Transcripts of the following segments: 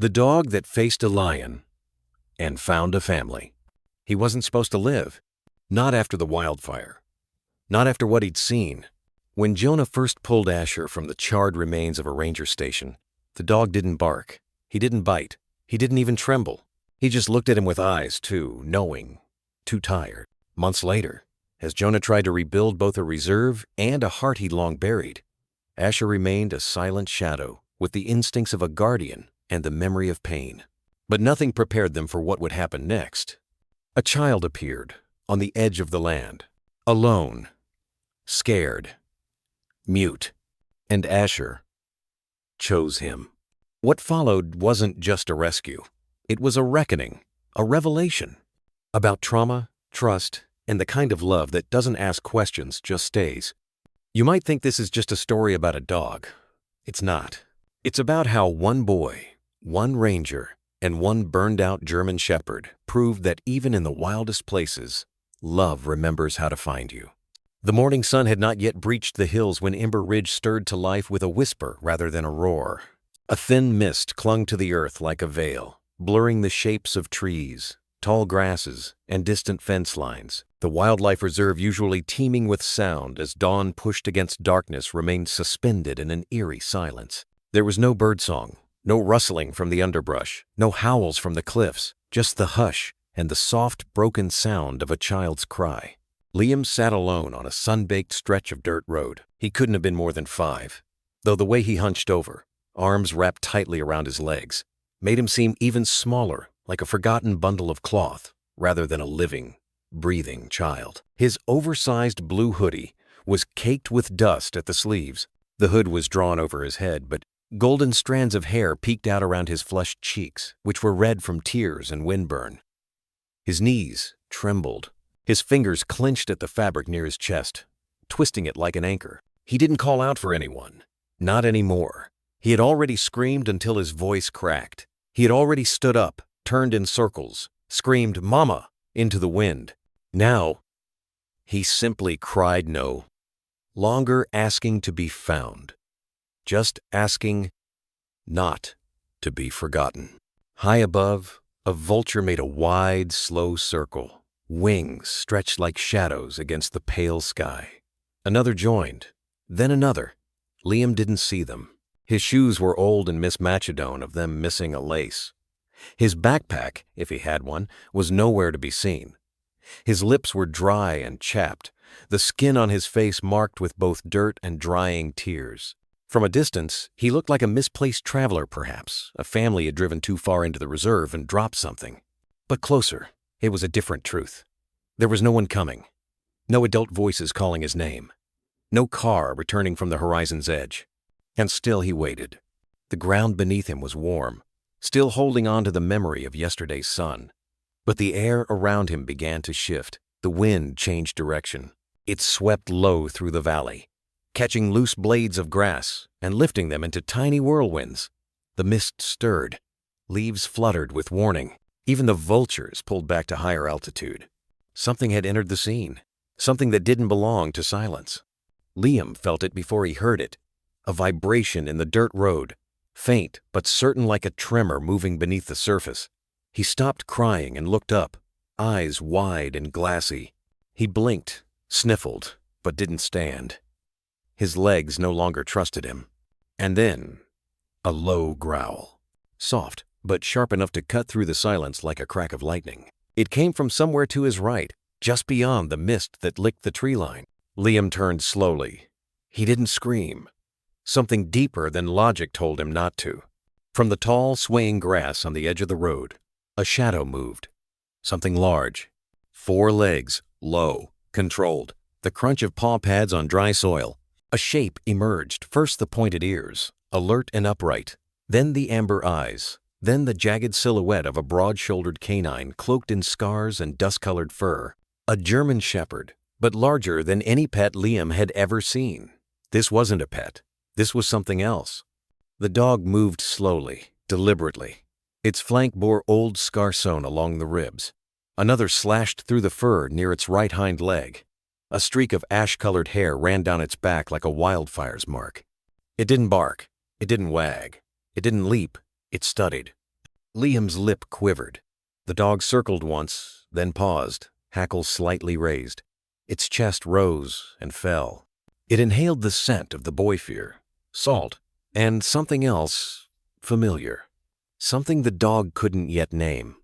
The dog that faced a lion and found a family. He wasn't supposed to live. Not after the wildfire. Not after what he'd seen. When Jonah first pulled Asher from the charred remains of a ranger station, the dog didn't bark. He didn't bite. He didn't even tremble. He just looked at him with eyes, too knowing, too tired. Months later, as Jonah tried to rebuild both a reserve and a heart he'd long buried, Asher remained a silent shadow with the instincts of a guardian and the memory of pain. But nothing prepared them for what would happen next. A child appeared on the edge of the land, alone, scared, mute, and Asher chose him. What followed wasn't just a rescue. It was a reckoning, a revelation about trauma, trust, and the kind of love that doesn't ask questions, just stays. You might think this is just a story about a dog. It's not. It's about how one boy, one ranger, and one burned-out German shepherd proved that even in the wildest places, love remembers how to find you. The morning sun had not yet breached the hills when Ember Ridge stirred to life with a whisper rather than a roar. A thin mist clung to the earth like a veil, blurring the shapes of trees, tall grasses, and distant fence lines. The wildlife reserve, usually teeming with sound as dawn pushed against darkness, remained suspended in an eerie silence. There was no birdsong, no rustling from the underbrush, no howls from the cliffs, just the hush and the soft, broken sound of a child's cry. Liam sat alone on a sun-baked stretch of dirt road. He couldn't have been more than 5, though the way he hunched over, arms wrapped tightly around his legs, made him seem even smaller, like a forgotten bundle of cloth, rather than a living, breathing child. His oversized blue hoodie was caked with dust at the sleeves. The hood was drawn over his head, but golden strands of hair peeked out around his flushed cheeks, which were red from tears and windburn. His knees trembled. His fingers clenched at the fabric near his chest, twisting it like an anchor. He didn't call out for anyone. Not anymore. He had already screamed until his voice cracked. He had already stood up, turned in circles, screamed "Mama" into the wind. Now, he simply cried no longer asking to be found, just asking not to be forgotten. High above, a vulture made a wide, slow circle. Wings stretched like shadows against the pale sky. Another joined, then another. Liam didn't see them. His shoes were old and mismatchedone of them missing a lace. His backpack, if he had one, was nowhere to be seen. His lips were dry and chapped, the skin on his face marked with both dirt and drying tears. From a distance, he looked like a misplaced traveler perhaps. A family had driven too far into the reserve and dropped something. But closer, it was a different truth. There was no one coming. No adult voices calling his name. No car returning from the horizon's edge. And still he waited. The ground beneath him was warm, still holding on to the memory of yesterday's sun. But the air around him began to shift. The wind changed direction. It swept low through the valley, catching loose blades of grass and lifting them into tiny whirlwinds. The mist stirred. Leaves fluttered with warning. Even the vultures pulled back to higher altitude. Something had entered the scene, something that didn't belong to silence. Liam felt it before he heard it, a vibration in the dirt road, faint but certain like a tremor moving beneath the surface. He stopped crying and looked up, eyes wide and glassy. He blinked, sniffled, but didn't stand. His legs no longer trusted him. And then, a low growl, soft but sharp enough to cut through the silence like a crack of lightning. It came from somewhere to his right, just beyond the mist that licked the tree line. Liam turned slowly. He didn't scream. Something deeper than logic told him not to. From the tall, swaying grass on the edge of the road, a shadow moved. Something large. 4 legs, low, controlled. The crunch of paw pads on dry soil. A shape emerged, first the pointed ears, alert and upright, then the amber eyes, then the jagged silhouette of a broad-shouldered canine cloaked in scars and dust-colored fur. A German shepherd, but larger than any pet Liam had ever seen. This wasn't a pet. This was something else. The dog moved slowly, deliberately. Its flank bore old scar sewn along the ribs. Another slashed through the fur near its right hind leg. A streak of ash-colored hair ran down its back like a wildfire's mark. It didn't bark. It didn't wag. It didn't leap. It studied. Liam's lip quivered. The dog circled once, then paused, hackles slightly raised. Its chest rose and fell. It inhaled the scent of the boy fear, salt, and something else familiar. Something the dog couldn't yet name.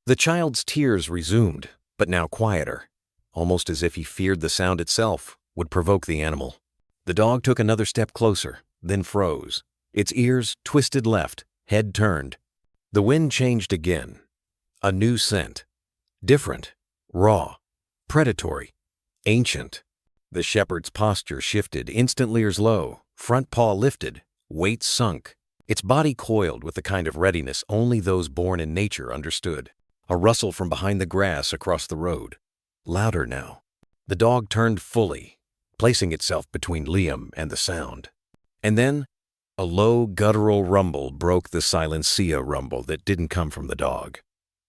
The child's tears resumed, but now quieter, almost as if he feared the sound itself would provoke the animal. The dog took another step closer, then froze. Its ears twisted left, head turned. The wind changed again. A new scent. Different, raw, predatory, ancient. The shepherd's posture shifted, instant ears low, front paw lifted, weight sunk. Its body coiled with the kind of readiness only those born in nature understood. A rustle from behind the grass across the road. Louder now. The dog turned fully, placing itself between Liam and the sound. And then, a low, guttural rumble broke the silencia rumble that didn't come from the dog.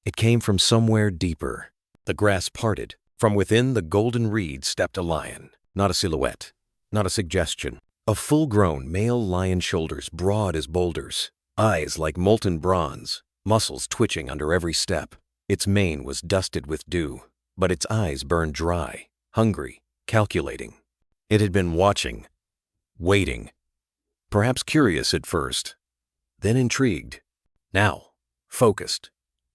It came from somewhere deeper. The grass parted. From within the golden reed stepped a lion. Not a silhouette, not a suggestion. A full-grown male lion, shoulders broad as boulders, eyes like molten bronze, muscles twitching under every step. Its mane was dusted with dew, but its eyes burned dry, hungry, calculating. It had been watching, waiting, perhaps curious at first, then intrigued. Now, focused.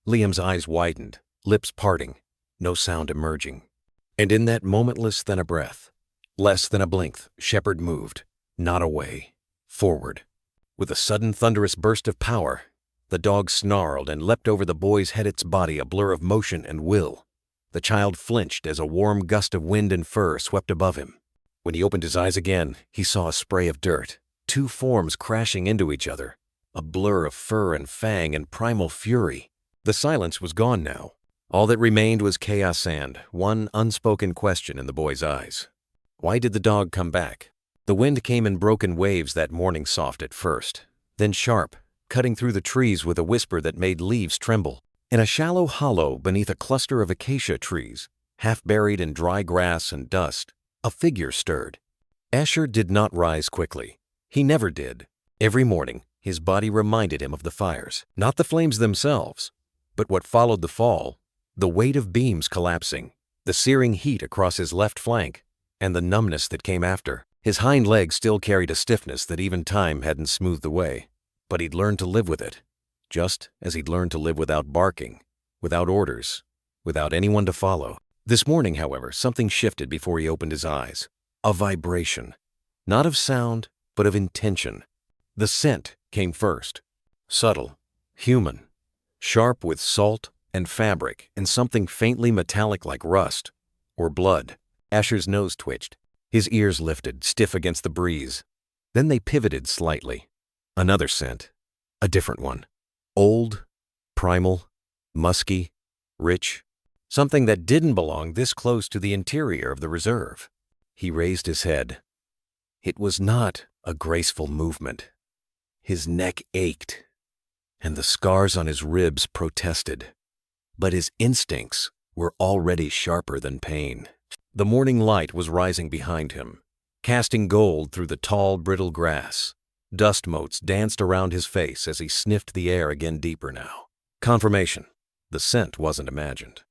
Liam's eyes widened, lips parting, no sound emerging. And in that moment less than a breath, less than a blink, Shepherd moved, not away, forward. With a sudden thunderous burst of power, the dog snarled and leapt over the boy's head, its body a blur of motion and will. The child flinched as a warm gust of wind and fur swept above him. When he opened his eyes again, he saw a spray of dirt, two forms crashing into each other, a blur of fur and fang and primal fury. The silence was gone now. All that remained was chaos and one unspoken question in the boy's eyes. Why did the dog come back? The wind came in broken waves that morning, soft at first, then sharp, cutting through the trees with a whisper that made leaves tremble. In a shallow hollow beneath a cluster of acacia trees, half buried in dry grass and dust, a figure stirred. Asher did not rise quickly. He never did. Every morning, his body reminded him of the fires, not the flames themselves, but what followed the fall, the weight of beams collapsing, the searing heat across his left flank, and the numbness that came after. His hind legs still carried a stiffness that even time hadn't smoothed away, but he'd learned to live with it, just as he'd learned to live without barking, without orders, without anyone to follow. This morning, however, something shifted before he opened his eyes. A vibration, not of sound, but of intention. The scent came first, subtle, human, sharp with salt and fabric and something faintly metallic like rust or blood. Asher's nose twitched. His ears lifted, stiff against the breeze. Then they pivoted slightly. Another scent, a different one. Old, primal, musky, rich. Something that didn't belong this close to the interior of the reserve. He raised his head. It was not a graceful movement. His neck ached, and the scars on his ribs protested. But his instincts were already sharper than pain. The morning light was rising behind him, casting gold through the tall, brittle grass. Dust motes danced around his face as he sniffed the air again deeper now. Confirmation. The scent wasn't imagined.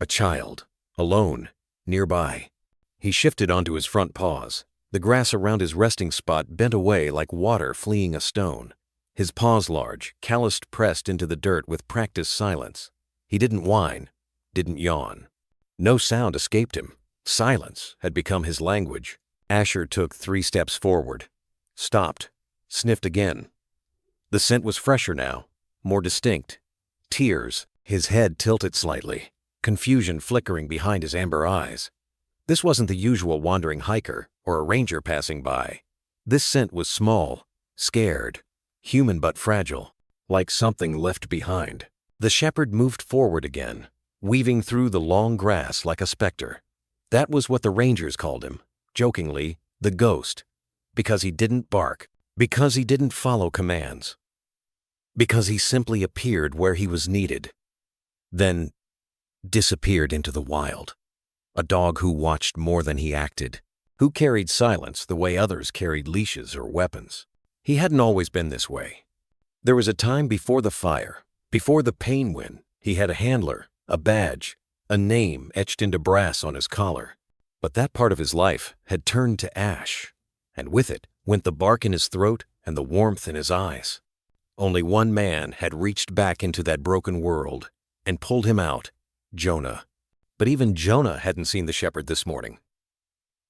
A child, alone, nearby. He shifted onto his front paws. The grass around his resting spot bent away like water fleeing a stone. His paws large, calloused, pressed into the dirt with practiced silence. He didn't whine, didn't yawn. No sound escaped him. Silence had become his language. Asher took 3 steps forward, stopped, sniffed again. The scent was fresher now, more distinct. Tears, his head tilted slightly, confusion flickering behind his amber eyes. This wasn't the usual wandering hiker or a ranger passing by. This scent was small, scared, human but fragile, like something left behind. The shepherd moved forward again, weaving through the long grass like a specter. That was what the rangers called him, jokingly, the ghost, because he didn't bark, because he didn't follow commands, because he simply appeared where he was needed, then disappeared into the wild. A dog who watched more than he acted, who carried silence the way others carried leashes or weapons. He hadn't always been this way. There was a time before the fire, Before the pain win, he had a handler, a badge, a name etched into brass on his collar. But that part of his life had turned to ash, and with it went the bark in his throat and the warmth in his eyes. Only one man had reached back into that broken world and pulled him out, Jonah. But even Jonah hadn't seen the shepherd this morning.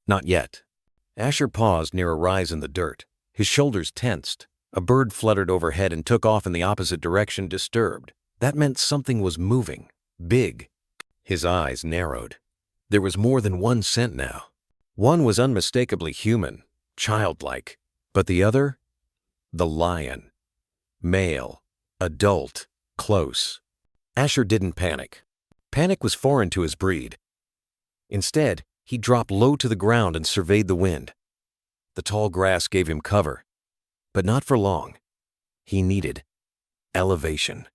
Not yet. Asher paused near a rise in the dirt. His shoulders tensed. A bird fluttered overhead and took off in the opposite direction, disturbed. That meant something was moving, big. His eyes narrowed. There was more than one scent now. One was unmistakably human, childlike, but the other? The lion. Male, adult, close. Asher didn't panic. Panic was foreign to his breed. Instead, he dropped low to the ground and surveyed the wind. The tall grass gave him cover, but not for long. He needed elevation.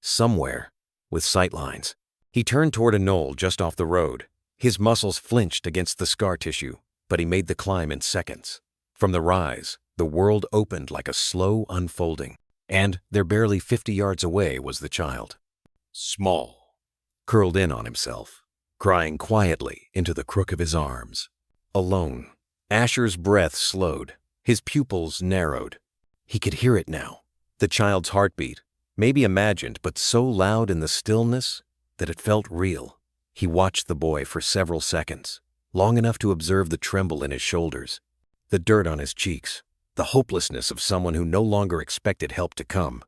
Somewhere, with sightlines. He turned toward a knoll just off the road. His muscles flinched against the scar tissue, but he made the climb in seconds. From the rise, the world opened like a slow unfolding, and there barely 50 yards away was the child. Small, curled in on himself, crying quietly into the crook of his arms. Alone, Asher's breath slowed. His pupils narrowed. He could hear it now, the child's heartbeat, maybe imagined but so loud in the stillness that it felt real. He watched the boy for several seconds, long enough to observe the tremble in his shoulders, the dirt on his cheeks, the hopelessness of someone who no longer expected help to come.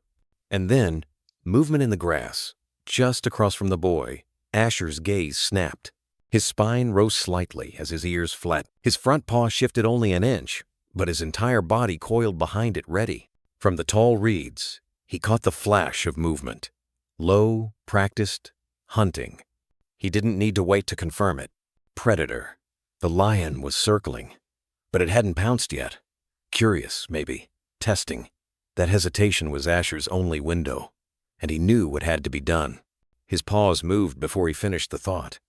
And then, movement in the grass, just across from the boy. Asher's gaze snapped. His spine rose slightly as his ears flattened. His front paw shifted only an inch, but his entire body coiled behind it ready. From the tall reeds, he caught the flash of movement. Low, practiced, hunting. He didn't need to wait to confirm it. Predator. The lion was circling, but it hadn't pounced yet. Curious, maybe. Testing. That hesitation was Asher's only window, and he knew what had to be done. His paws moved before he finished the thought.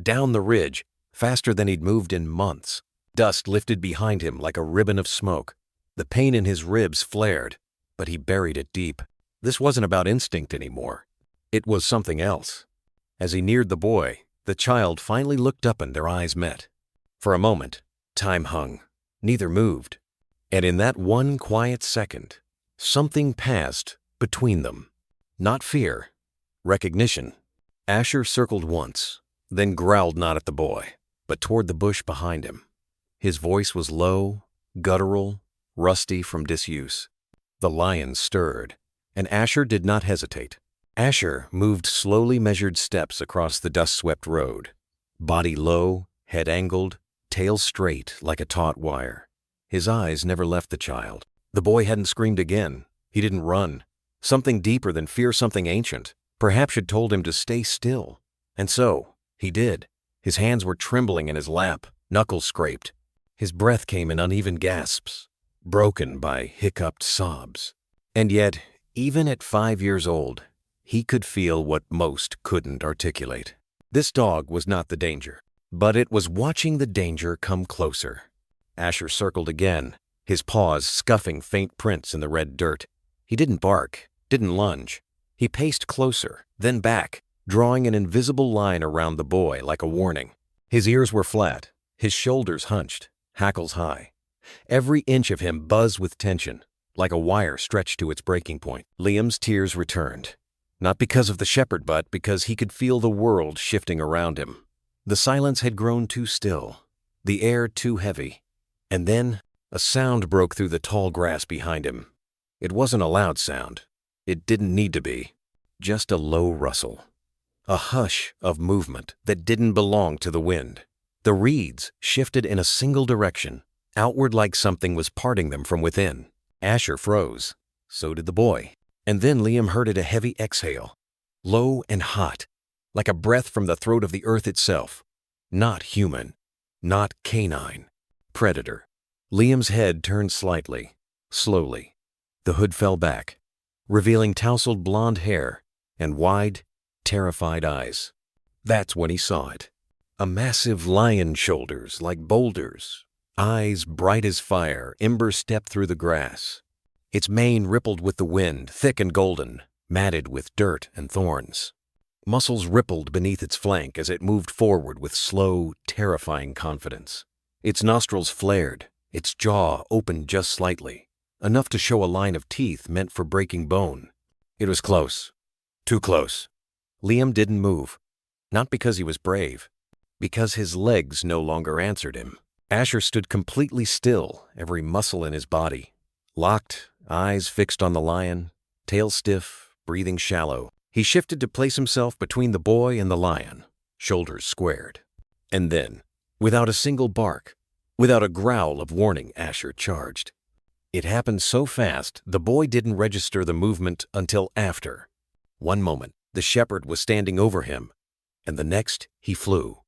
Down the ridge, faster than he'd moved in months. Dust lifted behind him like a ribbon of smoke. The pain in his ribs flared, but he buried it deep. This wasn't about instinct anymore. It was something else. As he neared the boy, the child finally looked up and their eyes met. For a moment, time hung. Neither moved. And in that one quiet second, something passed between them. Not fear. Recognition. Asher circled once, then growled not at the boy, but toward the bush behind him. His voice was low, guttural, rusty from disuse. The lion stirred, and Asher did not hesitate. Asher moved slowly measured steps across the dust-swept road. Body low, head angled, tail straight like a taut wire. His eyes never left the child. The boy hadn't screamed again. He didn't run. Something deeper than fear, something ancient, perhaps had told him to stay still. And so, he did. His hands were trembling in his lap, knuckles scraped. His breath came in uneven gasps, broken by hiccuped sobs. And yet, even at 5 years old, he could feel what most couldn't articulate. This dog was not the danger, but it was watching the danger come closer. Asher circled again, his paws scuffing faint prints in the red dirt. He didn't bark, didn't lunge. He paced closer, then back, drawing an invisible line around the boy like a warning. His ears were flat, his shoulders hunched, hackles high. Every inch of him buzzed with tension, like a wire stretched to its breaking point. Liam's tears returned, not because of the shepherd, but because he could feel the world shifting around him. The silence had grown too still, the air too heavy. And then, a sound broke through the tall grass behind him. It wasn't a loud sound. It didn't need to be. Just a low rustle. A hush of movement that didn't belong to the wind. The reeds shifted in a single direction, outward like something was parting them from within. Asher froze. So did the boy. And then Liam heard a heavy exhale. Low and hot, like a breath from the throat of the earth itself. Not human. Not canine. Predator. Liam's head turned slightly, slowly. The hood fell back, revealing tousled blonde hair and wide, terrified eyes. That's when he saw it. A massive lion's shoulders like boulders, eyes bright as fire, ember stepped through the grass. Its mane rippled with the wind, thick and golden, matted with dirt and thorns. Muscles rippled beneath its flank as it moved forward with slow, terrifying confidence. Its nostrils flared, its jaw opened just slightly, enough to show a line of teeth meant for breaking bone. It was close. Too close. Liam didn't move. Not because he was brave, because his legs no longer answered him. Asher stood completely still, every muscle in his body. Locked, eyes fixed on the lion, tail stiff, breathing shallow. He shifted to place himself between the boy and the lion, shoulders squared. And then, without a single bark, without a growl of warning, Asher charged. It happened so fast, the boy didn't register the movement until after. One moment, the shepherd was standing over him, and the next, he flew.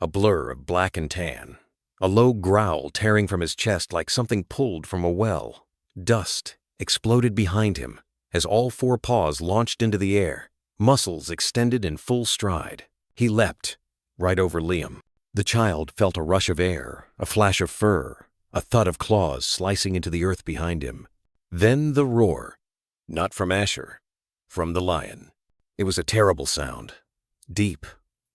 A blur of black and tan, a low growl tearing from his chest like something pulled from a well. Dust exploded behind him as all four paws launched into the air, muscles extended in full stride. He leapt, right over Liam. The child felt a rush of air, a flash of fur, a thud of claws slicing into the earth behind him. Then the roar, not from Asher, from the lion. It was a terrible sound, deep,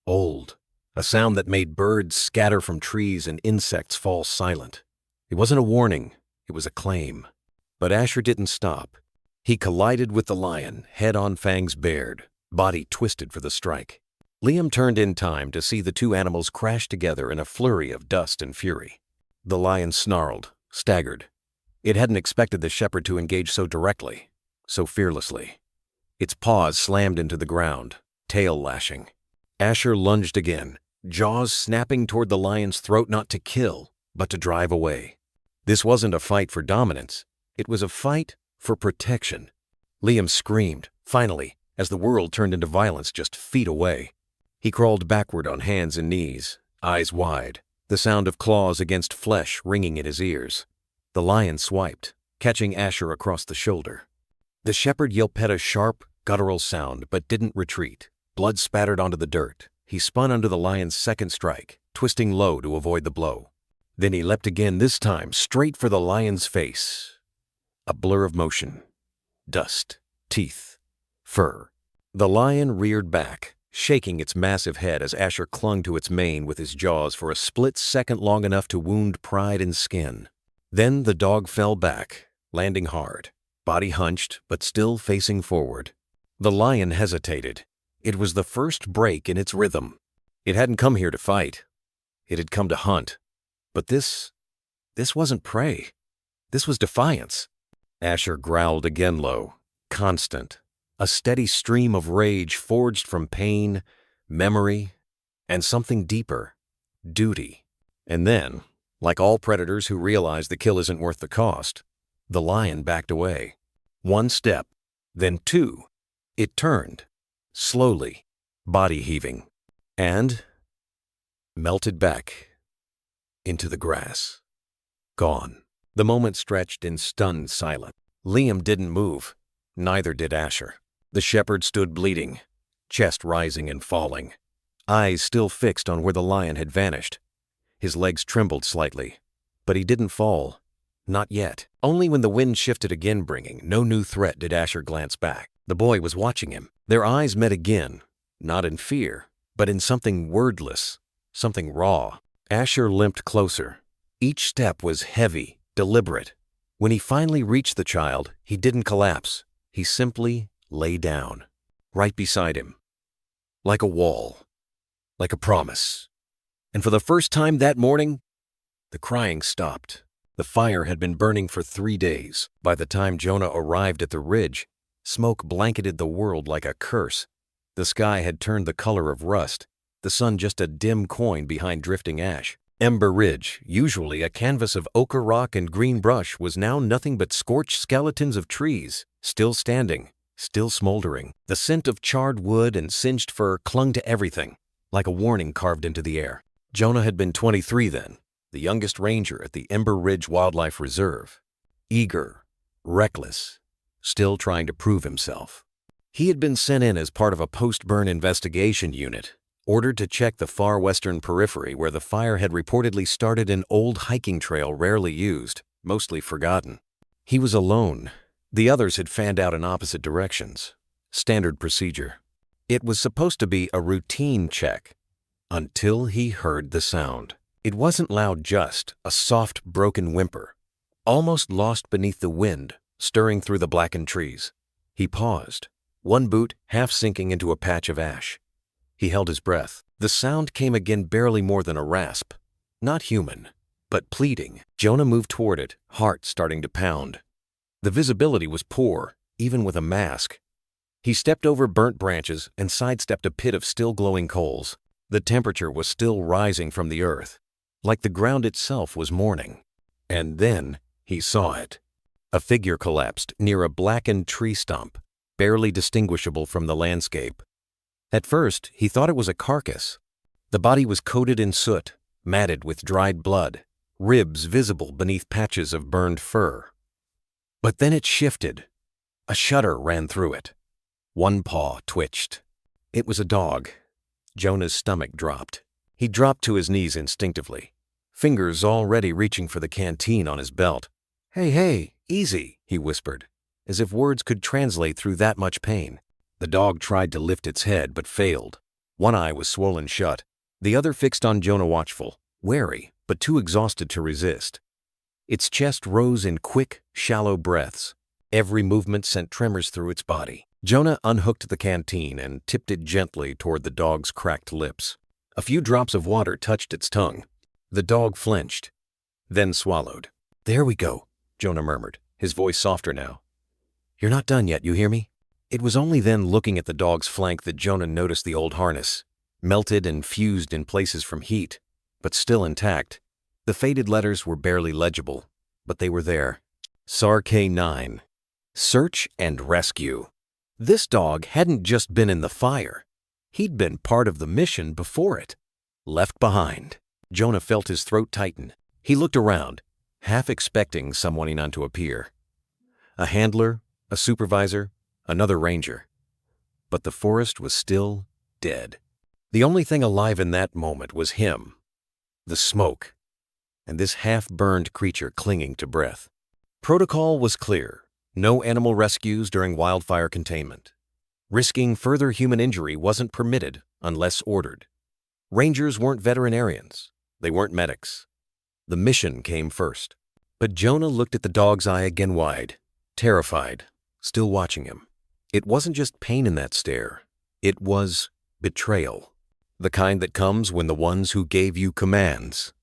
old, a sound that made birds scatter from trees and insects fall silent. It wasn't a warning, it was a claim. But Asher didn't stop. He collided with the lion, head-on, fangs bared, body twisted for the strike. Liam turned in time to see the two animals crash together in a flurry of dust and fury. The lion snarled, staggered. It hadn't expected the shepherd to engage so directly, so fearlessly. Its paws slammed into the ground, tail lashing. Asher lunged again, jaws snapping toward the lion's throat, not to kill, but to drive away. This wasn't a fight for dominance. It was a fight for protection. Liam screamed, finally, as the world turned into violence just feet away. He crawled backward on hands and knees, eyes wide, the sound of claws against flesh ringing in his ears. The lion swiped, catching Asher across the shoulder. The shepherd yelped a sharp, guttural sound, but didn't retreat. Blood spattered onto the dirt. He spun under the lion's second strike, twisting low to avoid the blow. Then he leapt again, this time straight for the lion's face. A blur of motion. Dust. Teeth. Fur. The lion reared back, shaking its massive head as Asher clung to its mane with his jaws for a split second long enough to wound pride and skin. Then the dog fell back, landing hard, body hunched but still facing forward. The lion hesitated. It was the first break in its rhythm. It hadn't come here to fight. It had come to hunt. But this wasn't prey. This was defiance. Asher growled again low, constant, a steady stream of rage forged from pain, memory, and something deeper, duty. And then, like all predators who realize the kill isn't worth the cost, the lion backed away. One step, then two. It turned, slowly, body heaving, and melted back into the grass. Gone. The moment stretched in stunned silence. Liam didn't move. Neither did Asher. The shepherd stood bleeding, chest rising and falling, eyes still fixed on where the lion had vanished. His legs trembled slightly, but he didn't fall. Not yet. Only when the wind shifted again, bringing no new threat, did Asher glance back. The boy was watching him. Their eyes met again, not in fear, but in something wordless, something raw. Asher limped closer. Each step was heavy, deliberate. When he finally reached the child, he didn't collapse. He simply lay down, right beside him, like a wall, like a promise. And for the first time that morning, the crying stopped. The fire had been burning for 3 days. By the time Jonah arrived at the ridge, smoke blanketed the world like a curse. The sky had turned the color of rust, the sun just a dim coin behind drifting ash. Ember Ridge, usually a canvas of ochre rock and green brush, was now nothing but scorched skeletons of trees, still standing, still smoldering. The scent of charred wood and singed fur clung to everything, like a warning carved into the air. Jonah had been 23 then, the youngest ranger at the Ember Ridge Wildlife Reserve. Eager, reckless, still trying to prove himself. He had been sent in as part of a post-burn investigation unit, ordered to check the far western periphery where the fire had reportedly started an old hiking trail rarely used, mostly forgotten. He was alone. The others had fanned out in opposite directions. Standard procedure. It was supposed to be a routine check until he heard the sound. It wasn't loud, just a soft, broken whimper, almost lost beneath the wind, stirring through the blackened trees. He paused, one boot half sinking into a patch of ash. He held his breath. The sound came again, barely more than a rasp. Not human, but pleading. Jonah moved toward it, heart starting to pound. The visibility was poor, even with a mask. He stepped over burnt branches and sidestepped a pit of still glowing coals. The temperature was still rising from the earth, like the ground itself was mourning. And then he saw it. A figure collapsed near a blackened tree stump, barely distinguishable from the landscape. At first, he thought it was a carcass. The body was coated in soot, matted with dried blood, ribs visible beneath patches of burned fur. But then it shifted. A shudder ran through it. One paw twitched. It was a dog. Jonah's stomach dropped. He dropped to his knees instinctively, fingers already reaching for the canteen on his belt. Hey, easy," he whispered, as if words could translate through that much pain. The dog tried to lift its head but failed. One eye was swollen shut, the other fixed on Jonah, watchful, wary, but too exhausted to resist. Its chest rose in quick, shallow breaths. Every movement sent tremors through its body. Jonah unhooked the canteen and tipped it gently toward the dog's cracked lips. A few drops of water touched its tongue. The dog flinched, then swallowed. "There we go," Jonah murmured, his voice softer now. "You're not done yet, you hear me?" It was only then, looking at the dog's flank, that Jonah noticed the old harness, melted and fused in places from heat, but still intact. The faded letters were barely legible, but they were there. SAR K9. Search and rescue. This dog hadn't just been in the fire. He'd been part of the mission before it. Left behind. Jonah felt his throat tighten. He looked around, half expecting someone not to appear. A handler, a supervisor, another ranger. But the forest was still dead. The only thing alive in that moment was him, the smoke, and this half-burned creature clinging to breath. Protocol was clear. No animal rescues during wildfire containment. Risking further human injury wasn't permitted unless ordered. Rangers weren't veterinarians. They weren't medics. The mission came first. But Jonah looked at the dog's eye again, wide, terrified, still watching him. It wasn't just pain in that stare. It was betrayal. The kind that comes when the ones who gave you commands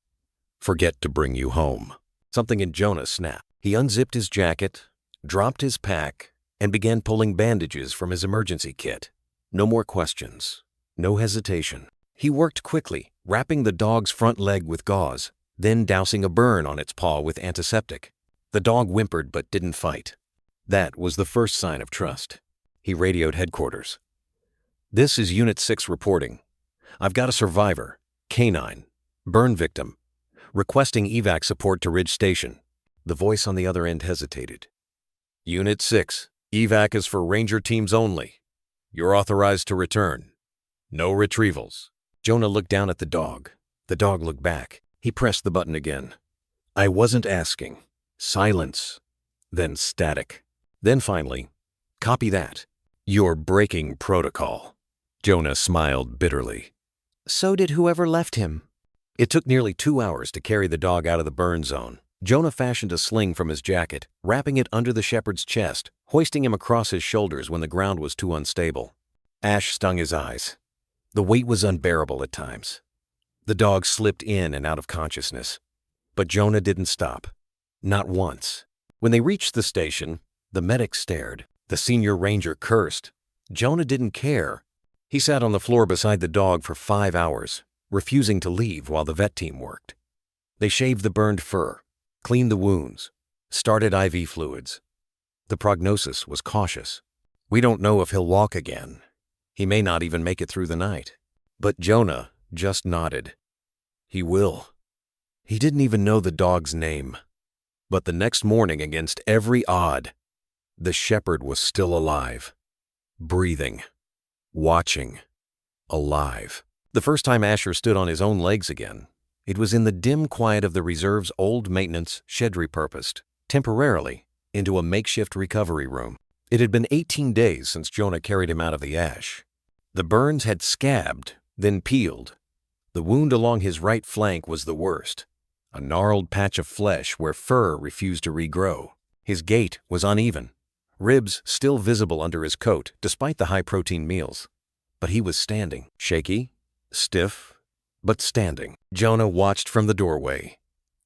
forget to bring you home. Something in Jonah snapped. He unzipped his jacket, dropped his pack, and began pulling bandages from his emergency kit. No more questions. No hesitation. He worked quickly, wrapping the dog's front leg with gauze, then dousing a burn on its paw with antiseptic. The dog whimpered but didn't fight. That was the first sign of trust. He radioed headquarters. "This is Unit 6 reporting. I've got a survivor, K9, burn victim, requesting evac support to Ridge Station." The voice on the other end hesitated. "Unit 6, evac is for ranger teams only. You're authorized to return. No retrievals." Jonah looked down at the dog. The dog looked back. He pressed the button again. "I wasn't asking." Silence. Then static. Then finally, "Copy that. You're breaking protocol." Jonah smiled bitterly. So did whoever left him. It took nearly 2 hours to carry the dog out of the burn zone. Jonah fashioned a sling from his jacket, wrapping it under the shepherd's chest, hoisting him across his shoulders when the ground was too unstable. Ash stung his eyes. The weight was unbearable at times. The dog slipped in and out of consciousness. But Jonah didn't stop. Not once. When they reached the station, the medic stared. The senior ranger cursed. Jonah didn't care. He sat on the floor beside the dog for 5 hours, refusing to leave while the vet team worked. They shaved the burned fur, cleaned the wounds, started IV fluids. The prognosis was cautious. "We don't know if he'll walk again. He may not even make it through the night." But Jonah just nodded. "He will." He didn't even know the dog's name. But the next morning, against every odd, the shepherd was still alive, breathing, watching, alive. The first time Asher stood on his own legs again, it was in the dim quiet of the reserve's old maintenance shed, repurposed, temporarily, into a makeshift recovery room. It had been 18 days since Jonah carried him out of the ash. The burns had scabbed, then peeled. The wound along his right flank was the worst, a gnarled patch of flesh where fur refused to regrow. His gait was uneven, ribs still visible under his coat despite the high-protein meals. But he was standing, shaky, stiff, but standing. Jonah watched from the doorway.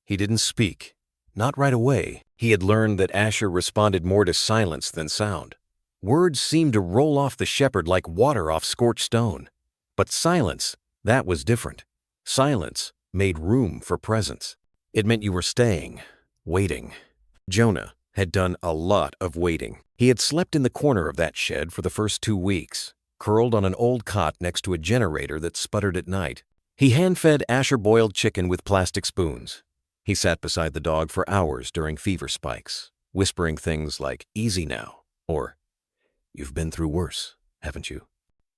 He didn't speak. Not right away. He had learned that Asher responded more to silence than sound. Words seemed to roll off the shepherd like water off scorched stone. But silence, that was different. Silence made room for presence. It meant you were staying, waiting. Jonah had done a lot of waiting. He had slept in the corner of that shed for the first 2 weeks, curled on an old cot next to a generator that sputtered at night. He hand-fed Asher boiled chicken with plastic spoons. He sat beside the dog for hours during fever spikes, whispering things like, "Easy now," or, "You've been through worse, haven't you?"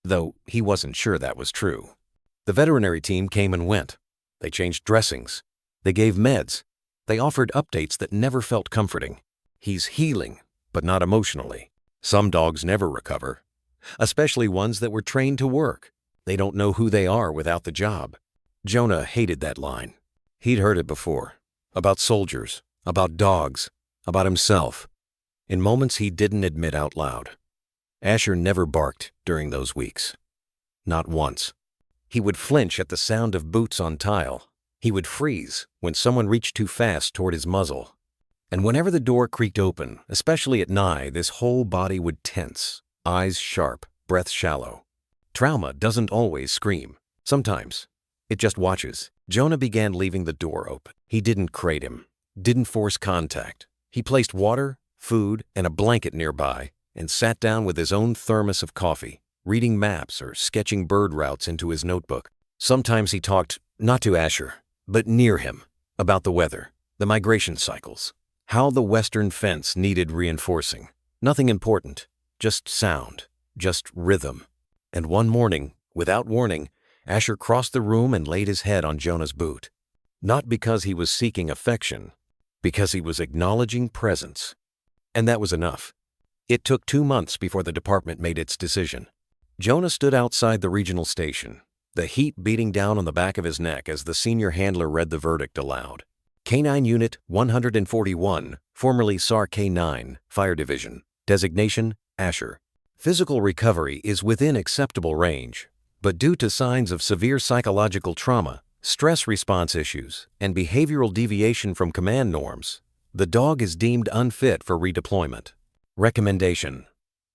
Though he wasn't sure that was true. The veterinary team came and went. They changed dressings. They gave meds. They offered updates that never felt comforting. He's healing, but not emotionally. Some dogs never recover, especially ones that were trained to work. They don't know who they are without the job. Jonah hated that line. He'd heard it before, about soldiers, about dogs, about himself, in moments he didn't admit out loud. Asher never barked during those weeks. Not once. He would flinch at the sound of boots on tile. He would freeze when someone reached too fast toward his muzzle. And whenever the door creaked open, especially at night, his whole body would tense, eyes sharp, breath shallow. Trauma doesn't always scream. Sometimes it just watches. Jonah began leaving the door open. He didn't crate him, didn't force contact. He placed water, food, and a blanket nearby and sat down with his own thermos of coffee, reading maps or sketching bird routes into his notebook. Sometimes he talked, not to Asher, but near him, about the weather, the migration cycles, how the western fence needed reinforcing. Nothing important, just sound, just rhythm. And one morning, without warning, Asher crossed the room and laid his head on Jonah's boot. Not because he was seeking affection, because he was acknowledging presence. And that was enough. It took 2 months before the department made its decision. Jonah stood outside the regional station, the heat beating down on the back of his neck as the senior handler read the verdict aloud. Canine Unit 141, formerly SAR K9, Fire Division. Designation, Asher. Physical recovery is within acceptable range, but due to signs of severe psychological trauma, stress response issues, and behavioral deviation from command norms, the dog is deemed unfit for redeployment. Recommendation: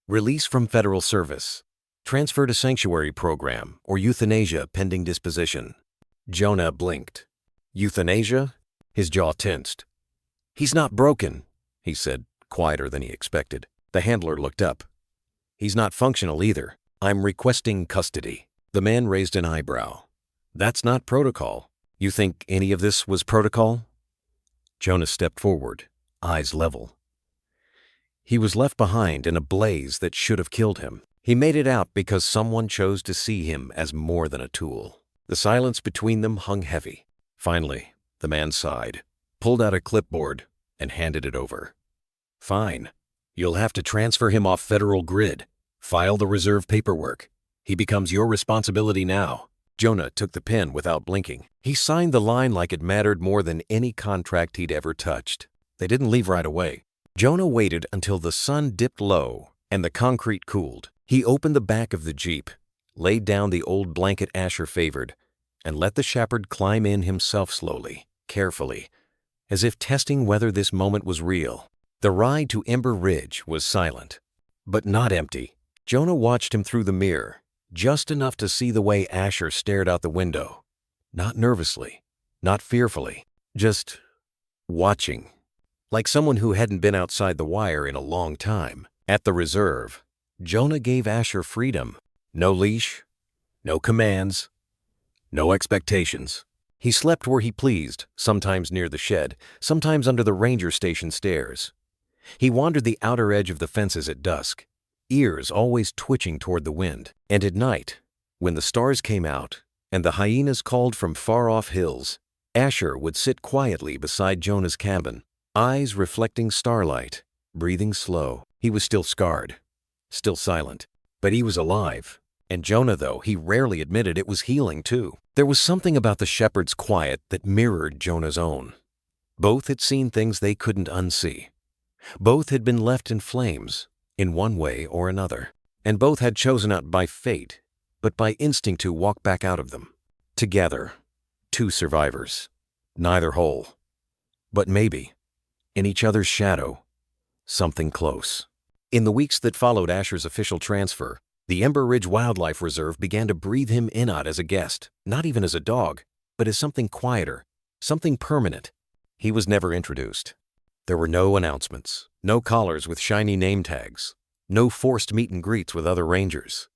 release from federal service, transfer to sanctuary program, or euthanasia pending disposition. Jonah blinked. Euthanasia? His jaw tensed. "He's not broken," he said, quieter than he expected. The handler looked up. "He's not functional either. I'm requesting custody." The man raised an eyebrow. "That's not protocol. You think any of this was protocol?" Jonah stepped forward, eyes level. He was left behind in a blaze that should have killed him. He made it out because someone chose to see him as more than a tool. The silence between them hung heavy. Finally, the man sighed, pulled out a clipboard, and handed it over. "Fine. You'll have to transfer him off federal grid. File the reserve paperwork. He becomes your responsibility now." Jonah took the pen without blinking. He signed the line like it mattered more than any contract he'd ever touched. They didn't leave right away. Jonah waited until the sun dipped low and the concrete cooled. He opened the back of the Jeep, laid down the old blanket Asher favored, and let the shepherd climb in himself slowly, carefully, as if testing whether this moment was real. The ride to Ember Ridge was silent, but not empty. Jonah watched him through the mirror, just enough to see the way Asher stared out the window. Not nervously, not fearfully, just watching. Like someone who hadn't been outside the wire in a long time. At the reserve, Jonah gave Asher freedom. No leash, no commands, no expectations. He slept where he pleased, sometimes near the shed, sometimes under the ranger station stairs. He wandered the outer edge of the fences at dusk, ears always twitching toward the wind. And at night, when the stars came out and the hyenas called from far-off hills, Asher would sit quietly beside Jonah's cabin, eyes reflecting starlight, breathing slow. He He was still scarred, still silent, but he was alive. And Jonah, though he rarely admitted it, was healing too. There was something about the shepherd's quiet that mirrored Jonah's own. Both had seen things they couldn't unsee. Both had been left in flames, in one way or another. And both had chosen not by fate, but by instinct to walk back out of them. Together, two survivors, neither whole. But maybe, in each other's shadow, something close. In the weeks that followed Asher's official transfer, the Ember Ridge Wildlife Reserve began to breathe him in as a guest, not even as a dog, but as something quieter, something permanent. He was never introduced. There were no announcements, no collars with shiny name tags, no forced meet and greets with other rangers.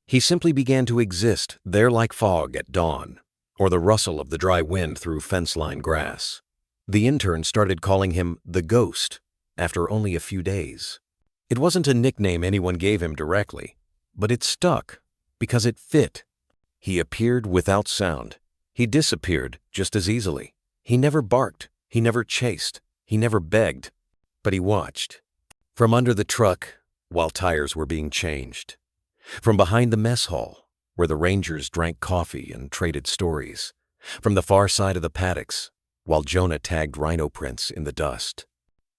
He simply began to exist there like fog at dawn, or the rustle of the dry wind through fence-lined grass. The intern started calling him the Ghost after only a few days. It wasn't a nickname anyone gave him directly, but it stuck because it fit. He appeared without sound. He disappeared just as easily. He never barked. He never chased. He never begged. But he watched. From under the truck, while tires were being changed. From behind the mess hall, where the rangers drank coffee and traded stories. From the far side of the paddocks, while Jonah tagged rhino prints in the dust.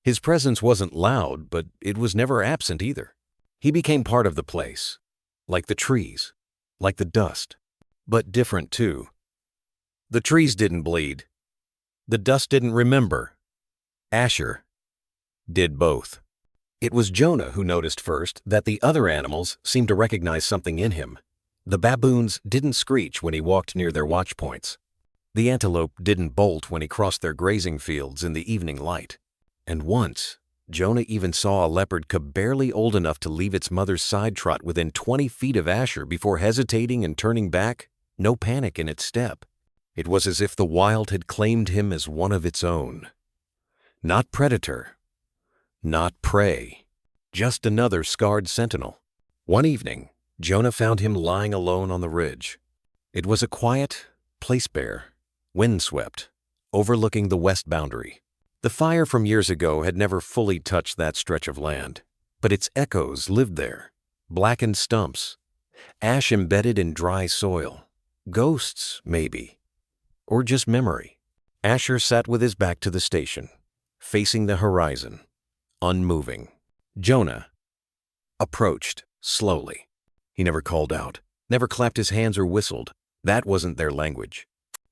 His presence wasn't loud, but it was never absent either. He became part of the place, like the trees, like the dust, but different too. The trees didn't bleed. The dust didn't remember. Asher did both. It was Jonah who noticed first that the other animals seemed to recognize something in him. The baboons didn't screech when he walked near their watch points. The antelope didn't bolt when he crossed their grazing fields in the evening light. And once, Jonah even saw a leopard cub barely old enough to leave its mother's side trot within 20 feet of Asher before hesitating and turning back, no panic in its step. It was as if the wild had claimed him as one of its own. Not predator, not prey, just another scarred sentinel. One evening, Jonah found him lying alone on the ridge. It was a quiet, place-bare, windswept, overlooking the west boundary. The fire from years ago had never fully touched that stretch of land, but its echoes lived there, blackened stumps, ash embedded in dry soil, ghosts, maybe, or just memory. Asher sat with his back to the station, facing the horizon, unmoving. Jonah approached slowly. He never called out, never clapped his hands or whistled. That wasn't their language.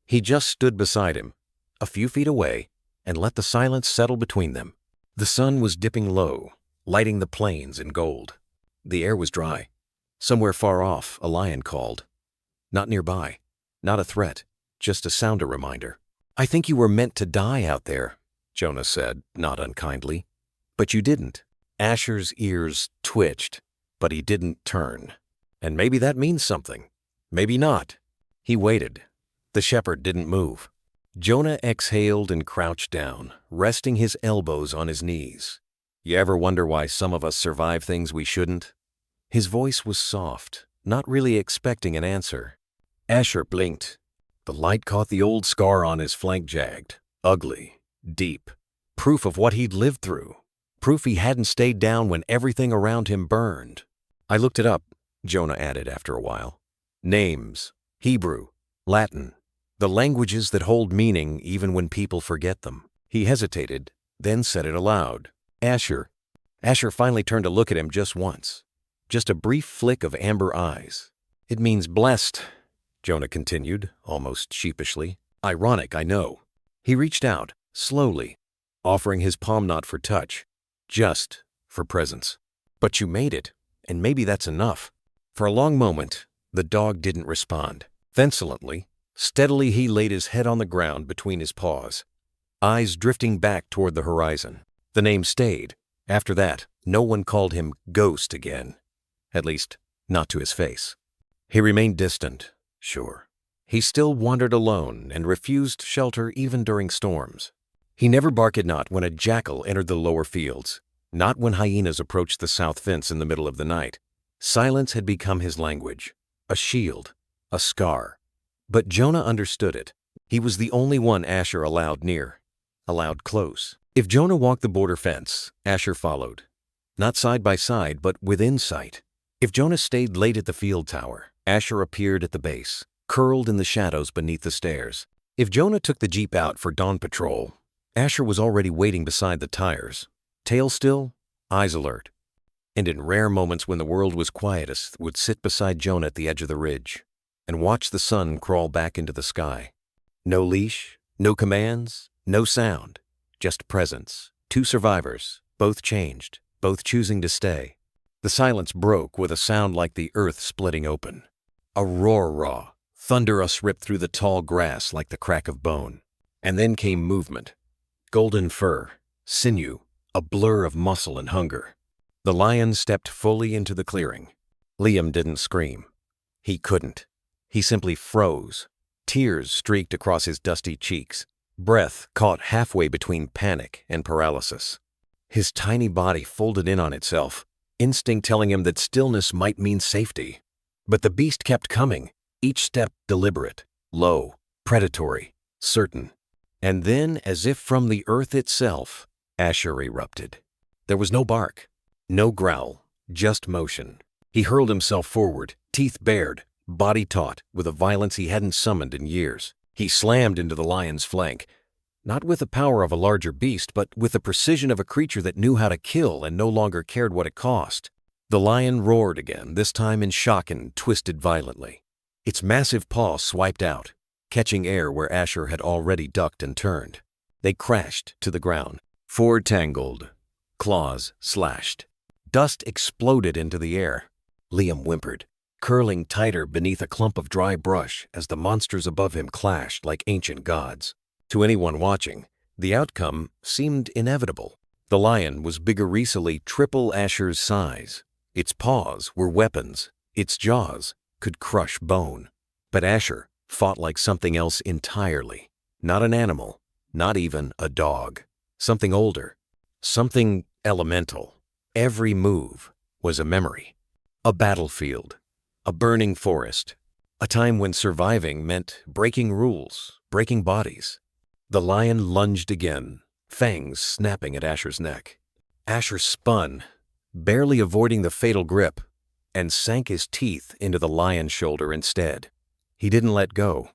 He just stood beside him, a few feet away, and let the silence settle between them. The sun was dipping low, lighting the plains in gold. The air was dry. Somewhere far off, a lion called. Not nearby, not a threat, just a sounder reminder. "I think you were meant to die out there," Jonah said, not unkindly. "But you didn't." Asher's ears twitched, but he didn't turn. And maybe that means something. Maybe not. He waited. The shepherd didn't move. Jonah exhaled and crouched down, resting his elbows on his knees. "You ever wonder why some of us survive things we shouldn't?" His voice was soft, not really expecting an answer. Asher blinked. The light caught the old scar on his flank, jagged, ugly, deep. Proof of what he'd lived through. Proof he hadn't stayed down when everything around him burned. "I looked it up," Jonah added after a while. "Names, Hebrew, Latin. The languages that hold meaning even when people forget them." He hesitated, then said it aloud. "Asher." Asher finally turned to look at him just once. Just a brief flick of amber eyes. "It means blessed," Jonah continued, almost sheepishly. "Ironic, I know." He reached out, slowly, offering his palm not for touch, just for presence. "But you made it, and maybe that's enough." For a long moment, the dog didn't respond. Then silently, steadily he laid his head on the ground between his paws, eyes drifting back toward the horizon. The name stayed. After that, no one called him Ghost again. At least, not to his face. He remained distant, sure. He still wandered alone and refused shelter even during storms. He never barked not when a jackal entered the lower fields, not when hyenas approached the south fence in the middle of the night. Silence had become his language, a shield, a scar. But Jonah understood it. He was the only one Asher allowed near, allowed close. If Jonah walked the border fence, Asher followed. Not side by side, but within sight. If Jonah stayed late at the field tower, Asher appeared at the base, curled in the shadows beneath the stairs. If Jonah took the Jeep out for dawn patrol, Asher was already waiting beside the tires, tail still, eyes alert. And in rare moments when the world was quietest, would sit beside Jonah at the edge of the ridge and watch the sun crawl back into the sky. No leash, no commands, no sound, just presence. Two survivors, both changed, both choosing to stay. The silence broke with a sound like the earth splitting open. A roar, thunderous ripped through the tall grass like the crack of bone. And then came movement. Golden fur, sinew, a blur of muscle and hunger. The lion stepped fully into the clearing. Liam didn't scream. He couldn't. He simply froze. Tears streaked across his dusty cheeks. Breath caught halfway between panic and paralysis. His tiny body folded in on itself, instinct telling him that stillness might mean safety. But the beast kept coming, each step deliberate, low, predatory, certain. And then, as if from the earth itself, Asher erupted. There was no bark, no growl, just motion. He hurled himself forward, teeth bared, body taut, with a violence he hadn't summoned in years. He slammed into the lion's flank, not with the power of a larger beast, but with the precision of a creature that knew how to kill and no longer cared what it cost. The lion roared again, this time in shock, and twisted violently. Its massive paw swiped out, catching air where Asher had already ducked and turned. They crashed to the ground, fore tangled, claws slashed. Dust exploded into the air. Liam whimpered, curling tighter beneath a clump of dry brush as the monsters above him clashed like ancient gods. To anyone watching, the outcome seemed inevitable. The lion was vigorously triple Asher's size. Its paws were weapons. Its jaws could crush bone. But Asher fought like something else entirely. Not an animal, not even a dog. Something older, something elemental. Every move was a memory. A battlefield, a burning forest, a time when surviving meant breaking rules, breaking bodies. The lion lunged again, fangs snapping at Asher's neck. Asher spun, barely avoiding the fatal grip, and sank his teeth into the lion's shoulder instead. He didn't let go,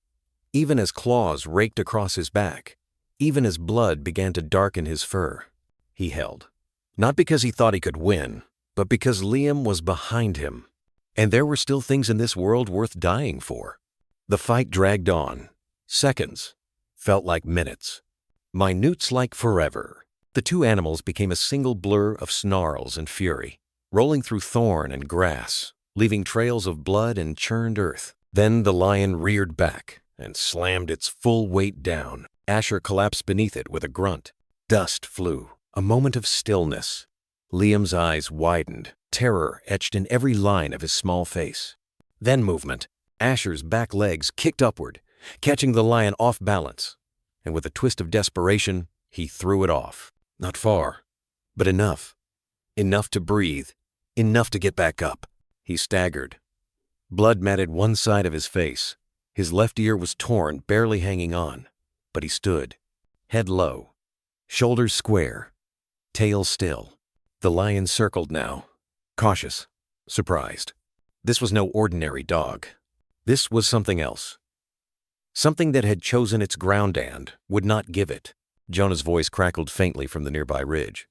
even as claws raked across his back, even as blood began to darken his fur. He held, not because he thought he could win, but because Liam was behind him, and there were still things in this world worth dying for. The fight dragged on. Seconds felt like minutes, minutes like forever. The two animals became a single blur of snarls and fury, rolling through thorn and grass, leaving trails of blood and churned earth. Then the lion reared back and slammed its full weight down. Asher collapsed beneath it with a grunt. Dust flew, a moment of stillness. Liam's eyes widened, terror etched in every line of his small face. Then movement. Asher's back legs kicked upward, catching the lion off balance, and with a twist of desperation, he threw it off. Not far, but enough. Enough to breathe, enough to get back up. He staggered. Blood matted one side of his face. His left ear was torn, barely hanging on, but he stood, head low, shoulders square, tail still. The lion circled now, cautious, surprised. This was no ordinary dog. This was something else. Something that had chosen its ground and would not give it. Jonah's voice crackled faintly from the nearby ridge.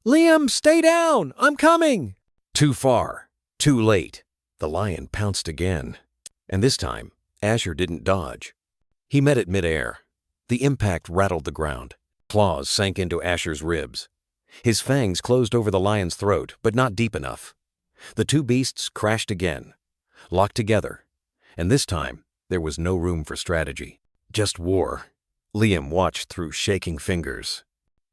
"Liam, stay down! I'm coming!" Too far, too late. The lion pounced again, and this time, Asher didn't dodge. He met it midair. The impact rattled the ground. Claws sank into Asher's ribs. His fangs closed over the lion's throat, but not deep enough. The two beasts crashed again, locked together, and this time there was no room for strategy, just war. Liam watched through shaking fingers.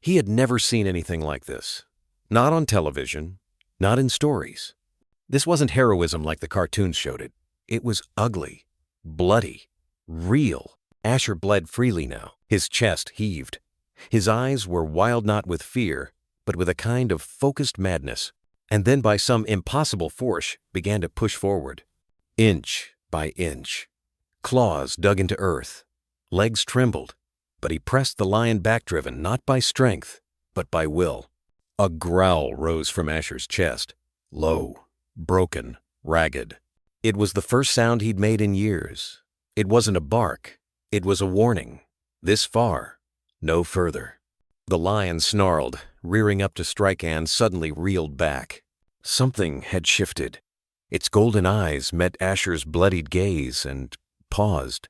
He had never seen anything like this. Not on television, not in stories. This wasn't heroism like the cartoons showed it. It was ugly, bloody, real. Asher bled freely now. His chest heaved. His eyes were wild not with fear, but with a kind of focused madness, and then by some impossible force began to push forward. Inch by inch. Claws dug into earth. Legs trembled, but he pressed the lion back driven not by strength, but by will. A growl rose from Asher's chest, low, broken, ragged. It was the first sound he'd made in years. It wasn't a bark. It was a warning. This far, no further. The lion snarled, rearing up to strike, and suddenly reeled back. Something had shifted. Its golden eyes met Asher's bloodied gaze and paused.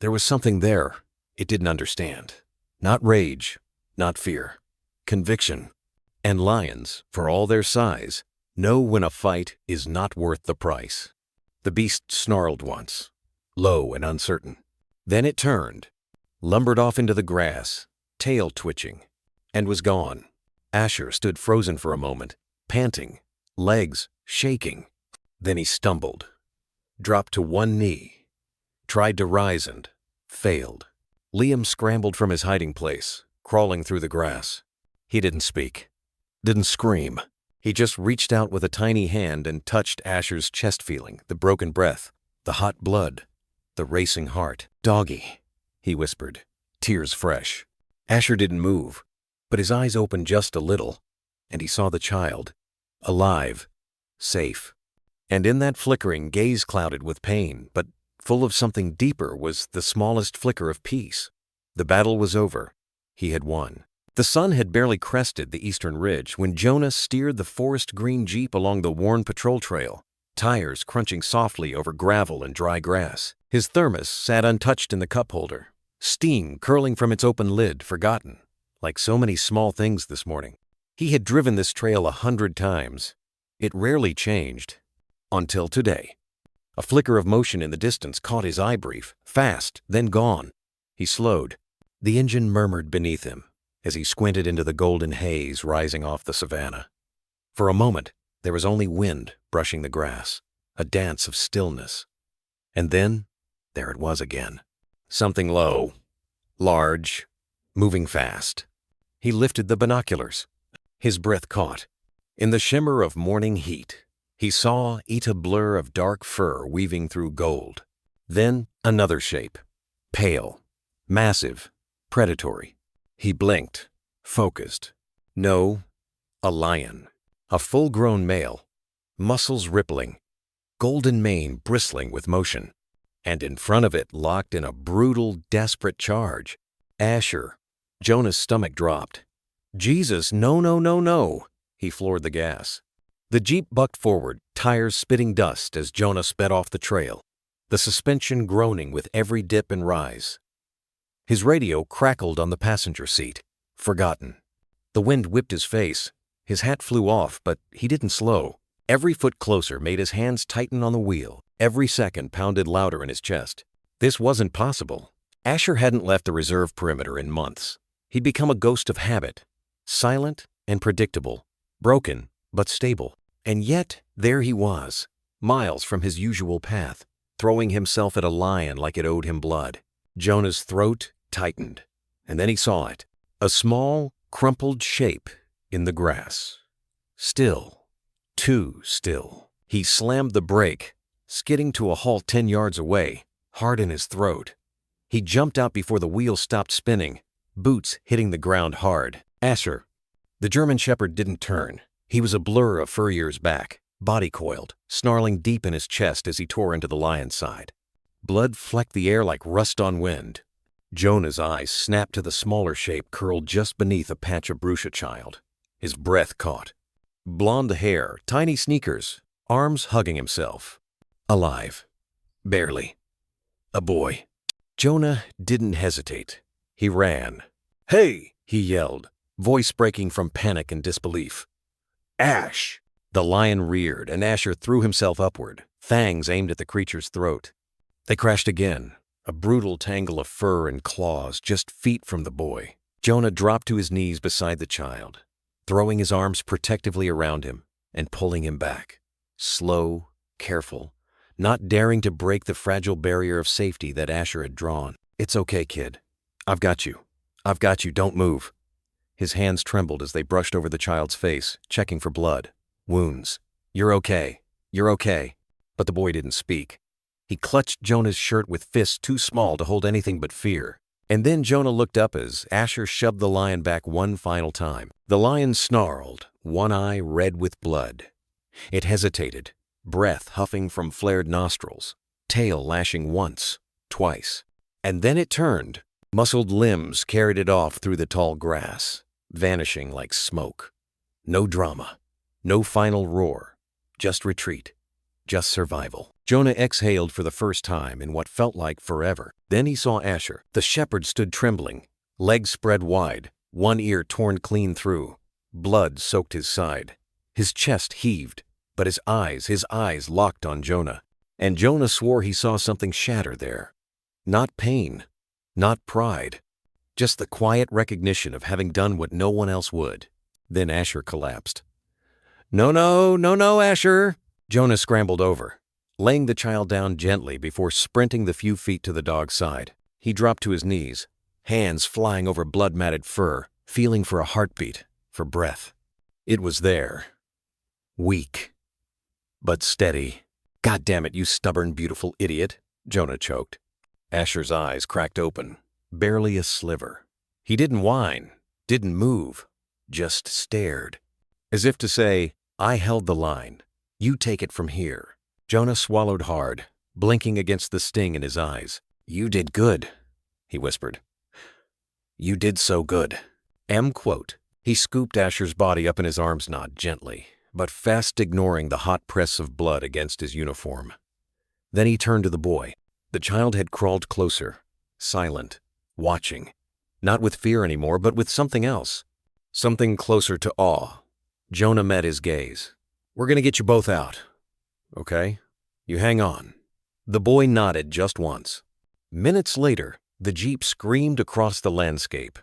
There was something there it didn't understand. Not rage, not fear. Conviction. And lions, for all their size, know when a fight is not worth the price. The beast snarled once, low and uncertain. Then it turned, lumbered off into the grass, tail twitching, and was gone. Asher stood frozen for a moment, panting, legs shaking. Then he stumbled, dropped to one knee, tried to rise and failed. Liam scrambled from his hiding place, crawling through the grass. He didn't speak, didn't scream. He just reached out with a tiny hand and touched Asher's chest, feeling the broken breath, the hot blood, the racing heart. "Doggy," he whispered, tears fresh. Asher didn't move, but his eyes opened just a little, and he saw the child, alive, safe. And in that flickering, gaze clouded with pain, but full of something deeper, was the smallest flicker of peace. The battle was over. He had won. The sun had barely crested the eastern ridge when Jonah steered the forest green Jeep along the worn patrol trail, tires crunching softly over gravel and dry grass. His thermos sat untouched in the cup holder, steam curling from its open lid, forgotten, like so many small things this morning. He had driven this trail 100 times. It rarely changed. Until today. A flicker of motion in the distance caught his eye brief, fast, then gone. He slowed. The engine murmured beneath him as he squinted into the golden haze rising off the savanna. For a moment, there was only wind brushing the grass, a dance of stillness. And then, there it was again. Something low, large, moving fast. He lifted the binoculars. His breath caught. In the shimmer of morning heat, he saw a blur of dark fur weaving through gold. Then another shape, pale, massive, predatory. He blinked, focused. No, a lion, a full-grown male, muscles rippling, golden mane bristling with motion. And in front of it, locked in a brutal, desperate charge, Asher. Jonah's stomach dropped. Jesus, no, no, no, no. He floored the gas. The Jeep bucked forward, tires spitting dust as Jonah sped off the trail, the suspension groaning with every dip and rise. His radio crackled on the passenger seat, forgotten. The wind whipped his face. His hat flew off, but he didn't slow. Every foot closer made his hands tighten on the wheel. Every second pounded louder in his chest. This wasn't possible. Asher hadn't left the reserve perimeter in months. He'd become a ghost of habit, silent and predictable, broken but stable. And yet, there he was, miles from his usual path, throwing himself at a lion like it owed him blood. Jonah's throat tightened, and then he saw it, a small, crumpled shape in the grass. Still, too still. He slammed the brake, skidding to a halt 10 yards away, heart in his throat. He jumped out before the wheel stopped spinning, boots hitting the ground hard. Asher. The German Shepherd didn't turn. He was a blur of fur years back, body coiled, snarling deep in his chest as he tore into the lion's side. Blood flecked the air like rust on wind. Jonah's eyes snapped to the smaller shape curled just beneath a patch of brucia child. His breath caught. Blonde hair, tiny sneakers, arms hugging himself. Alive. Barely. A boy. Jonah didn't hesitate. He ran. "Hey!" he yelled, voice breaking from panic and disbelief. "Ash!" The lion reared, and Asher threw himself upward, fangs aimed at the creature's throat. They crashed again, a brutal tangle of fur and claws just feet from the boy. Jonah dropped to his knees beside the child, throwing his arms protectively around him and pulling him back. Slow, careful, not daring to break the fragile barrier of safety that Asher had drawn. "It's okay, kid. I've got you. I've got you. Don't move." His hands trembled as they brushed over the child's face, checking for blood, wounds. "You're okay. You're okay." But the boy didn't speak. He clutched Jonah's shirt with fists too small to hold anything but fear. And then Jonah looked up as Asher shoved the lion back one final time. The lion snarled, one eye red with blood. It hesitated, breath huffing from flared nostrils, tail lashing once, twice. And then it turned. Muscled limbs carried it off through the tall grass, vanishing like smoke. No drama, no final roar, just retreat, just survival. Jonah exhaled for the first time in what felt like forever. Then he saw Asher. The shepherd stood trembling, legs spread wide, one ear torn clean through. Blood soaked his side. His chest heaved, but his eyes locked on Jonah. And Jonah swore he saw something shatter there. Not pain, not pride, just the quiet recognition of having done what no one else would. Then Asher collapsed. No, Asher! Jonah scrambled over, laying the child down gently before sprinting the few feet to the dog's side. He dropped to his knees, hands flying over blood-matted fur, feeling for a heartbeat, for breath. It was there. Weak, but steady. "God damn it, you stubborn, beautiful idiot," Jonah choked. Asher's eyes cracked open, barely a sliver. He didn't whine, didn't move, just stared, as if to say, "I held the line. You take it from here." Jonah swallowed hard, blinking against the sting in his eyes. "You did good," he whispered. "You did so good." Quote. He scooped Asher's body up in his arms, not gently, but fast ignoring the hot press of blood against his uniform. Then he turned to the boy. The child had crawled closer, silent, watching, not with fear anymore, but with something else, something closer to awe. Jonah met his gaze. "We're gonna get you both out, okay? You hang on." The boy nodded just once. Minutes later, the Jeep screamed across the landscape.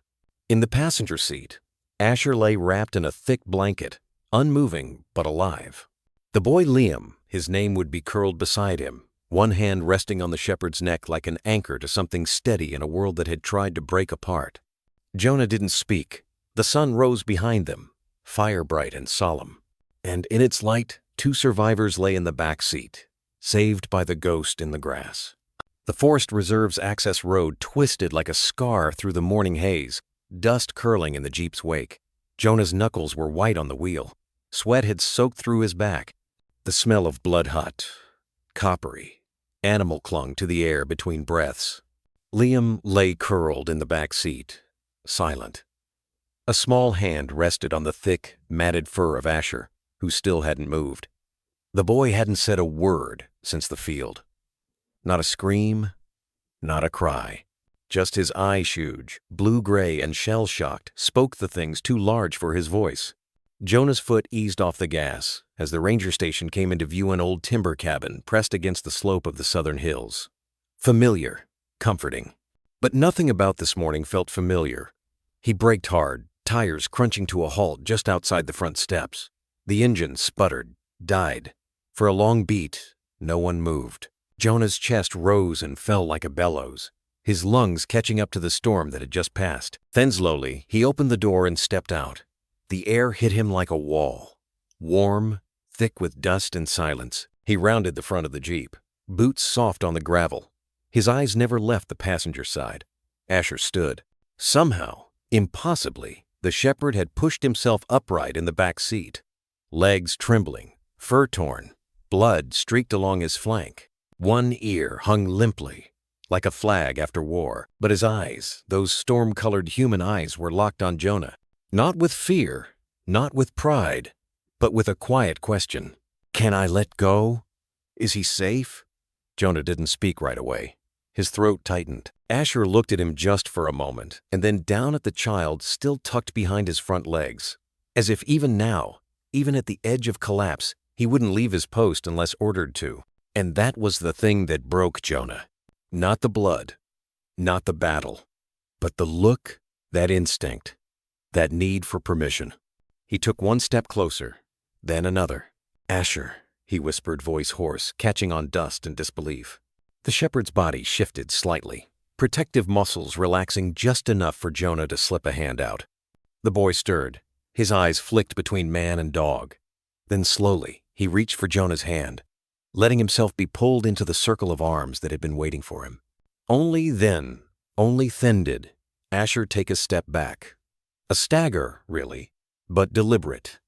In the passenger seat, Asher lay wrapped in a thick blanket, unmoving but alive. The boy Liam, his name would be curled beside him, one hand resting on the shepherd's neck like an anchor to something steady in a world that had tried to break apart. Jonah didn't speak. The sun rose behind them, fire-bright and solemn. And in its light, two survivors lay in the back seat, saved by the ghost in the grass. The Forest Reserve's access road twisted like a scar through the morning haze, dust curling in the Jeep's wake. Jonah's knuckles were white on the wheel. Sweat had soaked through his back. The smell of blood hot, coppery, animal clung to the air between breaths. Liam lay curled in the back seat, silent. A small hand rested on the thick, matted fur of Asher, who still hadn't moved. The boy hadn't said a word since the field. Not a scream, not a cry. Just his eyes, huge, blue-gray and shell-shocked, spoke the things too large for his voice. Jonah's foot eased off the gas as the ranger station came into view, an old timber cabin pressed against the slope of the southern hills. Familiar, comforting. But nothing about this morning felt familiar. He braked hard, tires crunching to a halt just outside the front steps. The engine sputtered, died. For a long beat, no one moved. Jonah's chest rose and fell like a bellows, his lungs catching up to the storm that had just passed. Then slowly, he opened the door and stepped out. The air hit him like a wall, warm, thick with dust and silence. He rounded the front of the Jeep, boots soft on the gravel. His eyes never left the passenger side. Asher stood. Somehow, impossibly, the shepherd had pushed himself upright in the back seat. Legs trembling, fur torn, blood streaked along his flank. One ear hung limply, like a flag after war. But his eyes, those storm-colored human eyes, were locked on Jonah. Not with fear, not with pride, but with a quiet question. Can I let go? Is he safe? Jonah didn't speak right away. His throat tightened. Asher looked at him just for a moment, and then down at the child still tucked behind his front legs, as if even now, even at the edge of collapse, he wouldn't leave his post unless ordered to. And that was the thing that broke Jonah. Not the blood, not the battle, but the look, that instinct, that need for permission. He took one step closer, then another. "Asher," he whispered, voice hoarse, catching on dust and disbelief. The shepherd's body shifted slightly, protective muscles relaxing just enough for Jonah to slip a hand out. The boy stirred. His eyes flicked between man and dog. Then slowly, he reached for Jonah's hand, letting himself be pulled into the circle of arms that had been waiting for him. Only then, Only then did Asher take a step back. A stagger, really, but deliberate.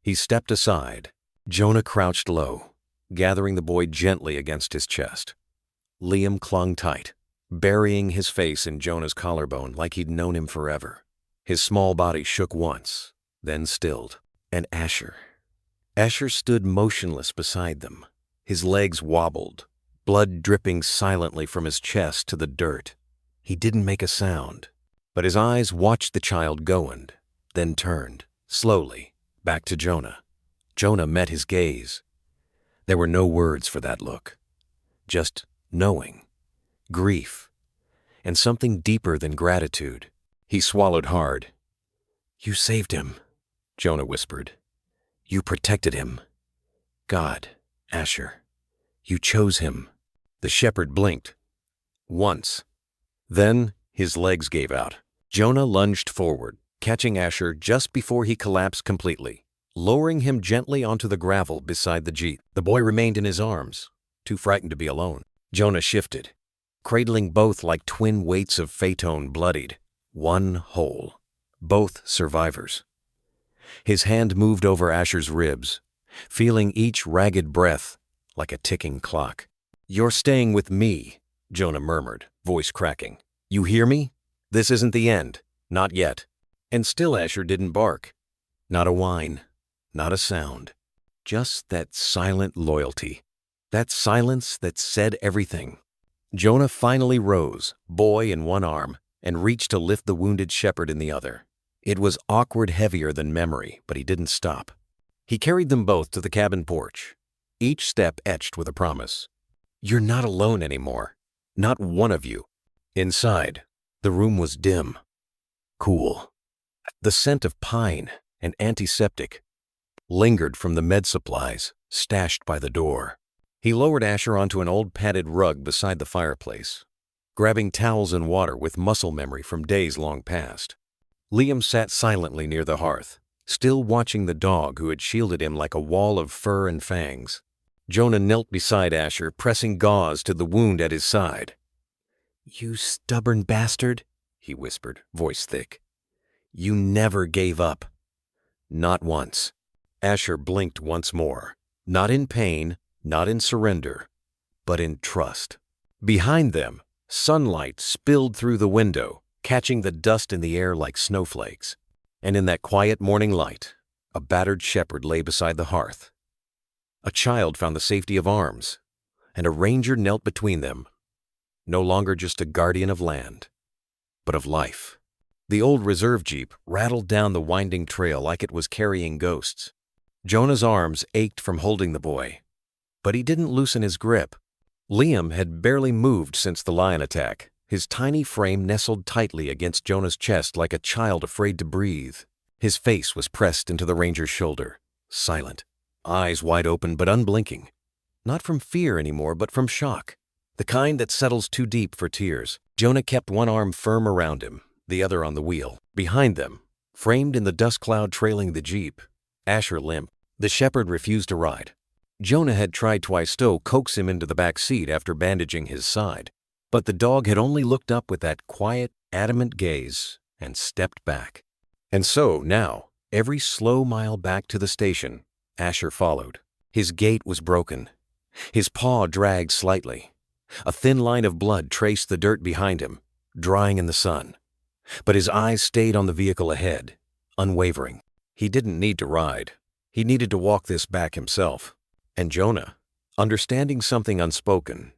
He stepped aside. Jonah crouched low, gathering the boy gently against his chest. Liam clung tight, burying his face in Jonah's collarbone like he'd known him forever. His small body shook once, then stilled. And Asher stood motionless beside them. His legs wobbled, blood dripping silently from his chest to the dirt. He didn't make a sound, but his eyes watched the child go and then turned, slowly, back to Jonah. Jonah met his gaze. There were no words for that look. Just knowing, grief, and something deeper than gratitude. He swallowed hard. "You saved him," Jonah whispered. "You protected him. God, Asher, you chose him." The shepherd blinked. Once. Then his legs gave out. Jonah lunged forward, catching Asher just before he collapsed completely, lowering him gently onto the gravel beside the jeep. The boy remained in his arms, too frightened to be alone. Jonah shifted, cradling both like twin weights of Phaeton bloodied, one whole, both survivors. His hand moved over Asher's ribs, feeling each ragged breath like a ticking clock. "You're staying with me," Jonah murmured, voice cracking. "You hear me? This isn't the end. Not yet." And still Asher didn't bark. Not a whine, not a sound. Just that silent loyalty. That silence that said everything. Jonah finally rose, boy in one arm, and reached to lift the wounded shepherd in the other. It was awkward heavier than memory, but he didn't stop. He carried them both to the cabin porch, each step etched with a promise. "You're not alone anymore. Not one of you." Inside, the room was dim, cool. The scent of pine and antiseptic lingered from the med supplies stashed by the door. He lowered Asher onto an old padded rug beside the fireplace, grabbing towels and water with muscle memory from days long past. Liam sat silently near the hearth, still watching the dog who had shielded him like a wall of fur and fangs. Jonah knelt beside Asher, pressing gauze to the wound at his side. "You stubborn bastard," he whispered, voice thick. "You never gave up." Not once. Asher blinked once more, not in pain, not in surrender, but in trust. Behind them, sunlight spilled through the window, catching the dust in the air like snowflakes. And in that quiet morning light, a battered shepherd lay beside the hearth. A child found the safety of arms, and a ranger knelt between them, no longer just a guardian of land, but of life. The old reserve jeep rattled down the winding trail like it was carrying ghosts. Jonah's arms ached from holding the boy, but he didn't loosen his grip. Liam had barely moved since the lion attack, his tiny frame nestled tightly against Jonah's chest like a child afraid to breathe. His face was pressed into the ranger's shoulder, silent, eyes wide open but unblinking. Not from fear anymore, but from shock, the kind that settles too deep for tears. Jonah kept one arm firm around him, the other on the wheel. Behind them, framed in the dust cloud trailing the jeep, Asher limped. The shepherd refused to ride. Jonah had tried twice to coax him into the back seat after bandaging his side, but the dog had only looked up with that quiet, adamant gaze and stepped back. And so now, every slow mile back to the station, Asher followed. His gait was broken. His paw dragged slightly. A thin line of blood traced the dirt behind him, drying in the sun. But his eyes stayed on the vehicle ahead, unwavering. He didn't need to ride. He needed to walk this back himself. And Jonah, understanding something unspoken,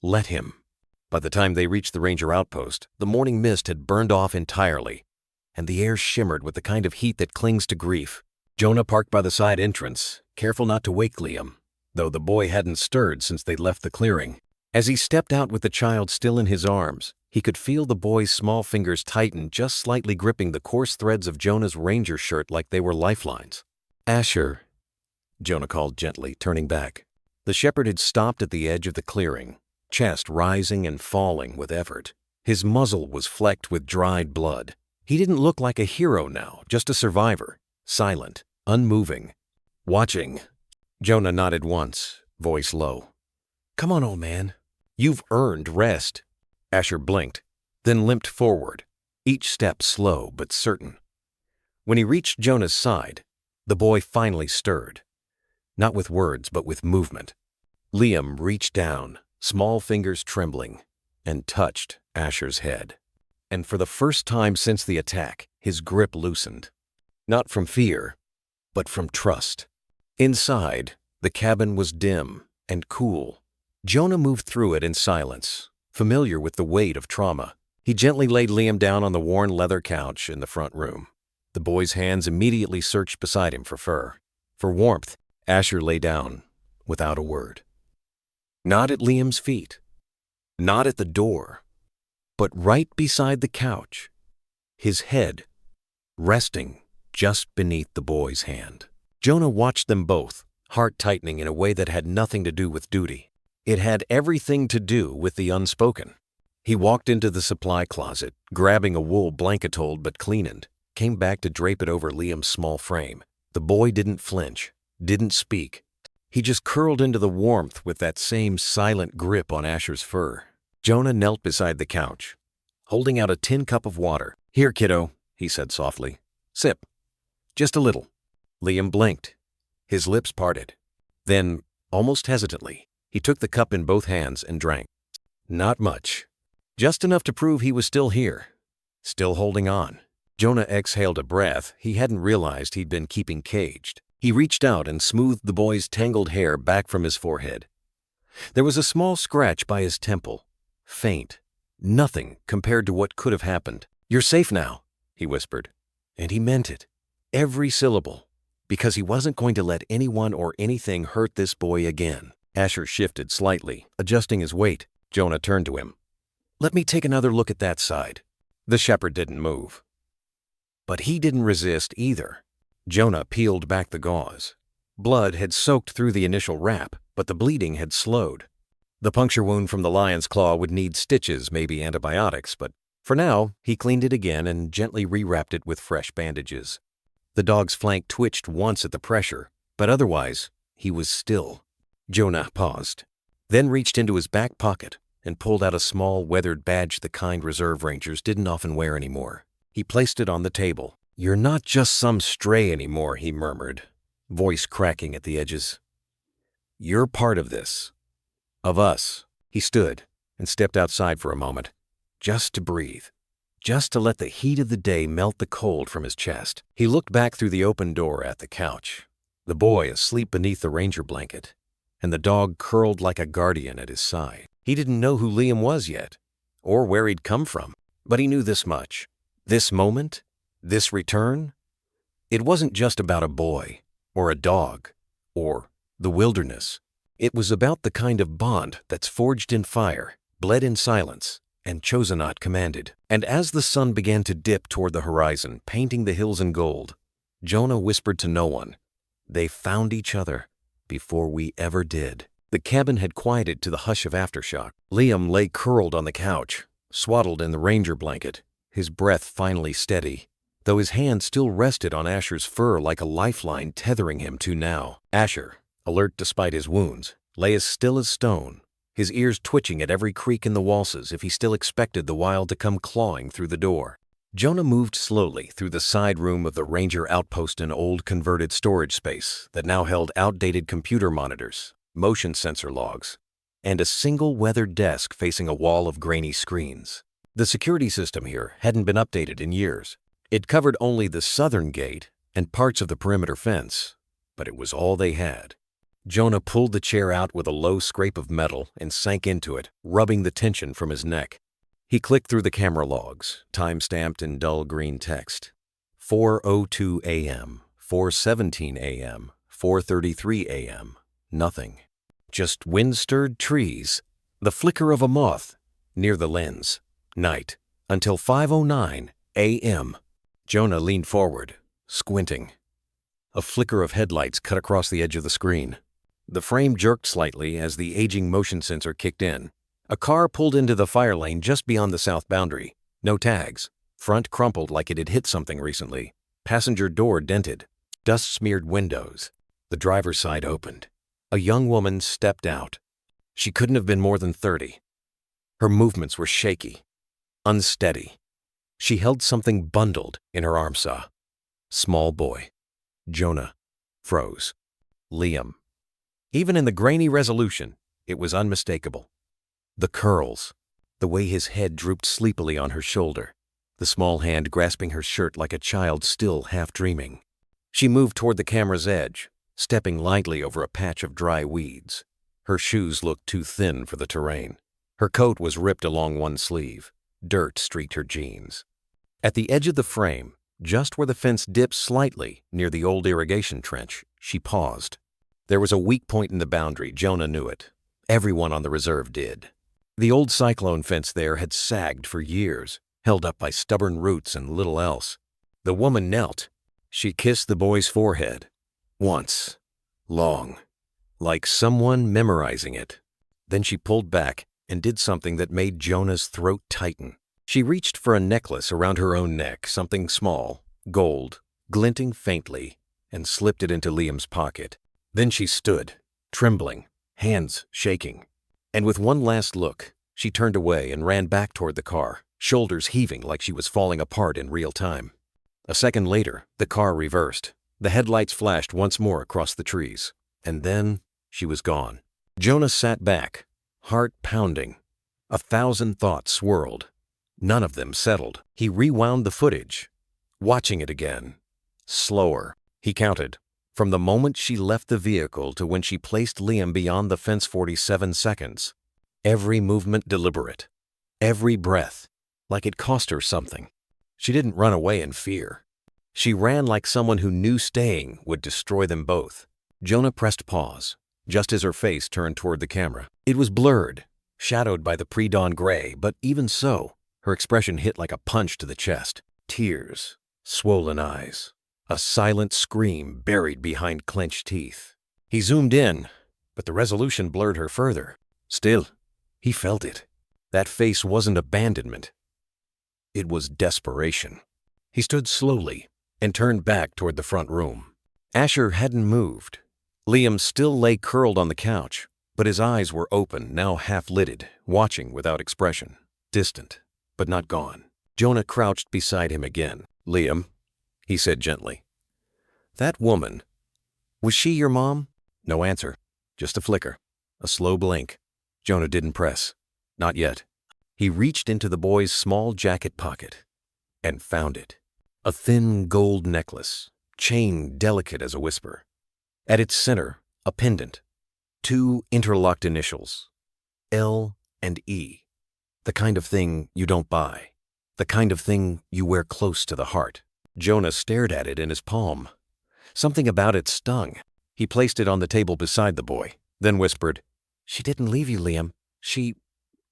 let him. By the time they reached the ranger outpost, the morning mist had burned off entirely, and the air shimmered with the kind of heat that clings to grief. Jonah parked by the side entrance, careful not to wake Liam, though the boy hadn't stirred since they'd left the clearing. As he stepped out with the child still in his arms, he could feel the boy's small fingers tighten, just slightly gripping the coarse threads of Jonah's ranger shirt like they were lifelines. "Asher," Jonah called gently, turning back. The shepherd had stopped at the edge of the clearing, chest rising and falling with effort. His muzzle was flecked with dried blood. He didn't look like a hero now, just a survivor, silent, unmoving, watching. Jonah nodded once, voice low. "Come on, old man. You've earned rest." Asher blinked. then limped forward, each step slow but certain. When he reached Jonah's side, the boy finally stirred. Not with words, but with movement. Liam reached down, small fingers trembling, and touched Asher's head. And for the first time since the attack, his grip loosened. Not from fear, but from trust. Inside, the cabin was dim and cool. Jonah moved through it in silence, familiar with the weight of trauma. He gently laid Liam down on the worn leather couch in the front room. The boy's hands immediately searched beside him for fur. For warmth, Asher lay down without a word. Not at Liam's feet, not at the door, but right beside the couch, his head resting just beneath the boy's hand. Jonah watched them both, heart tightening in a way that had nothing to do with duty. It had everything to do with the unspoken. He walked into the supply closet, grabbing a wool blanket old but cleaned, came back to drape it over Liam's small frame. The boy didn't flinch, didn't speak. He just curled into the warmth with that same silent grip on Asher's fur. Jonah knelt beside the couch, holding out a tin cup of water. "Here, kiddo," he said softly. "Sip. Just a little." Liam blinked. His lips parted. Then, almost hesitantly, he took the cup in both hands and drank. Not much. Just enough to prove he was still here, still holding on. Jonah exhaled a breath he hadn't realized he'd been keeping caged. He reached out and smoothed the boy's tangled hair back from his forehead. There was a small scratch by his temple. Faint. Nothing compared to what could have happened. "You're safe now," he whispered. And he meant it. Every syllable. Because he wasn't going to let anyone or anything hurt this boy again. Asher shifted slightly, adjusting his weight. Jonah turned to him. "Let me take another look at that side." The shepherd didn't move. But he didn't resist either. Jonah peeled back the gauze. Blood had soaked through the initial wrap, but the bleeding had slowed. The puncture wound from the lion's claw would need stitches, maybe antibiotics, but for now, he cleaned it again and gently rewrapped it with fresh bandages. The dog's flank twitched once at the pressure, but otherwise, he was still. Jonah paused, then reached into his back pocket and pulled out a small weathered badge the kind reserve rangers didn't often wear anymore. He placed it on the table. "You're not just some stray anymore," he murmured, voice cracking at the edges. "You're part of this. Of us." He stood and stepped outside for a moment, just to breathe, just to let the heat of the day melt the cold from his chest. He looked back through the open door at the couch, the boy asleep beneath the ranger blanket, and the dog curled like a guardian at his side. He didn't know who Liam was yet, or where he'd come from, but he knew this much. This moment, this return, it wasn't just about a boy, or a dog, or the wilderness. It was about the kind of bond that's forged in fire, bled in silence, and chosen not commanded. And as the sun began to dip toward the horizon, painting the hills in gold, Jonah whispered to no one, "They found each other before we ever did." The cabin had quieted to the hush of aftershock. Liam lay curled on the couch, swaddled in the ranger blanket, his breath finally steady, though his hand still rested on Asher's fur like a lifeline tethering him to now. Asher, alert despite his wounds, lay as still as stone, his ears twitching at every creak in the walls if he still expected the wild to come clawing through the door. Jonah moved slowly through the side room of the ranger outpost, an old converted storage space that now held outdated computer monitors, motion sensor logs, and a single weathered desk facing a wall of grainy screens. The security system here hadn't been updated in years. It covered only the southern gate and parts of the perimeter fence, but it was all they had. Jonah pulled the chair out with a low scrape of metal and sank into it, rubbing the tension from his neck. He clicked through the camera logs, time-stamped in dull green text. 4:02 a.m., 4:17 a.m., 4:33 a.m. Nothing. Just wind-stirred trees, the flicker of a moth near the lens. Night, until 5:09 a.m. Jonah leaned forward, squinting. A flicker of headlights cut across the edge of the screen. The frame jerked slightly as the aging motion sensor kicked in. A car pulled into the fire lane just beyond the south boundary. No tags. Front crumpled like it had hit something recently. Passenger door dented. Dust-smeared windows. The driver's side opened. A young woman stepped out. She couldn't have been more than 30. Her movements were shaky. unsteady. She held something bundled in her armsaw. Small boy. Jonah froze. Liam. Even in the grainy resolution, it was unmistakable. The curls, the way his head drooped sleepily on her shoulder, the small hand grasping her shirt like a child still half dreaming. She moved toward the camera's edge, stepping lightly over a patch of dry weeds. Her shoes looked too thin for the terrain. Her coat was ripped along one sleeve. Dirt streaked her jeans. At the edge of the frame, just where the fence dipped slightly near the old irrigation trench, she paused. There was a weak point in the boundary. Jonah knew it. Everyone on the reserve did. The old cyclone fence there had sagged for years, held up by stubborn roots and little else. The woman knelt. She kissed the boy's forehead. Once. Long. Like someone memorizing it. Then she pulled back and did something that made Jonah's throat tighten. She reached for a necklace around her own neck, something small, gold, glinting faintly, and slipped it into Liam's pocket. Then she stood, trembling, hands shaking. And with one last look, she turned away and ran back toward the car, shoulders heaving like she was falling apart in real time. A second later, the car reversed. The headlights flashed once more across the trees. And then she was gone. Jonah sat back, heart pounding. 1,000 thoughts swirled. None of them settled. He rewound the footage, watching it again. Slower. He counted. From the moment she left the vehicle to when she placed Liam beyond the fence, 47 seconds. Every movement deliberate. Every breath, like it cost her something. She didn't run away in fear. She ran like someone who knew staying would destroy them both. Jonah pressed pause, just as her face turned toward the camera. It was blurred, shadowed by the pre-dawn gray, but even so, her expression hit like a punch to the chest. Tears, swollen eyes, a silent scream buried behind clenched teeth. He zoomed in, but the resolution blurred her further. Still, he felt it. That face wasn't abandonment. It was desperation. He stood slowly and turned back toward the front room. Asher hadn't moved. Liam still lay curled on the couch, but his eyes were open, now half-lidded, watching without expression. Distant, but not gone. Jonah crouched beside him again. "Liam," he said gently. "That woman, was she your mom?" No answer, just a flicker, a slow blink. Jonah didn't press. Not yet. He reached into the boy's small jacket pocket and found it. A thin gold necklace, chain delicate as a whisper. At its center, a pendant. 2 interlocked initials, L and E. The kind of thing you don't buy. The kind of thing you wear close to the heart. Jonah stared at it in his palm. Something about it stung. He placed it on the table beside the boy, then whispered, "She didn't leave you, Liam. She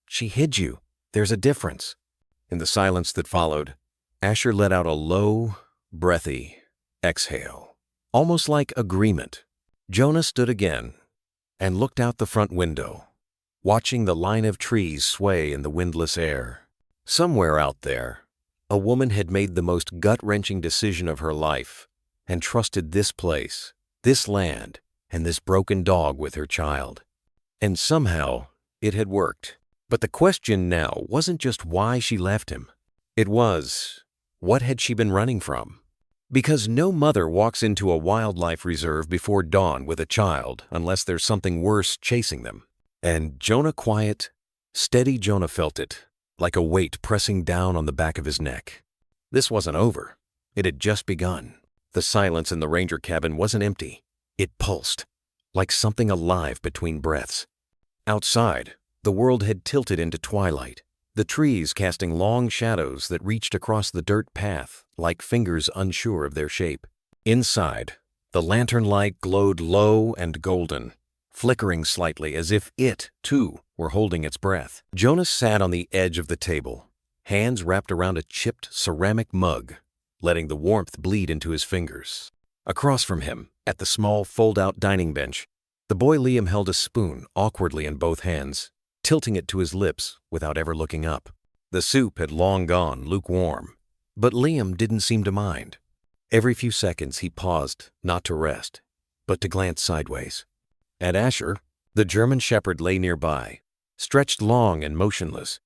hid you. There's a difference." In the silence that followed, Asher let out a low, breathy exhale, almost like agreement. Jonah stood again and looked out the front window, watching the line of trees sway in the windless air. Somewhere out there, a woman had made the most gut-wrenching decision of her life and trusted this place, this land, and this broken dog with her child. And somehow, it had worked. But the question now wasn't just why she left him. It was, what had she been running from? Because no mother walks into a wildlife reserve before dawn with a child unless there's something worse chasing them. And steady Jonah felt it, like a weight pressing down on the back of his neck. This wasn't over. It had just begun. The silence in the ranger cabin wasn't empty. It pulsed, like something alive between breaths. Outside, the world had tilted into twilight, the trees casting long shadows that reached across the dirt path like fingers unsure of their shape. Inside, the lantern light glowed low and golden, flickering slightly as if it, too, were holding its breath. Jonah sat on the edge of the table, hands wrapped around a chipped ceramic mug, letting the warmth bleed into his fingers. Across from him, at the small fold-out dining bench, the boy Liam held a spoon awkwardly in both hands, tilting it to his lips without ever looking up. The soup had long gone lukewarm, but Liam didn't seem to mind. Every few seconds he paused, not to rest, but to glance sideways. At Asher, the German shepherd lay nearby, stretched long and motionless,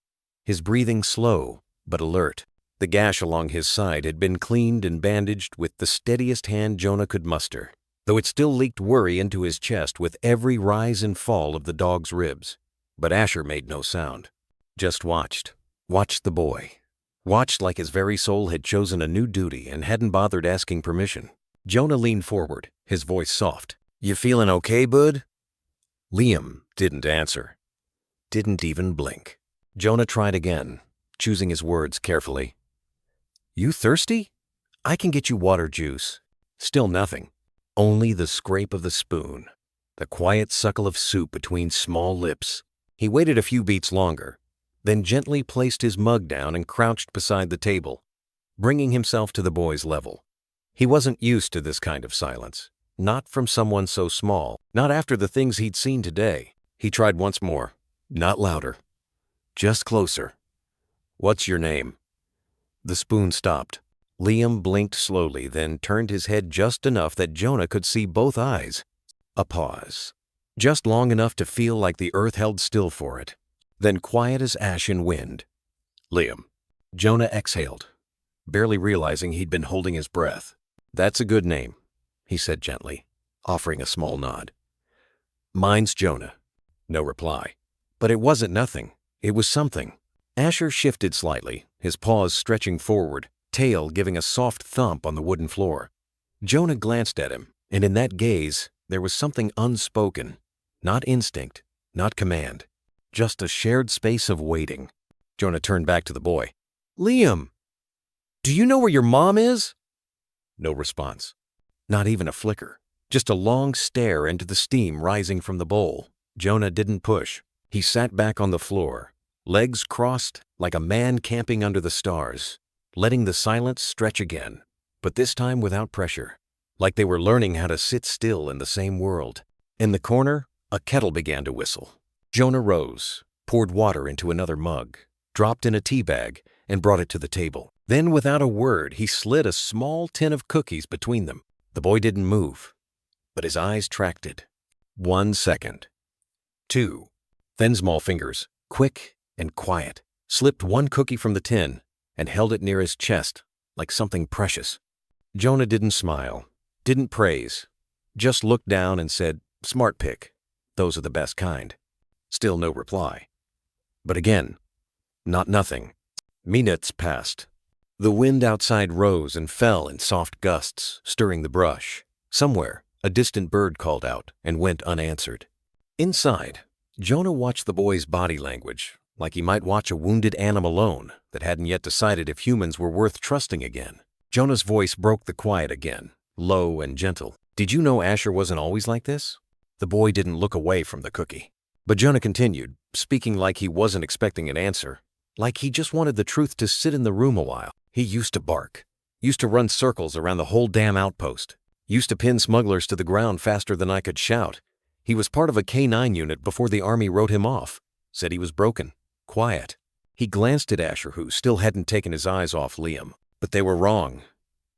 his breathing slow, but alert. The gash along his side had been cleaned and bandaged with the steadiest hand Jonah could muster, though it still leaked worry into his chest with every rise and fall of the dog's ribs. But Asher made no sound. Just watched the boy. Watched like his very soul had chosen a new duty and hadn't bothered asking permission. Jonah leaned forward, his voice soft. "You feeling okay, bud?" Liam didn't answer. Didn't even blink. Jonah tried again, choosing his words carefully. "You thirsty? I can get you water juice." Still nothing. Only the scrape of the spoon, the quiet suckle of soup between small lips. He waited a few beats longer, then gently placed his mug down and crouched beside the table, bringing himself to the boy's level. He wasn't used to this kind of silence, not from someone so small, not after the things he'd seen today. He tried once more, not louder, just closer. "What's your name?" The spoon stopped. Liam blinked slowly, then turned his head just enough that Jonah could see both eyes. A pause, just long enough to feel like the earth held still for it, then quiet as ash in wind. "Liam." Jonah exhaled, barely realizing he'd been holding his breath. "That's a good name," he said gently, offering a small nod. "Mine's Jonah." No reply. But it wasn't nothing. It was something. Asher shifted slightly, his paws stretching forward, tail giving a soft thump on the wooden floor. Jonah glanced at him, and in that gaze, there was something unspoken. Not instinct, not command. Just a shared space of waiting. Jonah turned back to the boy. "Liam, do you know where your mom is?" No response. Not even a flicker. Just a long stare into the steam rising from the bowl. Jonah didn't push. He sat back on the floor, legs crossed like a man camping under the stars, letting the silence stretch again, but this time without pressure, like they were learning how to sit still in the same world. In the corner, a kettle began to whistle. Jonah rose, poured water into another mug, dropped in a tea bag, and brought it to the table. Then, without a word, he slid a small tin of cookies between them. The boy didn't move, but his eyes tracked it. 1 second. 2. Then small fingers, quick and quiet, slipped one cookie from the tin and held it near his chest like something precious. Jonah didn't smile, didn't praise, just looked down and said, "Smart pick. Those are the best kind." Still no reply. But again, not nothing. Minutes passed. The wind outside rose and fell in soft gusts, stirring the brush. Somewhere, a distant bird called out and went unanswered. Inside, Jonah watched the boy's body language, like he might watch a wounded animal alone that hadn't yet decided if humans were worth trusting again. Jonah's voice broke the quiet again, low and gentle. "Did you know Asher wasn't always like this?" The boy didn't look away from the cookie. But Jonah continued, speaking like he wasn't expecting an answer, like he just wanted the truth to sit in the room a while. "He used to bark, used to run circles around the whole damn outpost, used to pin smugglers to the ground faster than I could shout. He was part of a K-9 unit before the army wrote him off. Said he was broken, quiet." He glanced at Asher, who still hadn't taken his eyes off Liam. But they were wrong.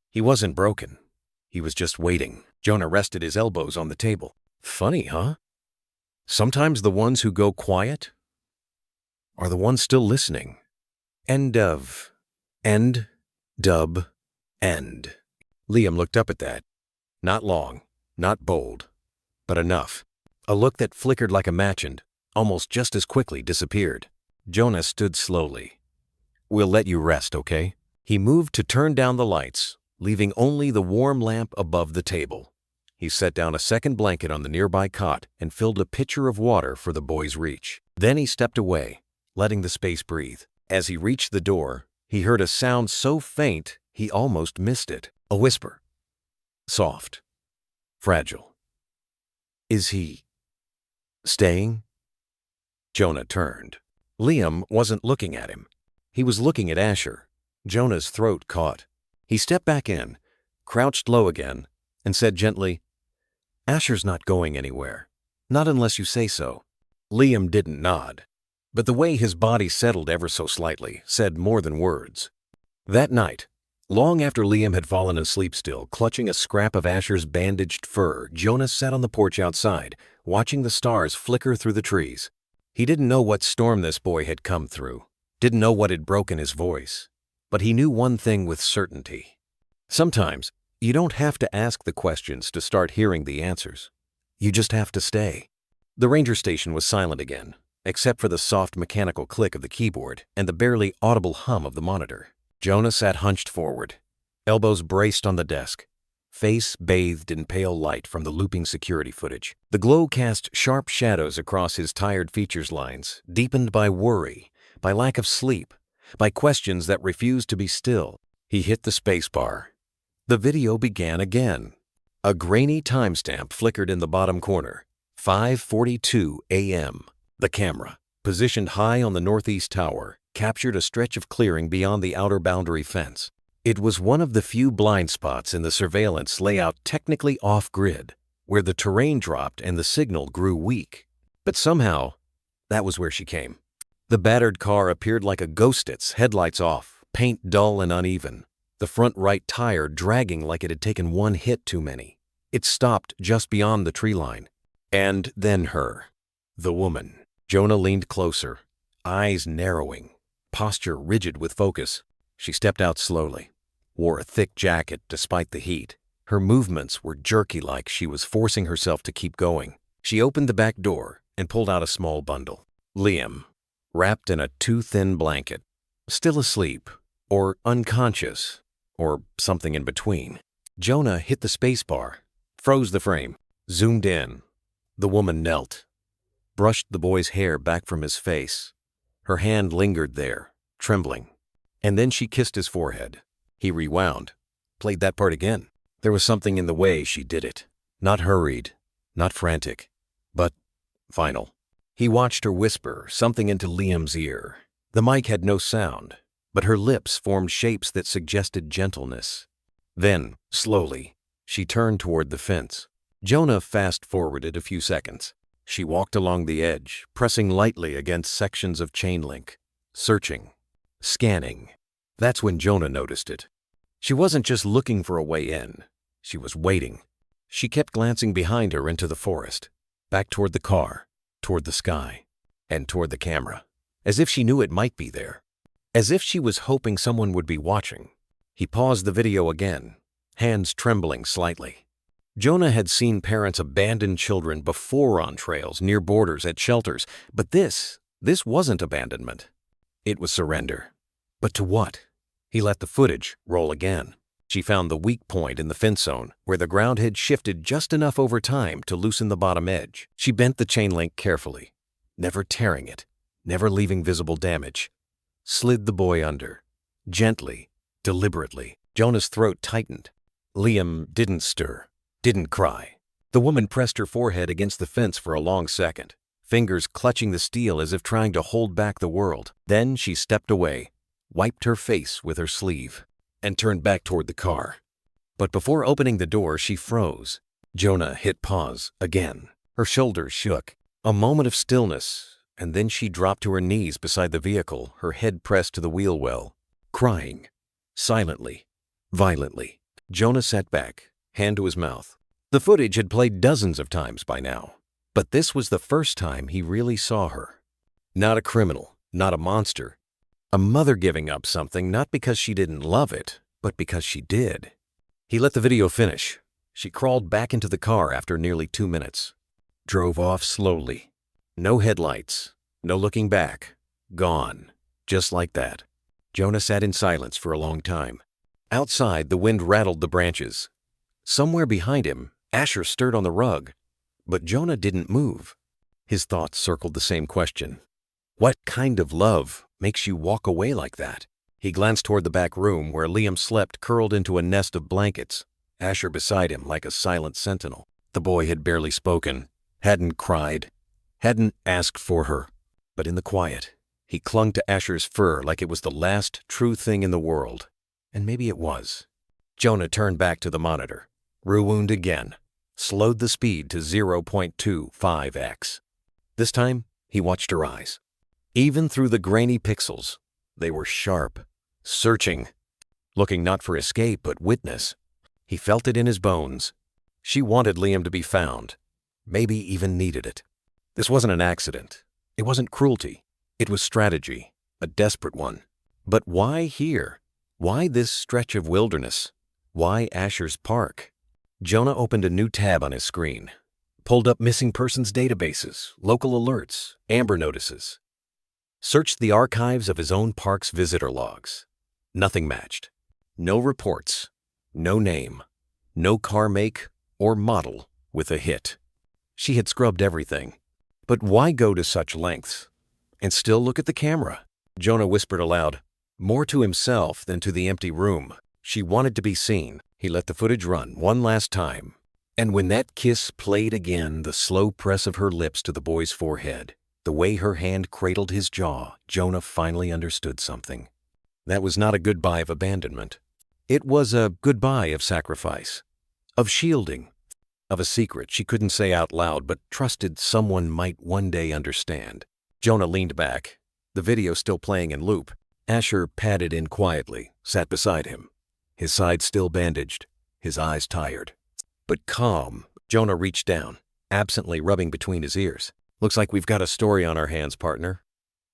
He wasn't broken. He was just waiting. Jonah rested his elbows on the table. "Funny, huh? Sometimes the ones who go quiet are the ones still listening." End. Liam looked up at that. Not long, not bold, but enough. A look that flickered like a match and, almost just as quickly, disappeared. Jonah stood slowly. "We'll let you rest, okay?" He moved to turn down the lights, leaving only the warm lamp above the table. He set down a second blanket on the nearby cot and filled a pitcher of water for the boy's reach. Then he stepped away, letting the space breathe. As he reached the door, he heard a sound so faint he almost missed it. A whisper. Soft. Fragile. "Is he staying?" Jonah turned. Liam wasn't looking at him. He was looking at Asher. Jonah's throat caught. He stepped back in, crouched low again, and said gently, "Asher's not going anywhere. Not unless you say so." Liam didn't nod, but the way his body settled ever so slightly said more than words. That night, long after Liam had fallen asleep still, clutching a scrap of Asher's bandaged fur, Jonah sat on the porch outside, watching the stars flicker through the trees. He didn't know what storm this boy had come through, didn't know what had broken his voice, but he knew one thing with certainty. Sometimes, you don't have to ask the questions to start hearing the answers. You just have to stay. The ranger station was silent again, except for the soft mechanical click of the keyboard and the barely audible hum of the monitor. Jonah sat hunched forward, elbows braced on the desk, face bathed in pale light from the looping security footage. The glow cast sharp shadows across his tired features lines, deepened by worry, by lack of sleep, by questions that refused to be still. He hit the spacebar. The video began again. A grainy timestamp flickered in the bottom corner. 5:42 a.m. The camera, positioned high on the northeast tower, captured a stretch of clearing beyond the outer boundary fence. It was one of the few blind spots in the surveillance layout technically off-grid, where the terrain dropped and the signal grew weak. But somehow, that was where she came. The battered car appeared like a ghost, its headlights off, paint dull and uneven, the front right tire dragging like it had taken one hit too many. It stopped just beyond the tree line. And then her. The woman. Jonah leaned closer, eyes narrowing, posture rigid with focus. She stepped out slowly, wore a thick jacket despite the heat. Her movements were jerky, like she was forcing herself to keep going. She opened the back door and pulled out a small bundle. Liam, wrapped in a too thin blanket, still asleep, or unconscious, or something in between. Jonah hit the spacebar, froze the frame, zoomed in. The woman knelt, brushed the boy's hair back from his face. Her hand lingered there, trembling. And then she kissed his forehead. He rewound, played that part again. There was something in the way she did it. Not hurried, not frantic, but final. He watched her whisper something into Liam's ear. The mic had no sound, but her lips formed shapes that suggested gentleness. Then, slowly, she turned toward the fence. Jonah fast-forwarded a few seconds. She walked along the edge, pressing lightly against sections of chain link, searching, scanning. That's when Jonah noticed it. She wasn't just looking for a way in. She was waiting. She kept glancing behind her into the forest, back toward the car, toward the sky, and toward the camera, as if she knew it might be there, as if she was hoping someone would be watching. He paused the video again, hands trembling slightly. Jonah had seen parents abandon children before on trails, near borders, at shelters, but this wasn't abandonment. It was surrender. But to what? He let the footage roll again. She found the weak point in the fence zone, where the ground had shifted just enough over time to loosen the bottom edge. She bent the chain link carefully, never tearing it, never leaving visible damage. Slid the boy under, gently, deliberately. Jonah's throat tightened. Liam didn't stir, didn't cry. The woman pressed her forehead against the fence for a long second, fingers clutching the steel as if trying to hold back the world. Then she stepped away, wiped her face with her sleeve, and turned back toward the car. But before opening the door, she froze. Jonah hit pause again. Her shoulders shook. A moment of stillness, and then she dropped to her knees beside the vehicle, her head pressed to the wheel well, crying, silently, violently. Jonah sat back, hand to his mouth. The footage had played dozens of times by now, but this was the first time he really saw her. Not a criminal, not a monster. A mother giving up something not because she didn't love it, but because she did. He let the video finish. She crawled back into the car after nearly 2 minutes. Drove off slowly. No headlights, no looking back. Gone. Just like that. Jonah sat in silence for a long time. Outside, the wind rattled the branches. Somewhere behind him, Asher stirred on the rug. But Jonah didn't move. His thoughts circled the same question. What kind of love makes you walk away like that? He glanced toward the back room where Liam slept curled into a nest of blankets, Asher beside him like a silent sentinel. The boy had barely spoken, hadn't cried, hadn't asked for her. But in the quiet, he clung to Asher's fur like it was the last true thing in the world. And maybe it was. Jonah turned back to the monitor, rewound again, slowed the speed to 0.25x. This time, he watched her eyes. Even through the grainy pixels, they were sharp, searching, looking not for escape but witness. He felt it in his bones. She wanted Liam to be found, maybe even needed it. This wasn't an accident. It wasn't cruelty. It was strategy, a desperate one. But why here? Why this stretch of wilderness? Why Asher's Park? Jonah opened a new tab on his screen, pulled up missing persons databases, local alerts, Amber notices, searched the archives of his own park's visitor logs. Nothing matched. No reports, no name, no car make or model with a hit. She had scrubbed everything. But why go to such lengths? And still look at the camera. Jonah whispered aloud, more to himself than to the empty room. She wanted to be seen. He let the footage run one last time. And when that kiss played again, the slow press of her lips to the boy's forehead, the way her hand cradled his jaw, Jonah finally understood something. That was not a goodbye of abandonment. It was a goodbye of sacrifice, of shielding, of a secret she couldn't say out loud but trusted someone might one day understand. Jonah leaned back, the video still playing in loop. Asher padded in quietly, sat beside him, his side still bandaged, his eyes tired. But calm. Jonah reached down, absently rubbing between his ears. Looks like we've got a story on our hands, partner.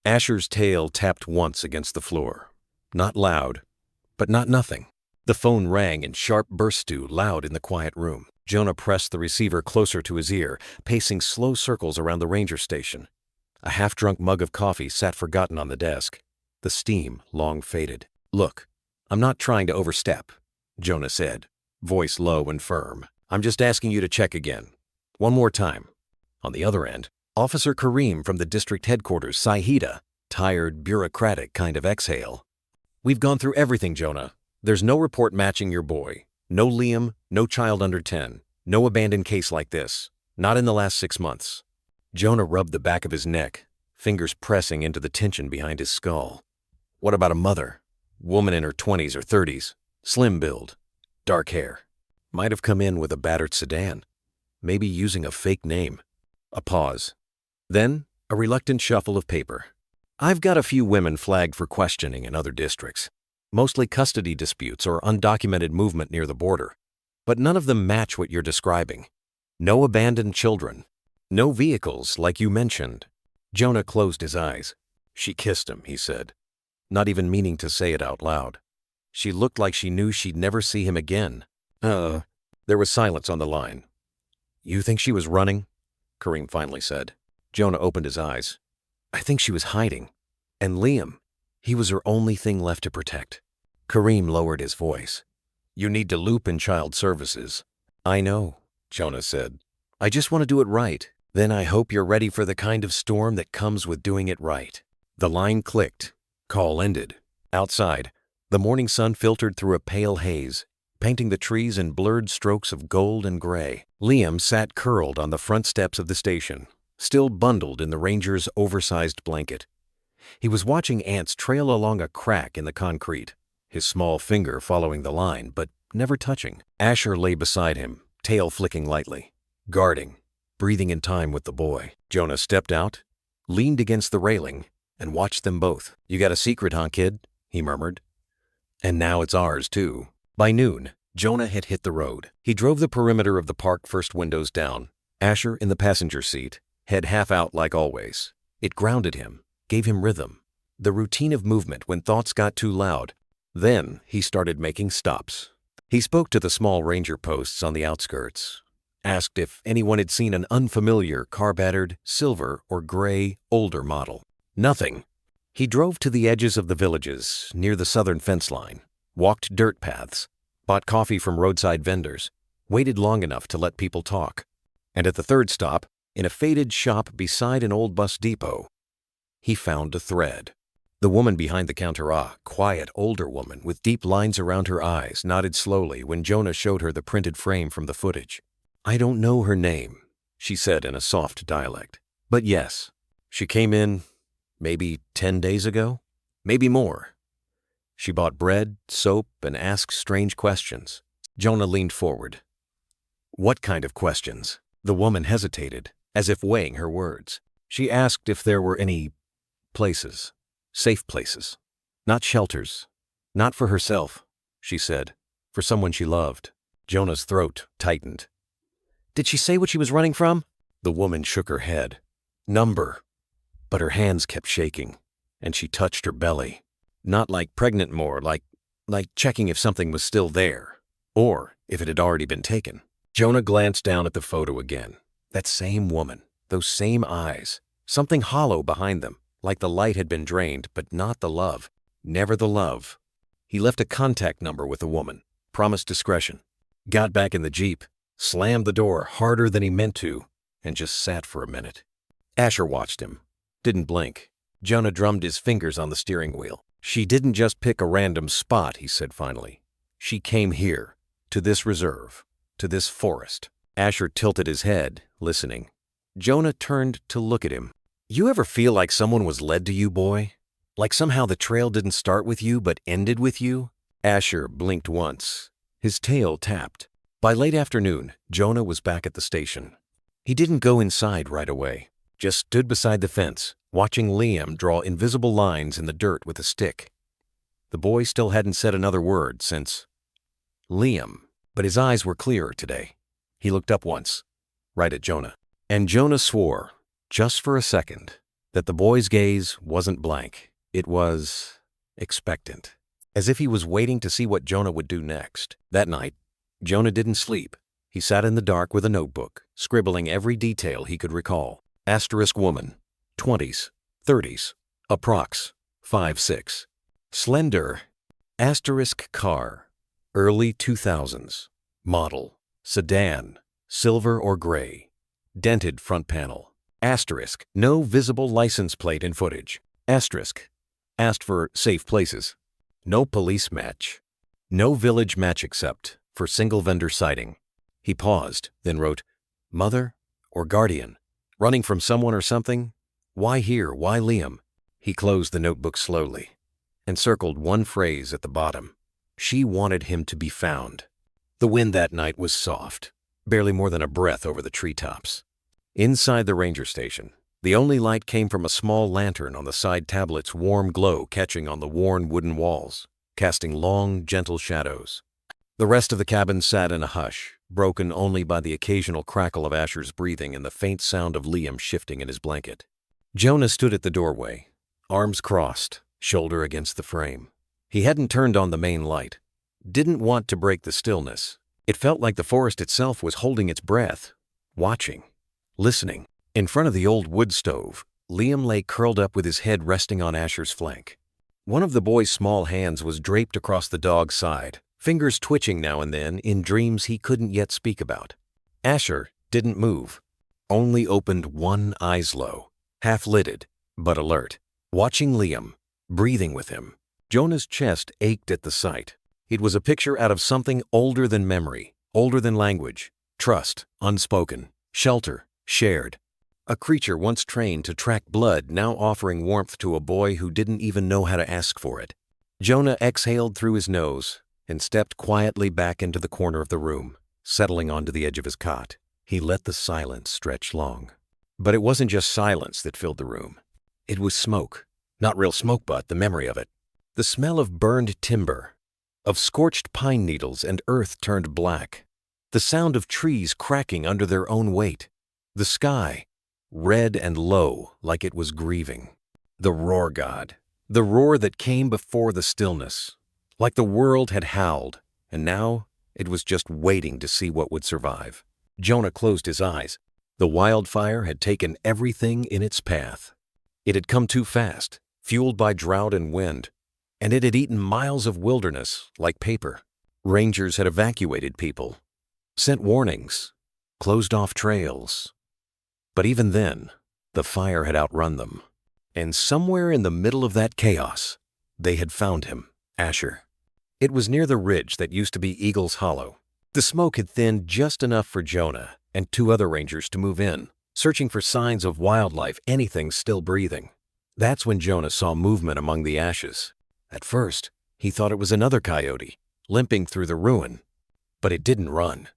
Asher's tail tapped once against the floor. Not loud, but not nothing. The phone rang in sharp bursts loud in the quiet room. Jonah pressed the receiver closer to his ear, pacing slow circles around the ranger station. A half-drunk mug of coffee sat forgotten on the desk. The steam long faded. Look, I'm not trying to overstep, Jonah said, voice low and firm. I'm just asking you to check again. One more time. On the other end, Officer Kareem from the district headquarters, Sahida, tired, bureaucratic kind of exhale. We've gone through everything, Jonah. There's no report matching your boy. No Liam, no child under 10. No abandoned case like this. Not in the last 6 months. Jonah rubbed the back of his neck, fingers pressing into the tension behind his skull. What about a mother? Woman in her 20s or 30s. Slim build. Dark hair. Might have come in with a battered sedan. Maybe using a fake name. A pause. Then, a reluctant shuffle of paper. I've got a few women flagged for questioning in other districts. Mostly custody disputes or undocumented movement near the border. But none of them match what you're describing. No abandoned children. No vehicles like you mentioned. Jonah closed his eyes. She kissed him, he said, not even meaning to say it out loud. She looked like she knew she'd never see him again. There was silence on the line. You think she was running? Kareem finally said. Jonah opened his eyes. I think she was hiding. And Liam, he was her only thing left to protect. Kareem lowered his voice. You need to loop in child services. I know, Jonah said. I just want to do it right. Then I hope you're ready for the kind of storm that comes with doing it right. The line clicked. Call ended. Outside, the morning sun filtered through a pale haze, painting the trees in blurred strokes of gold and gray. Liam sat curled on the front steps of the station, still bundled in the ranger's oversized blanket. He was watching ants trail along a crack in the concrete, his small finger following the line, but never touching. Asher lay beside him, tail flicking lightly, guarding, breathing in time with the boy. Jonah stepped out, leaned against the railing, and watched them both. You got a secret, huh, kid? He murmured. And now it's ours, too. By noon, Jonah had hit the road. He drove the perimeter of the park, first windows down. Asher in the passenger seat, head half out like always. It grounded him, gave him rhythm, the routine of movement when thoughts got too loud. Then he started making stops. He spoke to the small ranger posts on the outskirts, asked if anyone had seen an unfamiliar, car-battered, silver or gray, older model. Nothing. He drove to the edges of the villages, near the southern fence line, walked dirt paths, bought coffee from roadside vendors, waited long enough to let people talk. And at the third stop, in a faded shop beside an old bus depot, he found a thread. The woman behind the counter, a quiet, older woman with deep lines around her eyes, nodded slowly when Jonah showed her the printed frame from the footage. I don't know her name, she said in a soft dialect. But yes, she came in maybe 10 days ago, maybe more. She bought bread, soap, and asked strange questions. Jonah leaned forward. What kind of questions? The woman hesitated, as if weighing her words. She asked if there were any places, safe places, not shelters, not for herself, she said, for someone she loved. Jonah's throat tightened. Did she say what she was running from? The woman shook her head. Number. But her hands kept shaking. and she touched her belly. Not like pregnant more, like checking if something was still there, or if it had already been taken. Jonah glanced down at the photo again. That same woman, those same eyes, something hollow behind them, like the light had been drained, but not the love. Never the love. He left a contact number with the woman, promised discretion, got back in the Jeep, slammed the door harder than he meant to, and just sat for a minute. Asher watched him, didn't blink. Jonah drummed his fingers on the steering wheel. She didn't just pick a random spot, he said finally. She came here, to this reserve, to this forest. Asher tilted his head, listening. Jonah turned to look at him. You ever feel like someone was led to you, boy? Like somehow the trail didn't start with you but ended with you? Asher blinked once. His tail tapped. By late afternoon, Jonah was back at the station. He didn't go inside right away, just stood beside the fence, watching Liam draw invisible lines in the dirt with a stick. The boy still hadn't said another word since Liam, but his eyes were clearer today. He looked up once, right at Jonah. And Jonah swore, just for a second, that the boy's gaze wasn't blank. It was expectant, as if he was waiting to see what Jonah would do next. That night, Jonah didn't sleep. He sat in the dark with a notebook, scribbling every detail he could recall. Asterisk woman, 20s, 30s, approx, 5'6". Slender, asterisk car, early 2000s, model, sedan, silver or gray, dented front panel. Asterisk, no visible license plate in footage. Asterisk, asked for safe places. No police match. No village match except for single vendor sighting. He paused, then wrote, mother or guardian, running from someone or something? Why here? Why Liam? He closed the notebook slowly and circled one phrase at the bottom. She wanted him to be found. The wind that night was soft, barely more than a breath over the treetops. Inside the ranger station, the only light came from a small lantern on the side tablet's warm glow catching on the worn wooden walls, casting long, gentle shadows. The rest of the cabin sat in a hush, broken only by the occasional crackle of Asher's breathing and the faint sound of Liam shifting in his blanket. Jonah stood at the doorway, arms crossed, shoulder against the frame. He hadn't turned on the main light, didn't want to break the stillness. It felt like the forest itself was holding its breath, watching, listening. In front of the old wood stove, Liam lay curled up with his head resting on Asher's flank. One of the boy's small hands was draped across the dog's side, fingers twitching now and then in dreams he couldn't yet speak about. Asher didn't move, only opened one eye low, half-lidded, but alert, watching Liam, breathing with him. Jonah's chest ached at the sight. It was a picture out of something older than memory, older than language, trust, unspoken, shelter, shared. A creature once trained to track blood now offering warmth to a boy who didn't even know how to ask for it. Jonah exhaled through his nose and stepped quietly back into the corner of the room, settling onto the edge of his cot. He let the silence stretch long. But it wasn't just silence that filled the room. It was smoke. Not real smoke, but the memory of it. The smell of burned timber, of scorched pine needles and earth turned black. The sound of trees cracking under their own weight. The sky, red and low like it was grieving. The roar god. The roar that came before the stillness. Like the world had howled, and now it was just waiting to see what would survive. Jonah closed his eyes. The wildfire had taken everything in its path. It had come too fast, fueled by drought and wind, and it had eaten miles of wilderness like paper. Rangers had evacuated people, sent warnings, closed off trails. But even then, the fire had outrun them. And somewhere in the middle of that chaos, they had found him, Asher. It was near the ridge that used to be Eagle's Hollow. The smoke had thinned just enough for Jonah and two other rangers to move in, searching for signs of wildlife, anything still breathing. That's when Jonah saw movement among the ashes. At first, he thought it was another coyote, limping through the ruin. But it didn't run.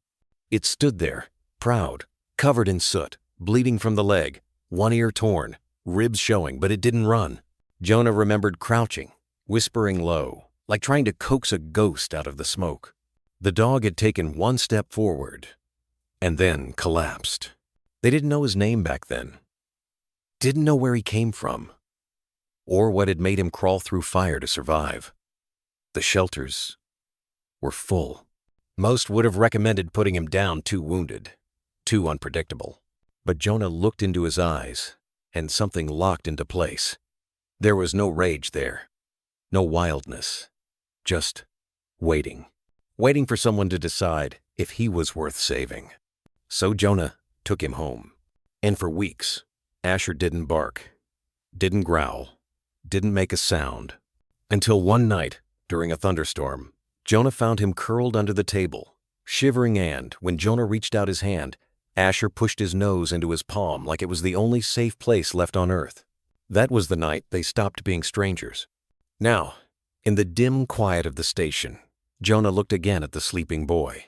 It stood there, proud, covered in soot, bleeding from the leg, one ear torn, ribs showing, but it didn't run. Jonah remembered crouching, whispering low, like trying to coax a ghost out of the smoke. The dog had taken one step forward, and then collapsed. They didn't know his name back then. Didn't know where he came from. or what had made him crawl through fire to survive. The shelters were full. Most would have recommended putting him down too wounded, too unpredictable. But Jonah looked into his eyes, and something locked into place. There was no rage there, no wildness, just waiting. Waiting for someone to decide if he was worth saving. So Jonah took him home. And for weeks, Asher didn't bark, didn't growl, didn't make a sound. Until one night, during a thunderstorm, Jonah found him curled under the table, shivering, and when Jonah reached out his hand, Asher pushed his nose into his palm like it was the only safe place left on earth. That was the night they stopped being strangers. Now, in the dim quiet of the station, Jonah looked again at the sleeping boy.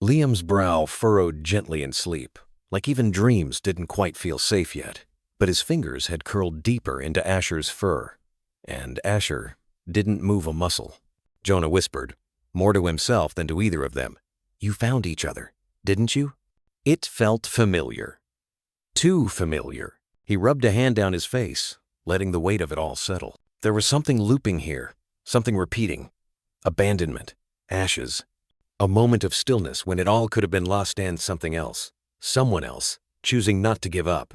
Liam's brow furrowed gently in sleep, like even dreams didn't quite feel safe yet, but his fingers had curled deeper into Asher's fur, and Asher didn't move a muscle. Jonah whispered, more to himself than to either of them, "You found each other, didn't you?" It felt familiar. Too familiar. He rubbed a hand down his face, letting the weight of it all settle. There was something looping here, something repeating. Abandonment, ashes, a moment of stillness when it all could have been lost and something else, someone else, choosing not to give up.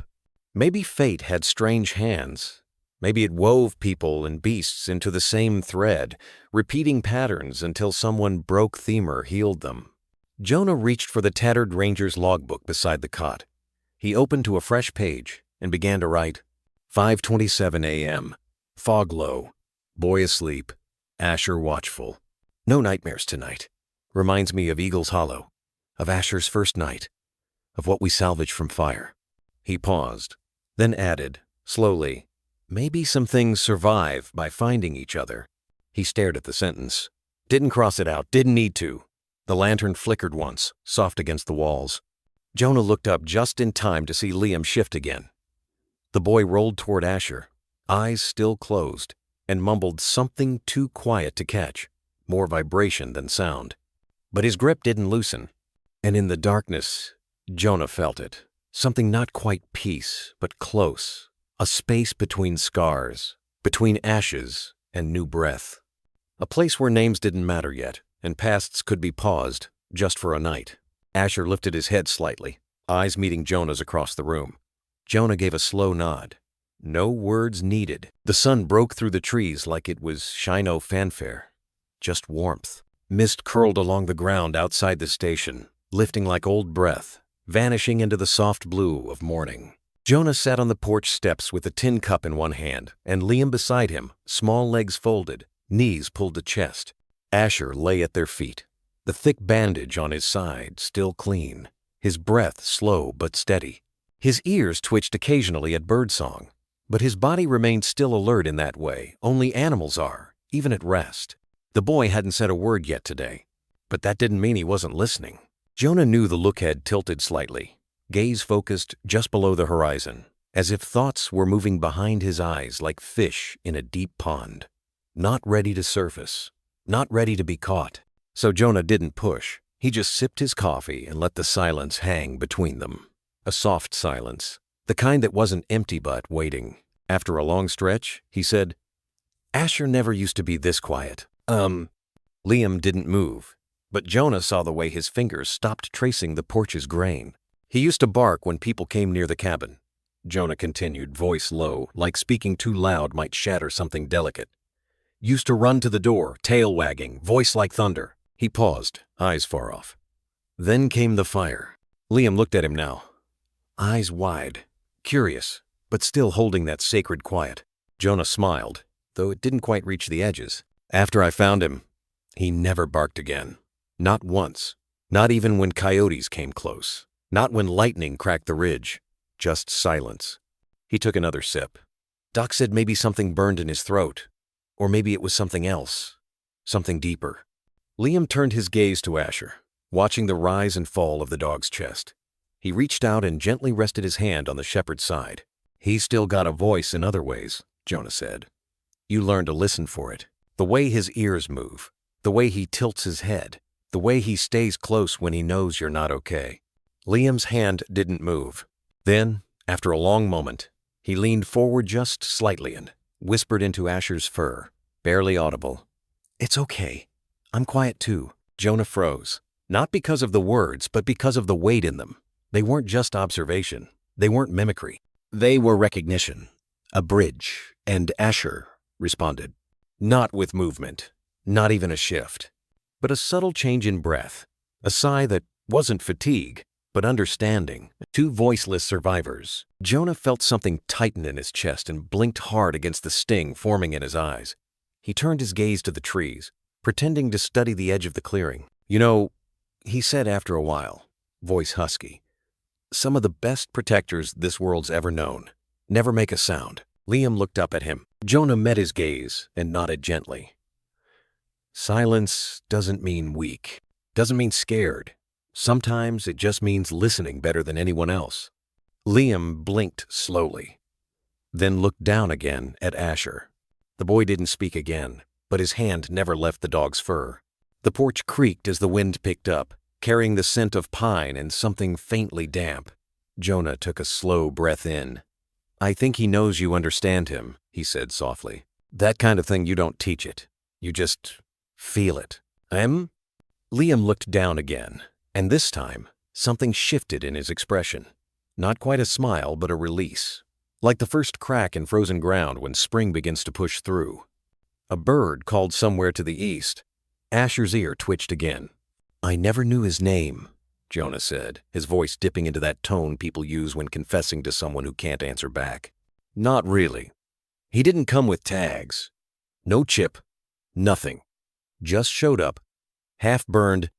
Maybe fate had strange hands. Maybe it wove people and beasts into the same thread, repeating patterns until someone broke theme or healed them. Jonah reached for the tattered ranger's logbook beside the cot. He opened to a fresh page and began to write, 5:27 a.m., fog low, boy asleep, Asher watchful. No nightmares tonight. Reminds me of Eagle's Hollow, of Asher's first night, of what we salvaged from fire. He paused, then added, slowly, maybe some things survive by finding each other. He stared at the sentence. Didn't cross it out, didn't need to. The lantern flickered once, soft against the walls. Jonah looked up just in time to see Liam shift again. The boy rolled toward Asher, eyes still closed, and mumbled something too quiet to catch, more vibration than sound. But his grip didn't loosen, and in the darkness, Jonah felt it. Something not quite peace, but close. A space between scars, between ashes and new breath. A place where names didn't matter yet, and pasts could be paused, just for a night. Asher lifted his head slightly, eyes meeting Jonah's across the room. Jonah gave a slow nod. No words needed. The sun broke through the trees like it was Shino fanfare. Just warmth. Mist curled along the ground outside the station, lifting like old breath, vanishing into the soft blue of morning. Jonah sat on the porch steps with a tin cup in one hand, and Liam beside him, small legs folded, knees pulled to chest. Asher lay at their feet, the thick bandage on his side still clean, his breath slow but steady. His ears twitched occasionally at birdsong, but his body remained still alert in that way only animals are, even at rest. The boy hadn't said a word yet today, but that didn't mean he wasn't listening. Jonah knew the lookhead tilted slightly, gaze focused just below the horizon, as if thoughts were moving behind his eyes like fish in a deep pond, not ready to surface, not ready to be caught. So Jonah didn't push. He just sipped his coffee and let the silence hang between them. A soft silence, the kind that wasn't empty but waiting. After a long stretch, he said, Asher never used to be this quiet. Liam didn't move, but Jonah saw the way his fingers stopped tracing the porch's grain. He used to bark when people came near the cabin. Jonah continued, voice low, like speaking too loud might shatter something delicate. Used to run to the door, tail wagging, voice like thunder. He paused, eyes far off. Then came the fire. Liam looked at him now, eyes wide, curious, but still holding that sacred quiet. Jonah smiled, though it didn't quite reach the edges. After I found him, he never barked again. Not once. Not even when coyotes came close. Not when lightning cracked the ridge. Just silence. He took another sip. Doc said maybe something burned in his throat. Or maybe it was something else. Something deeper. Liam turned his gaze to Asher, watching the rise and fall of the dog's chest. He reached out and gently rested his hand on the shepherd's side. He's still got a voice in other ways, Jonah said. You learn to listen for it. The way his ears move. The way he tilts his head. The way he stays close when he knows you're not okay. Liam's hand didn't move. Then, after a long moment, he leaned forward just slightly and whispered into Asher's fur, barely audible. "It's okay. I'm quiet too." Jonah froze, not because of the words, but because of the weight in them. They weren't just observation. They weren't mimicry. They were recognition. A bridge, and Asher responded. Not with movement, not even a shift, but a subtle change in breath, a sigh that wasn't fatigue, but understanding. Two voiceless survivors. Jonah felt something tighten in his chest and blinked hard against the sting forming in his eyes. He turned his gaze to the trees, pretending to study the edge of the clearing. "You know," he said after a while, voice husky, "some of the best protectors this world's ever known never make a sound." Liam looked up at him. Jonah met his gaze and nodded gently. "Silence doesn't mean weak, doesn't mean scared. Sometimes it just means listening better than anyone else." Liam blinked slowly, then looked down again at Asher. The boy didn't speak again, but his hand never left the dog's fur. The porch creaked as the wind picked up, carrying the scent of pine and something faintly damp. Jonah took a slow breath in. "I think he knows you understand him," he said softly. "That kind of thing you don't teach it. You just feel it." Liam looked down again, and this time something shifted in his expression. Not quite a smile, but a release, like the first crack in frozen ground when spring begins to push through. A bird called somewhere to the east. Asher's ear twitched again. "I never knew his name," Jonah said, his voice dipping into that tone people use when confessing to someone who can't answer back. "Not really. He didn't come with tags. No chip. Nothing. Just showed up, half-burned,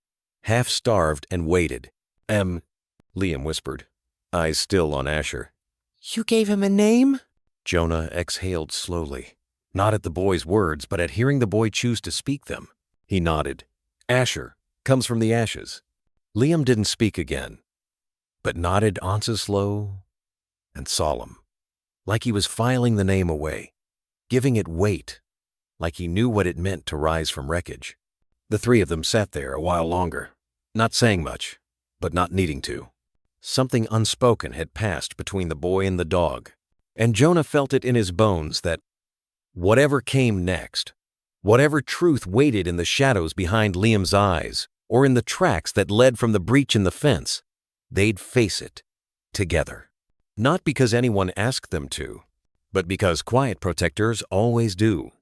half-starved, and waited." Liam whispered, eyes still on Asher. "You gave him a name?" Jonah exhaled slowly, not at the boy's words, but at hearing the boy choose to speak them. He nodded. "Asher comes from the ashes." Liam didn't speak again, but nodded slow and solemn, like he was filing the name away, giving it weight, like he knew what it meant to rise from wreckage. The three of them sat there a while longer, not saying much, but not needing to. Something unspoken had passed between the boy and the dog, and Jonah felt it in his bones that whatever came next, whatever truth waited in the shadows behind Liam's eyes, or in the tracks that led from the breach in the fence, they'd face it together. Not because anyone asked them to, but because quiet protectors always do.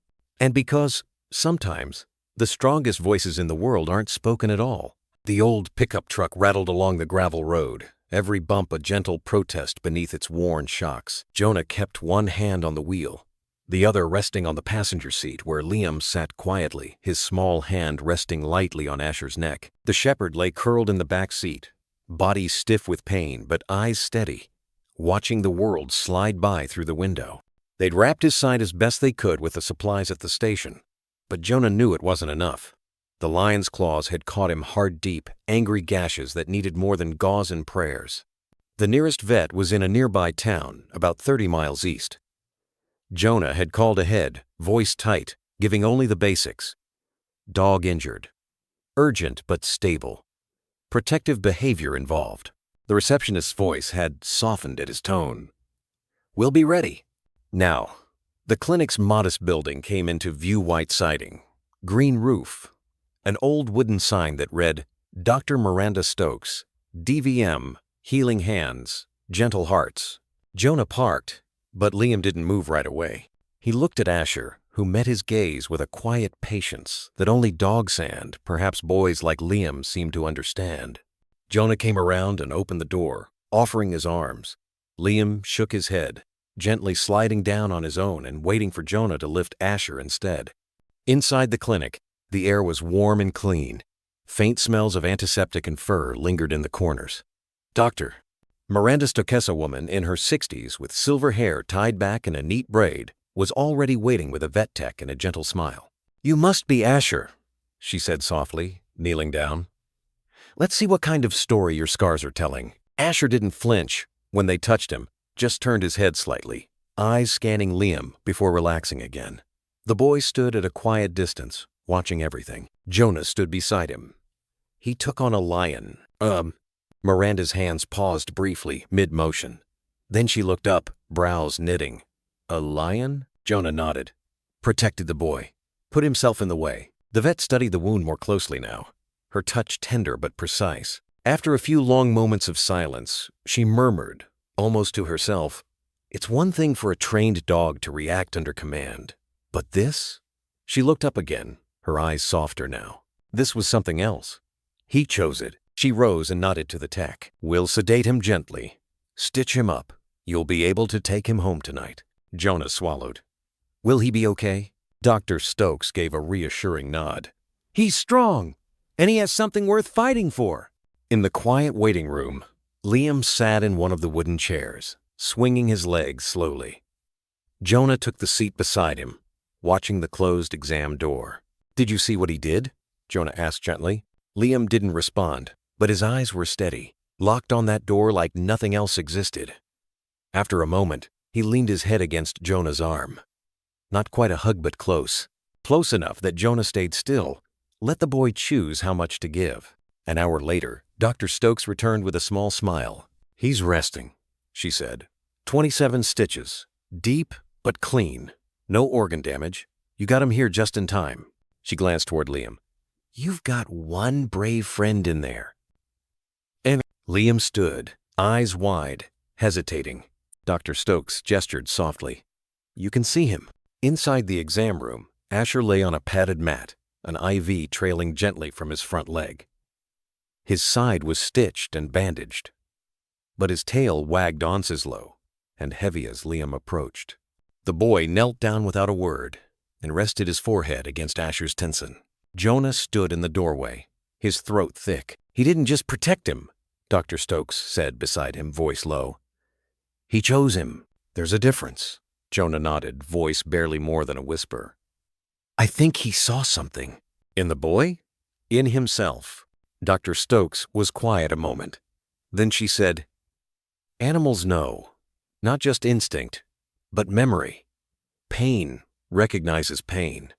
And because, sometimes, the strongest voices in the world aren't spoken at all. The old pickup truck rattled along the gravel road, every bump a gentle protest beneath its worn shocks. Jonah kept one hand on the wheel, the other resting on the passenger seat where Liam sat quietly, his small hand resting lightly on Asher's neck. The shepherd lay curled in the back seat, body stiff with pain but eyes steady, watching the world slide by through the window. They'd wrapped his side as best they could with the supplies at the station, but Jonah knew it wasn't enough. The lion's claws had caught him hard deep, angry gashes that needed more than gauze and prayers. The nearest vet was in a nearby town, about 30 miles east. Jonah had called ahead, voice tight, giving only the basics. Dog injured. Urgent but stable. Protective behavior involved. The receptionist's voice had softened at his tone. "We'll be ready." Now, the clinic's modest building came into view. White siding, green roof, an old wooden sign that read, "Dr. Miranda Stokes, DVM, Healing Hands, Gentle Hearts." Jonah parked, but Liam didn't move right away. He looked at Asher, who met his gaze with a quiet patience that only dogs and, perhaps boys like Liam, seemed to understand. Jonah came around and opened the door, offering his arms. Liam shook his head, gently sliding down on his own and waiting for Jonah to lift Asher instead. Inside the clinic, the air was warm and clean. Faint smells of antiseptic and fur lingered in the corners. Dr. Miranda Stokes, a woman in her 60s with silver hair tied back in a neat braid, was already waiting with a vet tech and a gentle smile. "You must be Asher," she said softly, kneeling down. "Let's see what kind of story your scars are telling." Asher didn't flinch when they touched him, just turned his head slightly, eyes scanning Liam before relaxing again. The boy stood at a quiet distance, watching everything. Jonah stood beside him. He took on a lion. Miranda's hands paused briefly, mid-motion. Then she looked up, brows knitting. "A lion?" Jonah nodded, protected the boy, put himself in the way. The vet studied the wound more closely now, her touch tender but precise. After a few long moments of silence, she murmured, almost to herself, "It's one thing for a trained dog to react under command, but this?" She looked up again, her eyes softer now. This was something else. He chose it. She rose and nodded to the tech. "We'll sedate him gently. Stitch him up. You'll be able to take him home tonight." Jonah swallowed. "Will he be okay?" Dr. Stokes gave a reassuring nod. "He's strong, and he has something worth fighting for." In the quiet waiting room, Liam sat in one of the wooden chairs, swinging his legs slowly. Jonah took the seat beside him, watching the closed exam door. "Did you see what he did?" Jonah asked gently. Liam didn't respond, but his eyes were steady, locked on that door like nothing else existed. After a moment, he leaned his head against Jonah's arm. Not quite a hug, but close. Close enough that Jonah stayed still, let the boy choose how much to give. An hour later, Dr. Stokes returned with a small smile. "He's resting," she said. 27 stitches. Deep, but clean. No organ damage. You got him here just in time." She glanced toward Liam. "You've got one brave friend in there." And Liam stood, eyes wide, hesitating. Dr. Stokes gestured softly. "You can see him." Inside the exam room, Asher lay on a padded mat, an IV trailing gently from his front leg. His side was stitched and bandaged, but his tail wagged Onslow and heavy as Liam approached. The boy knelt down without a word and rested his forehead against Asher's tension. Jonah stood in the doorway, his throat thick. "He didn't just protect him," Dr. Stokes said beside him, voice low. "He chose him. There's a difference." Jonah nodded, voice barely more than a whisper. "I think he saw something." "In the boy?" "In himself." Dr. Stokes was quiet a moment. Then she said, "Animals know, not just instinct, but memory. Pain recognizes pain.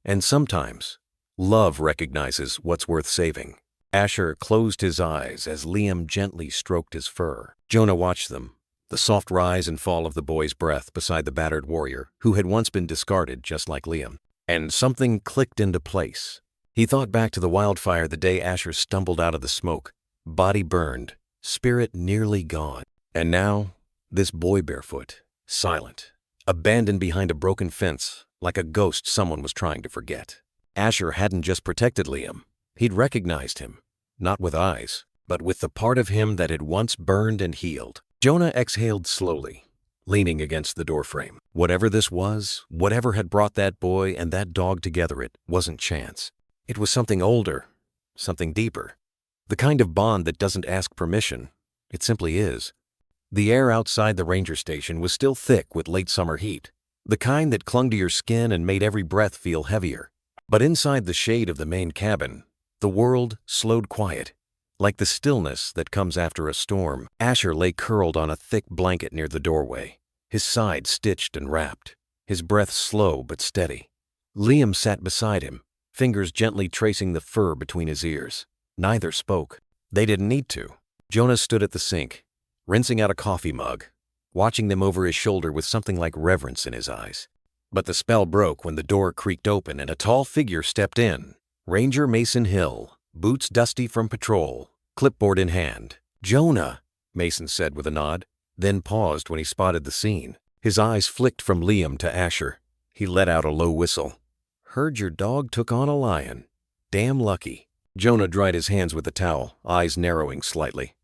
And sometimes, love recognizes what's worth saving." Asher closed his eyes as Liam gently stroked his fur. Jonah watched them, the soft rise and fall of the boy's breath beside the battered warrior who had once been discarded just like Liam. And something clicked into place. He thought back to the wildfire the day Asher stumbled out of the smoke, body burned, spirit nearly gone. And now, this boy barefoot, silent, abandoned behind a broken fence, like a ghost someone was trying to forget. Asher hadn't just protected Liam. He'd recognized him, not with eyes, but with the part of him that had once burned and healed. Jonah exhaled slowly, leaning against the doorframe. Whatever this was, whatever had brought that boy and that dog together, it wasn't chance. It was something older, something deeper. The kind of bond that doesn't ask permission. It simply is. The air outside the ranger station was still thick with late summer heat, the kind that clung to your skin and made every breath feel heavier. But inside the shade of the main cabin, the world slowed quiet, like the stillness that comes after a storm. Asher lay curled on a thick blanket near the doorway, his side stitched and wrapped, his breath slow but steady. Liam sat beside him, fingers gently tracing the fur between his ears. Neither spoke. They didn't need to. Jonah stood at the sink, rinsing out a coffee mug, watching them over his shoulder with something like reverence in his eyes. But the spell broke when the door creaked open and a tall figure stepped in. Ranger Mason Hill, boots dusty from patrol, clipboard in hand. "Jonah," Mason said with a nod, then paused when he spotted the scene. His eyes flicked from Liam to Asher. He let out a low whistle. "Heard your dog took on a lion. Damn lucky." Jonah dried his hands with a towel, eyes narrowing slightly.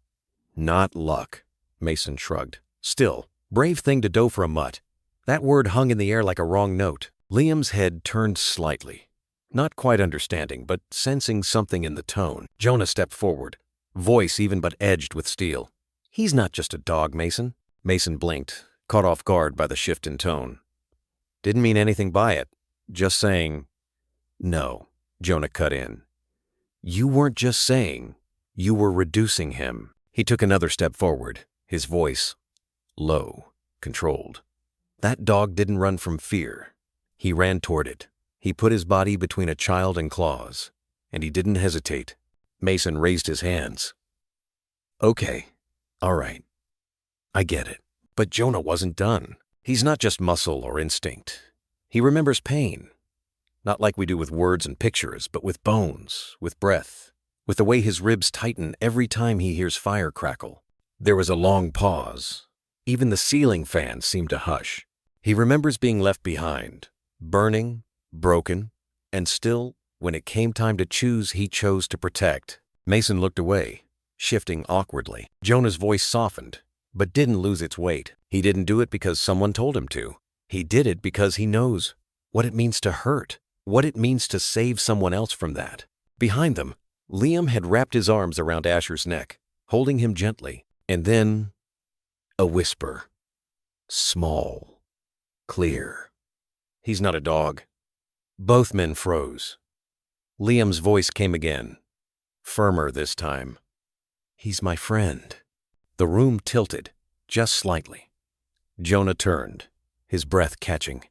"Not luck," Mason shrugged. "Still, brave thing to doe for a mutt." That word hung in the air like a wrong note. Liam's head turned slightly, not quite understanding, but sensing something in the tone. Jonah stepped forward, voice even but edged with steel. "He's not just a dog, Mason." Mason blinked, caught off guard by the shift in tone. "Didn't mean anything by it. Just saying." "No," Jonah cut in. "You weren't just saying. You were reducing him." He took another step forward, his voice low, controlled. "That dog didn't run from fear. He ran toward it. He put his body between a child and claws, and he didn't hesitate." Mason raised his hands. "Okay, all right. I get it." But Jonah wasn't done. He's not just muscle or instinct. He remembers pain. Not like we do with words and pictures, but with bones, with breath, with the way his ribs tighten every time he hears fire crackle. There was a long pause. Even the ceiling fan seemed to hush. He remembers being left behind, burning, broken, and still, when it came time to choose, he chose to protect. Mason looked away, shifting awkwardly. Jonah's voice softened, but didn't lose its weight. He didn't do it because someone told him to. He did it because he knows what it means to hurt, what it means to save someone else from that. Behind them, Liam had wrapped his arms around Asher's neck, holding him gently. And then, a whisper. Small. Clear. He's not a dog. Both men froze. Liam's voice came again, firmer this time. He's my friend. The room tilted, just slightly. Jonah turned, his breath catching.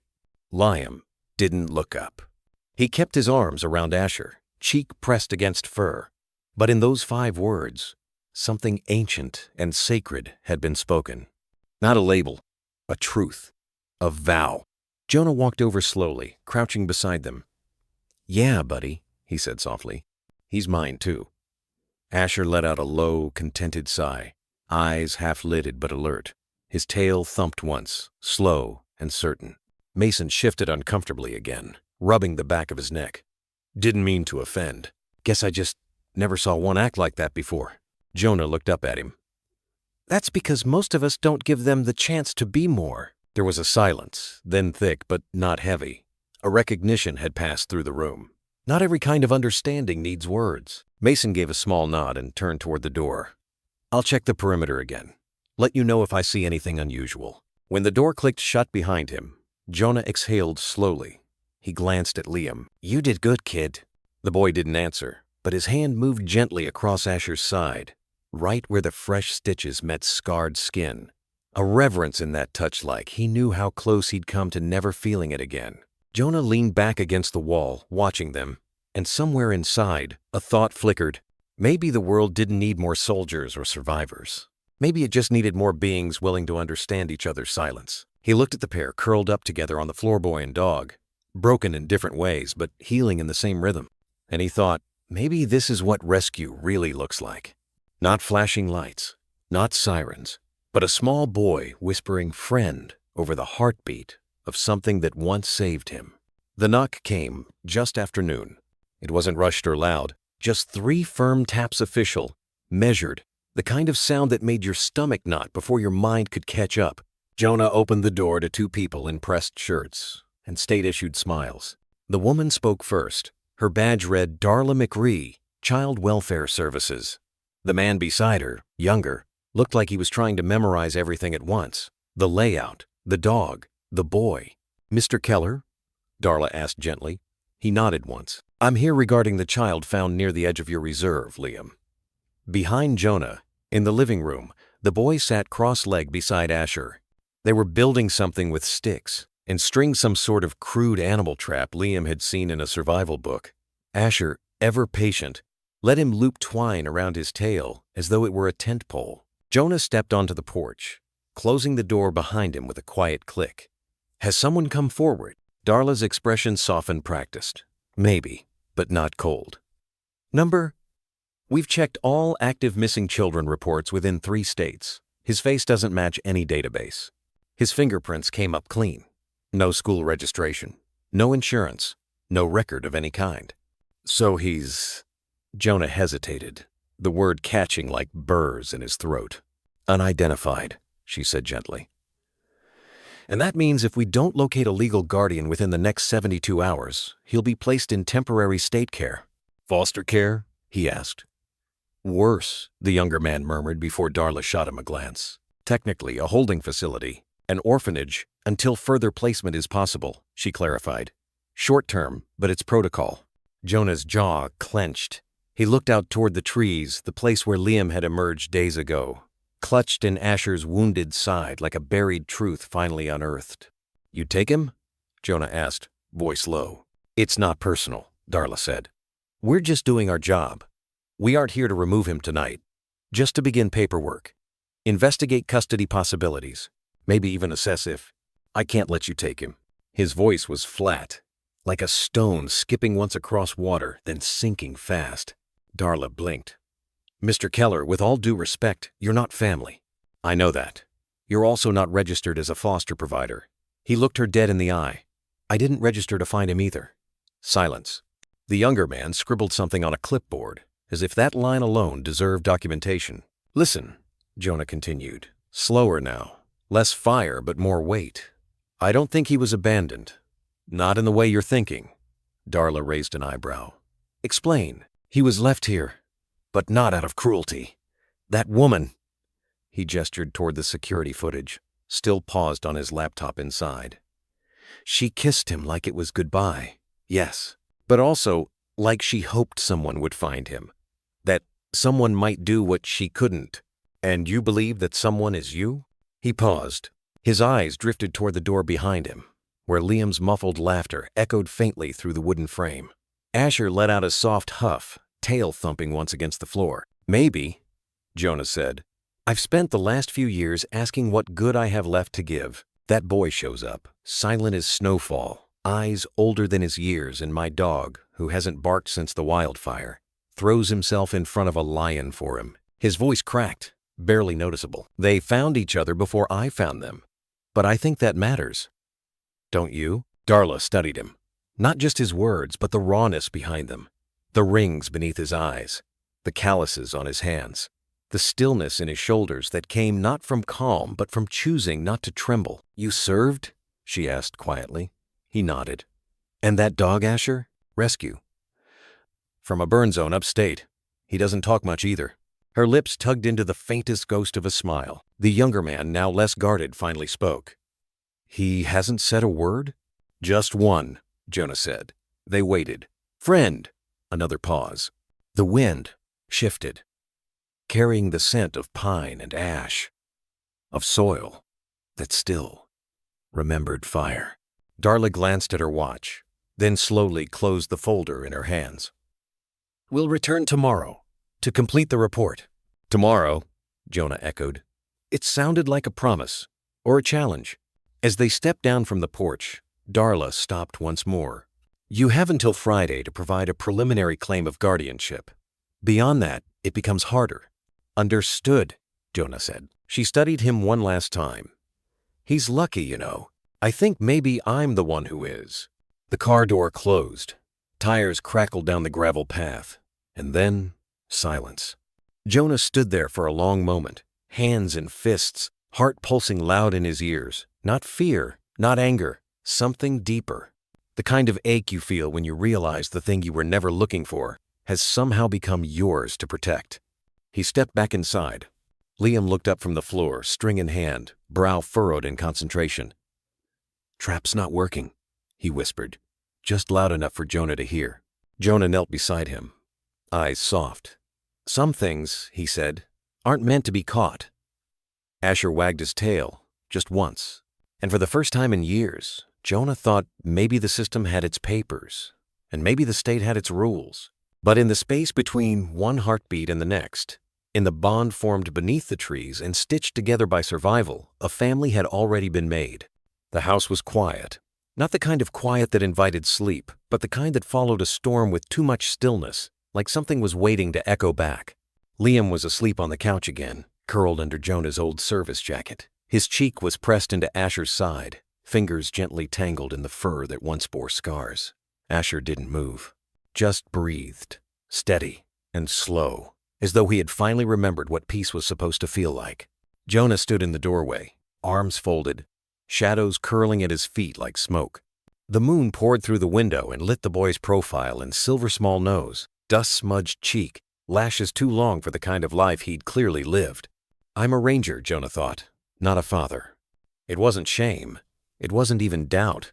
Liam didn't look up. He kept his arms around Asher, cheek pressed against fur. But in those 5 words, something ancient and sacred had been spoken. Not a label, a truth, a vow. Jonah walked over slowly, crouching beside them. "Yeah, buddy," he said softly. "He's mine, too." Asher let out a low, contented sigh, eyes half-lidded but alert. His tail thumped once, slow and certain. Mason shifted uncomfortably again, rubbing the back of his neck. "Didn't mean to offend. Guess I just never saw one act like that before." Jonah looked up at him. "That's because most of us don't give them the chance to be more." There was a silence, then thick but not heavy. A recognition had passed through the room. Not every kind of understanding needs words. Mason gave a small nod and turned toward the door. "I'll check the perimeter again. Let you know if I see anything unusual." When the door clicked shut behind him, Jonah exhaled slowly. He glanced at Liam. "You did good, kid." The boy didn't answer, but his hand moved gently across Asher's side, right where the fresh stitches met scarred skin. A reverence in that touch, like he knew how close he'd come to never feeling it again. Jonah leaned back against the wall, watching them, and somewhere inside, a thought flickered. Maybe the world didn't need more soldiers or survivors. Maybe it just needed more beings willing to understand each other's silence. He looked at the pair curled up together on the floor, boy and dog, broken in different ways, but healing in the same rhythm. And he thought, maybe this is what rescue really looks like. Not flashing lights, not sirens, but a small boy whispering "friend" over the heartbeat of something that once saved him. The knock came just after noon. It wasn't rushed or loud, just 3 firm taps, official, measured, the kind of sound that made your stomach knot before your mind could catch up. Jonah opened the door to 2 people in pressed shirts and state-issued smiles. The woman spoke first. Her badge read Darla McRee, Child Welfare Services. The man beside her, younger, looked like he was trying to memorize everything at once. The layout, the dog, the boy. "Mr. Keller?" Darla asked gently. He nodded once. "I'm here regarding the child found near the edge of your reserve, Liam." Behind Jonah, in the living room, the boy sat cross-legged beside Asher. They were building something with sticks and string, some sort of crude animal trap Liam had seen in a survival book. Asher, ever patient, let him loop twine around his tail as though it were a tent pole. Jonah stepped onto the porch, closing the door behind him with a quiet click. "Has someone come forward?" Darla's expression softened, practiced. "Maybe, but not cold." "Number?" "We've checked all active missing children reports within 3 states. His face doesn't match any database. His fingerprints came up clean. No school registration, no insurance, no record of any kind." "So he's—" Jonah hesitated, the word catching like burrs in his throat. "Unidentified," she said gently. "And that means if we don't locate a legal guardian within the next 72 hours, he'll be placed in temporary state care." "Foster care?" he asked. "Worse," the younger man murmured before Darla shot him a glance. "Technically a holding facility, an orphanage, until further placement is possible," she clarified. "Short term, but it's protocol." Jonah's jaw clenched. He looked out toward the trees, the place where Liam had emerged days ago, clutched in Asher's wounded side like a buried truth finally unearthed. "You take him?" Jonah asked, voice low. "It's not personal," Darla said. "We're just doing our job. We aren't here to remove him tonight, just to begin paperwork, investigate custody possibilities, maybe even assess if I can't let you take him." His voice was flat, like a stone skipping once across water, then sinking fast. Darla blinked. "Mr. Keller, with all due respect, you're not family." "I know that. You're also not registered as a foster provider." He looked her dead in the eye. "I didn't register to find him either." Silence. The younger man scribbled something on a clipboard, as if that line alone deserved documentation. "Listen," Jonah continued, slower now, less fire but more weight. "I don't think he was abandoned. Not in the way you're thinking." Darla raised an eyebrow. "Explain." "He was left here, but not out of cruelty. That woman—" He gestured toward the security footage, still paused on his laptop inside. "She kissed him like it was goodbye, yes, but also like she hoped someone would find him, that someone might do what she couldn't. And you believe that someone is you?" He paused. His eyes drifted toward the door behind him, where Liam's muffled laughter echoed faintly through the wooden frame. Asher let out a soft huff, tail thumping once against the floor. "Maybe," Jonah said. "I've spent the last few years asking what good I have left to give. That boy shows up, silent as snowfall, eyes older than his years, and my dog, who hasn't barked since the wildfire, throws himself in front of a lion for him." His voice cracked, barely noticeable. "They found each other before I found them. But I think that matters. Don't you?" Darla studied him. Not just his words, but the rawness behind them. The rings beneath his eyes, the calluses on his hands, the stillness in his shoulders that came not from calm but from choosing not to tremble. "You served?" she asked quietly. He nodded. "And that dog, Asher? Rescue?" "From a burn zone upstate. He doesn't talk much either." Her lips tugged into the faintest ghost of a smile. The younger man, now less guarded, finally spoke. "He hasn't said a word?" "Just one," Jonah said. They waited. "Friend." Another pause. The wind shifted, carrying the scent of pine and ash, of soil that still remembered fire. Darla glanced at her watch, then slowly closed the folder in her hands. "We'll return tomorrow to complete the report." "Tomorrow," Jonah echoed. It sounded like a promise, or a challenge. As they stepped down from the porch, Darla stopped once more. "You have until Friday to provide a preliminary claim of guardianship. Beyond that, it becomes harder." "Understood," Jonah said. She studied him one last time. "He's lucky, you know. I think maybe I'm the one who is." The car door closed. Tires crackled down the gravel path. And then, silence. Jonah stood there for a long moment, hands in fists, heart pulsing loud in his ears. Not fear, not anger, something deeper. The kind of ache you feel when you realize the thing you were never looking for has somehow become yours to protect. He stepped back inside. Liam looked up from the floor, string in hand, brow furrowed in concentration. "Trap's not working," he whispered, just loud enough for Jonah to hear. Jonah knelt beside him, eyes soft. "Some things," he said, "aren't meant to be caught." Asher wagged his tail, just once. And for the first time in years, Jonah thought maybe the system had its papers, and maybe the state had its rules. But in the space between one heartbeat and the next, in the bond formed beneath the trees and stitched together by survival, a family had already been made. The house was quiet. Not the kind of quiet that invited sleep, but the kind that followed a storm with too much stillness, like something was waiting to echo back. Liam was asleep on the couch again, curled under Jonah's old service jacket. His cheek was pressed into Asher's side, fingers gently tangled in the fur that once bore scars. Asher didn't move, just breathed, steady and slow, as though he had finally remembered what peace was supposed to feel like. Jonah stood in the doorway, arms folded, shadows curling at his feet like smoke. The moon poured through the window and lit the boy's profile and silver small nose, dust-smudged cheek, lashes too long for the kind of life he'd clearly lived. I'm a ranger, Jonah thought, not a father. It wasn't shame. It wasn't even doubt.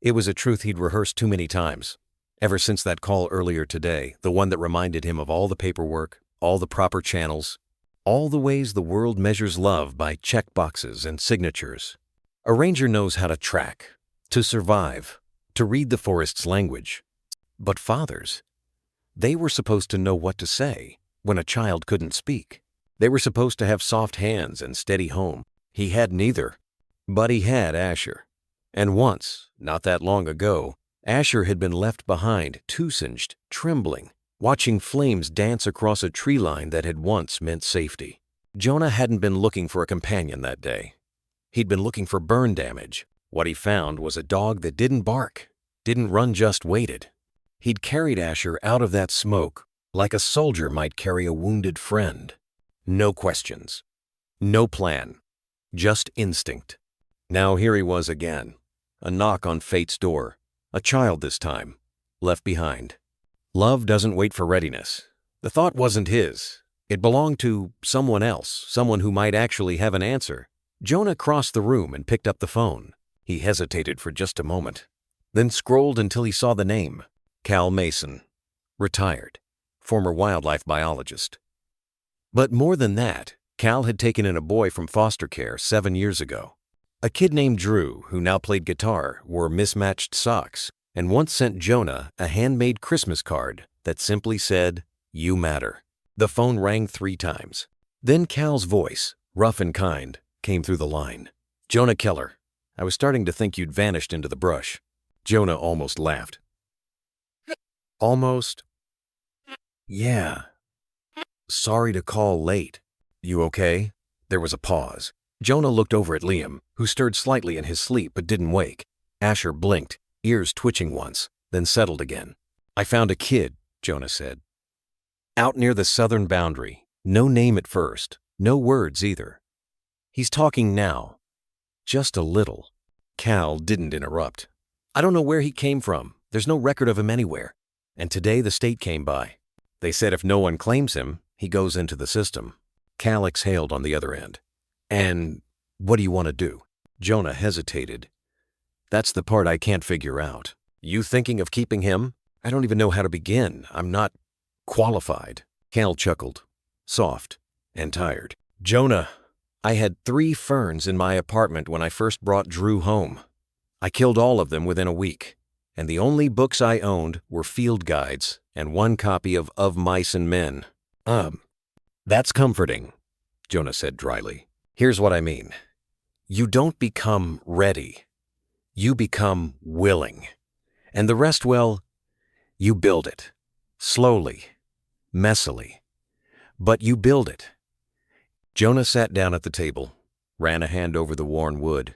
It was a truth he'd rehearsed too many times. Ever since that call earlier today, the one that reminded him of all the paperwork, all the proper channels, all the ways the world measures love by checkboxes and signatures. A ranger knows how to track, to survive, to read the forest's language. But fathers, they were supposed to know what to say when a child couldn't speak. They were supposed to have soft hands and steady home. He had neither. But he had Asher. And once, not that long ago, Asher had been left behind, too-singed, trembling, watching flames dance across a tree line that had once meant safety. Jonah hadn't been looking for a companion that day. He'd been looking for burn damage. What he found was a dog that didn't bark, didn't run, just waited. He'd carried Asher out of that smoke like a soldier might carry a wounded friend. No questions, no plan, just instinct. Now here he was again, a knock on fate's door, a child this time, left behind. Love doesn't wait for readiness. The thought wasn't his. It belonged to someone else, someone who might actually have an answer. Jonah crossed the room and picked up the phone. He hesitated for just a moment, then scrolled until he saw the name. Cal Mason, retired, former wildlife biologist. But more than that, Cal had taken in a boy from foster care 7 years ago. A kid named Drew, who now played guitar, wore mismatched socks, and once sent Jonah a handmade Christmas card that simply said, "You matter." The phone rang 3 times. Then Cal's voice, rough and kind, came through the line. "Jonah Keller, I was starting to think you'd vanished into the brush." Jonah almost laughed. "Almost? Yeah. Sorry to call late. You okay?" There was a pause. Jonah looked over at Liam, who stirred slightly in his sleep but didn't wake. Asher blinked, ears twitching once, then settled again. "I found a kid," Jonah said. "Out near the southern boundary. No name at first. No words either. He's talking now. Just a little." Cal didn't interrupt. "I don't know where he came from. There's no record of him anywhere. And today the state came by. They said if no one claims him, he goes into the system." Cal exhaled on the other end. "And what do you want to do?" Jonah hesitated. "That's the part I can't figure out. You thinking of keeping him? I don't even know how to begin. I'm not qualified." Cal chuckled, soft and tired. "Jonah, I had 3 ferns in my apartment when I first brought Drew home. I killed all of them within a week, and the only books I owned were field guides and 1 copy of Mice and Men." That's comforting," Jonah said dryly. "Here's what I mean. You don't become ready. You become willing. And the rest, well, you build it. Slowly, messily. But you build it." Jonah sat down at the table, ran a hand over the worn wood.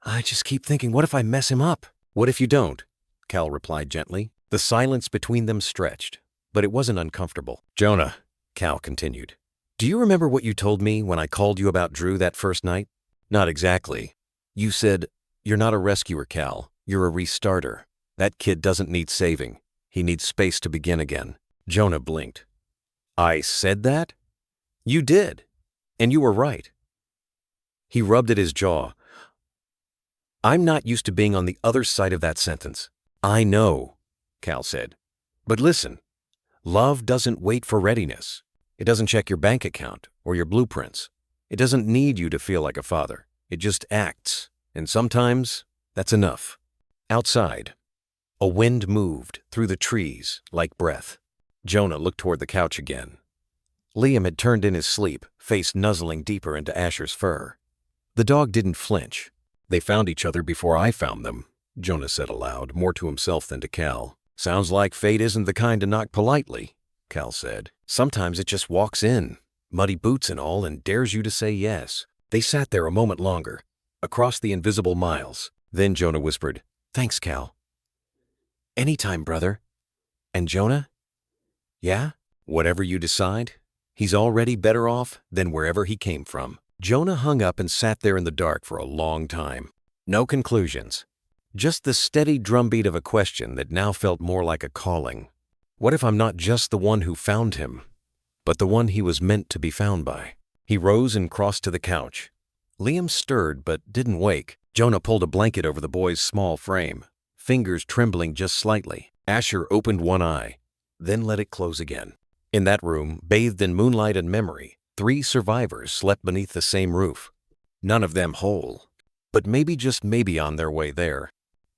"I just keep thinking, what if I mess him up?" "What if you don't?" Cal replied gently. The silence between them stretched, but it wasn't uncomfortable. "Jonah," Cal continued, "do you remember what you told me when I called you about Drew that first night?" "Not exactly. You said, 'You're not a rescuer, Cal. You're a restarter. That kid doesn't need saving. He needs space to begin again.'" Jonah blinked. "I said that?" "You did. And you were right." He rubbed at his jaw. "I'm not used to being on the other side of that sentence." "I know," Cal said. "But listen, love doesn't wait for readiness. It doesn't check your bank account or your blueprints. It doesn't need you to feel like a father. It just acts, and sometimes that's enough." Outside, a wind moved through the trees like breath. Jonah looked toward the couch again. Liam had turned in his sleep, face nuzzling deeper into Asher's fur. The dog didn't flinch. "They found each other before I found them," Jonah said aloud, more to himself than to Cal. "Sounds like fate isn't the kind to knock politely," Cal said. "Sometimes it just walks in, muddy boots and all, and dares you to say yes." They sat there a moment longer, across the invisible miles. Then Jonah whispered, "Thanks, Cal." "Anytime, brother." "And Jonah?" "Yeah, whatever you decide, he's already better off than wherever he came from." Jonah hung up and sat there in the dark for a long time. No conclusions. Just the steady drumbeat of a question that now felt more like a calling. What if I'm not just the one who found him, but the one he was meant to be found by? He rose and crossed to the couch. Liam stirred but didn't wake. Jonah pulled a blanket over the boy's small frame, fingers trembling just slightly. Asher opened one eye, then let it close again. In that room, bathed in moonlight and memory, 3 survivors slept beneath the same roof. None of them whole, but maybe, just maybe, on their way there.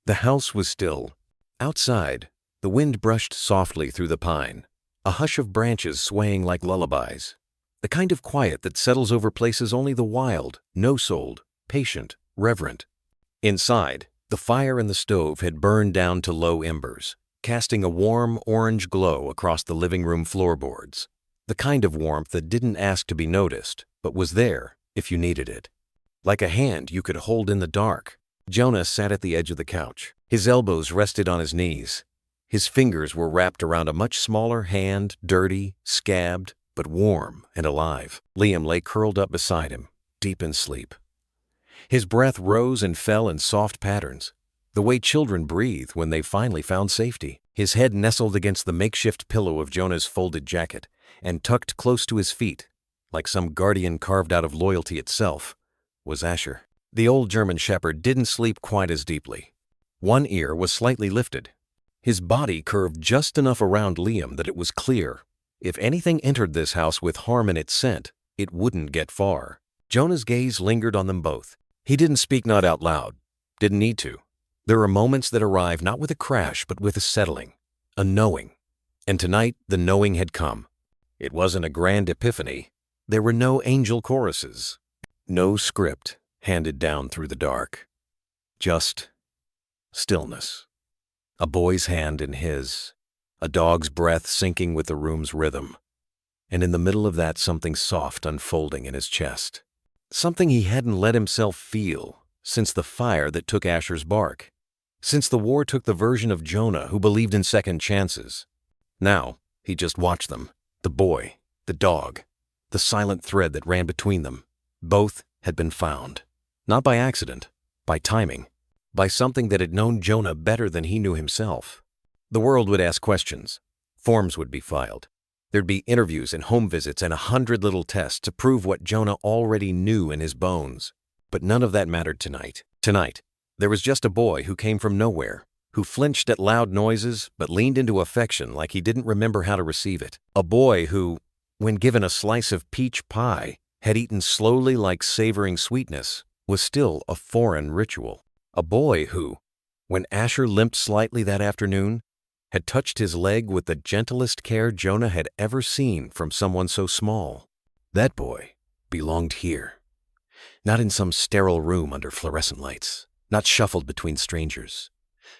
The house was still. Outside, the wind brushed softly through the pine, a hush of branches swaying like lullabies. The kind of quiet that settles over places only the wild, no-souled, patient, reverent. Inside, The fire in the stove had burned down to low embers, casting a warm orange glow across the living room floorboards. The kind of warmth that didn't ask to be noticed, but was there if you needed it. Like a hand you could hold in the dark. Jonah sat at the edge of the couch. His elbows rested on his knees. His fingers were wrapped around a much smaller hand, dirty, scabbed, but warm and alive. Liam lay curled up beside him, deep in sleep. His breath rose and fell in soft patterns, the way children breathe when they've finally found safety. His head nestled against the makeshift pillow of Jonah's folded jacket and tucked close to his feet, like some guardian carved out of loyalty itself, was Asher. The old German shepherd didn't sleep quite as deeply. One ear was slightly lifted. His body curved just enough around Liam that it was clear. If anything entered this house with harm in its scent, it wouldn't get far. Jonah's gaze lingered on them both. He didn't speak, not out loud. Didn't need to. There are moments that arrive not with a crash, but with a settling, a knowing. And tonight, the knowing had come. It wasn't a grand epiphany. There were no angel choruses. No script handed down through the dark. Just stillness. A boy's hand in his. A dog's breath syncing with the room's rhythm. And in the middle of that, something soft unfolding in his chest. Something he hadn't let himself feel since the fire that took Asher's bark. Since the war took the version of Jonah who believed in second chances. Now, he just watched them. The boy, the dog, the silent thread that ran between them. Both had been found. Not by accident, by timing, by something that had known Jonah better than he knew himself. The world would ask questions. Forms would be filed. There'd be interviews and home visits and 100 little tests to prove what Jonah already knew in his bones. But none of that mattered tonight. Tonight, there was just a boy who came from nowhere, who flinched at loud noises but leaned into affection like he didn't remember how to receive it. A boy who, when given a slice of peach pie, had eaten slowly like savoring sweetness, was still a foreign ritual. A boy who, when Asher limped slightly that afternoon, had touched his leg with the gentlest care Jonah had ever seen from someone so small. That boy belonged here. Not in some sterile room under fluorescent lights. Not shuffled between strangers.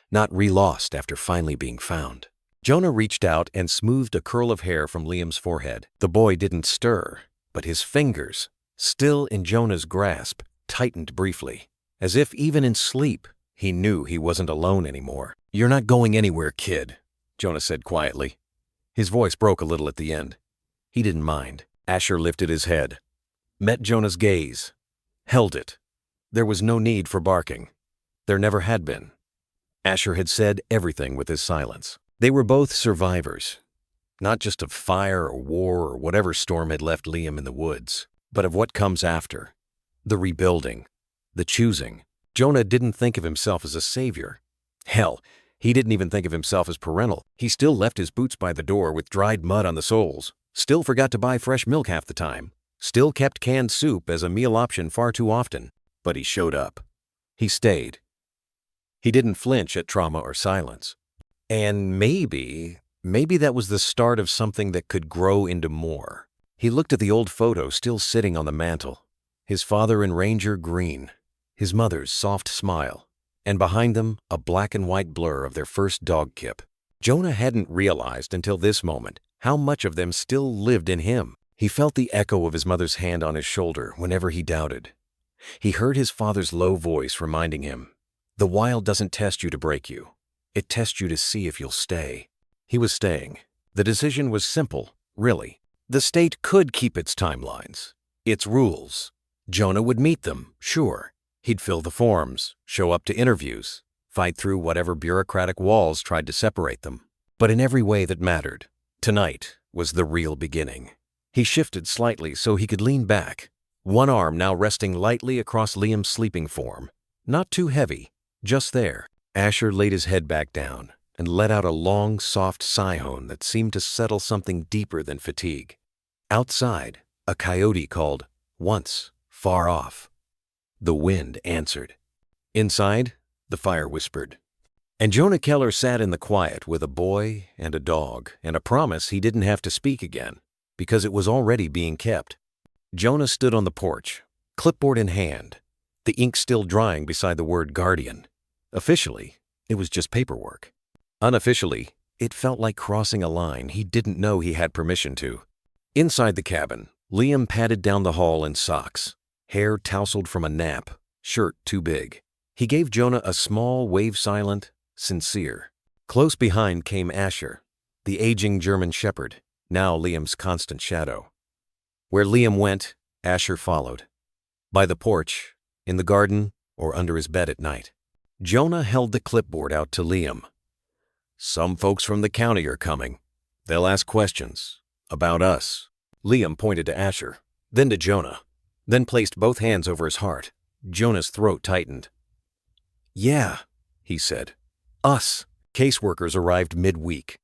Not re-lost after finally being found. Jonah reached out and smoothed a curl of hair from Liam's forehead. The boy didn't stir, but his fingers, still in Jonah's grasp, tightened briefly, as if even in sleep, he knew he wasn't alone anymore. "You're not going anywhere, kid," Jonah said quietly. His voice broke a little at the end. He didn't mind. Asher lifted his head, met Jonah's gaze, held it. There was no need for barking. There never had been. Asher had said everything with his silence. They were both survivors, not just of fire or war or whatever storm had left Liam in the woods, but of what comes after. The rebuilding, the choosing. Jonah didn't think of himself as a savior. Hell, he didn't even think of himself as parental. He still left his boots by the door with dried mud on the soles, still forgot to buy fresh milk half the time, still kept canned soup as a meal option far too often. But he showed up. He stayed. He didn't flinch at trauma or silence. And maybe that was the start of something that could grow into more. He looked at the old photo still sitting on the mantel. His father in Ranger green, his mother's soft smile, and behind them a black and white blur of their first dog kip. Jonah hadn't realized until this moment how much of them still lived in him. He felt the echo of his mother's hand on his shoulder whenever he doubted. He heard his father's low voice reminding him, "The wild doesn't test you to break you. It tests you to see if you'll stay." He was staying. The decision was simple, really. The state could keep its timelines, its rules. Jonah would meet them, sure. He'd fill the forms, show up to interviews, fight through whatever bureaucratic walls tried to separate them. But in every way that mattered, tonight was the real beginning. He shifted slightly so he could lean back, one arm now resting lightly across Liam's sleeping form. Not too heavy, just there. Asher laid his head back down and let out a long, soft sigh-hone that seemed to settle something deeper than fatigue. Outside, a coyote called, once, far off. The wind answered. Inside, the fire whispered. And Jonah Keller sat in the quiet with a boy and a dog and a promise he didn't have to speak again, because it was already being kept. Jonah stood on the porch, clipboard in hand, the ink still drying beside the word guardian. Officially, it was just paperwork. Unofficially, it felt like crossing a line he didn't know he had permission to. Inside the cabin, Liam padded down the hall in socks, hair tousled from a nap, shirt too big. He gave Jonah a small, wave-silent, sincere. Close behind came Asher, the aging German shepherd, now Liam's constant shadow. Where Liam went, Asher followed. By the porch, in the garden, or under his bed at night. Jonah held the clipboard out to Liam. "Some folks from the county are coming. They'll ask questions. About us." Liam pointed to Asher, then to Jonah, then placed both hands over his heart. Jonah's throat tightened. "Yeah," he said. "Us." Caseworkers arrived midweek.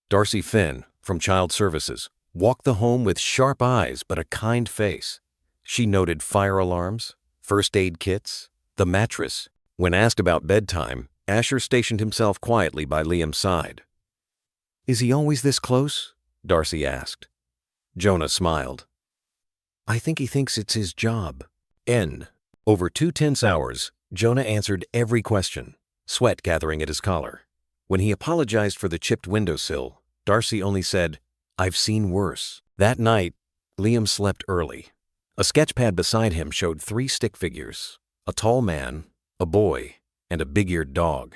Darcy Finn, from Child Services, walked the home with sharp eyes but a kind face. She noted fire alarms, first aid kits, the mattress. When asked about bedtime, Asher stationed himself quietly by Liam's side. "Is he always this close?" Darcy asked. Jonah smiled. "I think he thinks it's his job." Over 2 tense hours, Jonah answered every question, sweat gathering at his collar. When he apologized for the chipped windowsill, Darcy only said, "I've seen worse." That night, Liam slept early. A sketchpad beside him showed 3 stick figures, a tall man, a boy, and a big-eared dog.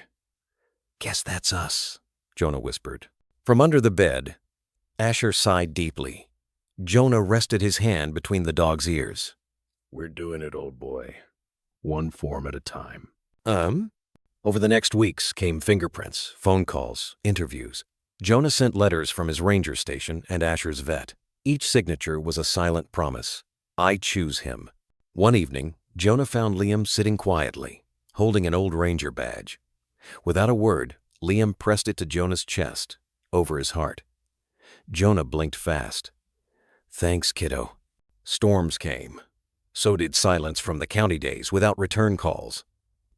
"Guess that's us," Jonah whispered. From under the bed, Asher sighed deeply. Jonah rested his hand between the dog's ears. "We're doing it, old boy. One form at a time." Over the next weeks came fingerprints, phone calls, interviews. Jonah sent letters from his ranger station and Asher's vet. Each signature was a silent promise. "I choose him." One evening, Jonah found Liam sitting quietly, holding an old ranger badge. Without a word, Liam pressed it to Jonah's chest, over his heart. Jonah blinked fast. "Thanks, kiddo." Storms came. So did silence from the county days without return calls.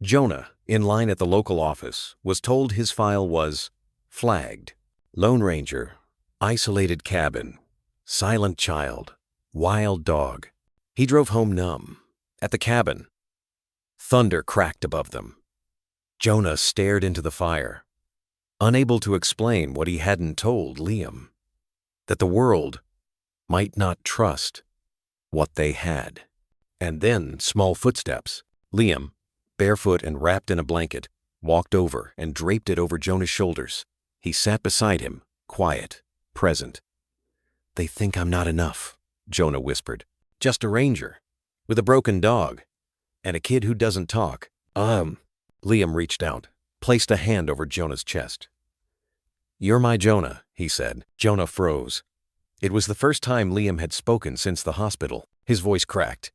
Jonah, in line at the local office, was told his file was flagged. Lone Ranger, isolated cabin, silent child, wild dog. He drove home numb. At the cabin, thunder cracked above them. Jonah stared into the fire, unable to explain what he hadn't told Liam, that the world might not trust what they had. And then small footsteps. Liam, barefoot and wrapped in a blanket, walked over and draped it over Jonah's shoulders. He sat beside him, quiet, present. "They think I'm not enough," Jonah whispered. "Just a ranger, with a broken dog, and a kid who doesn't talk." Liam reached out, placed a hand over Jonah's chest. "You're my Jonah," he said. Jonah froze. It was the first time Liam had spoken since the hospital. His voice cracked.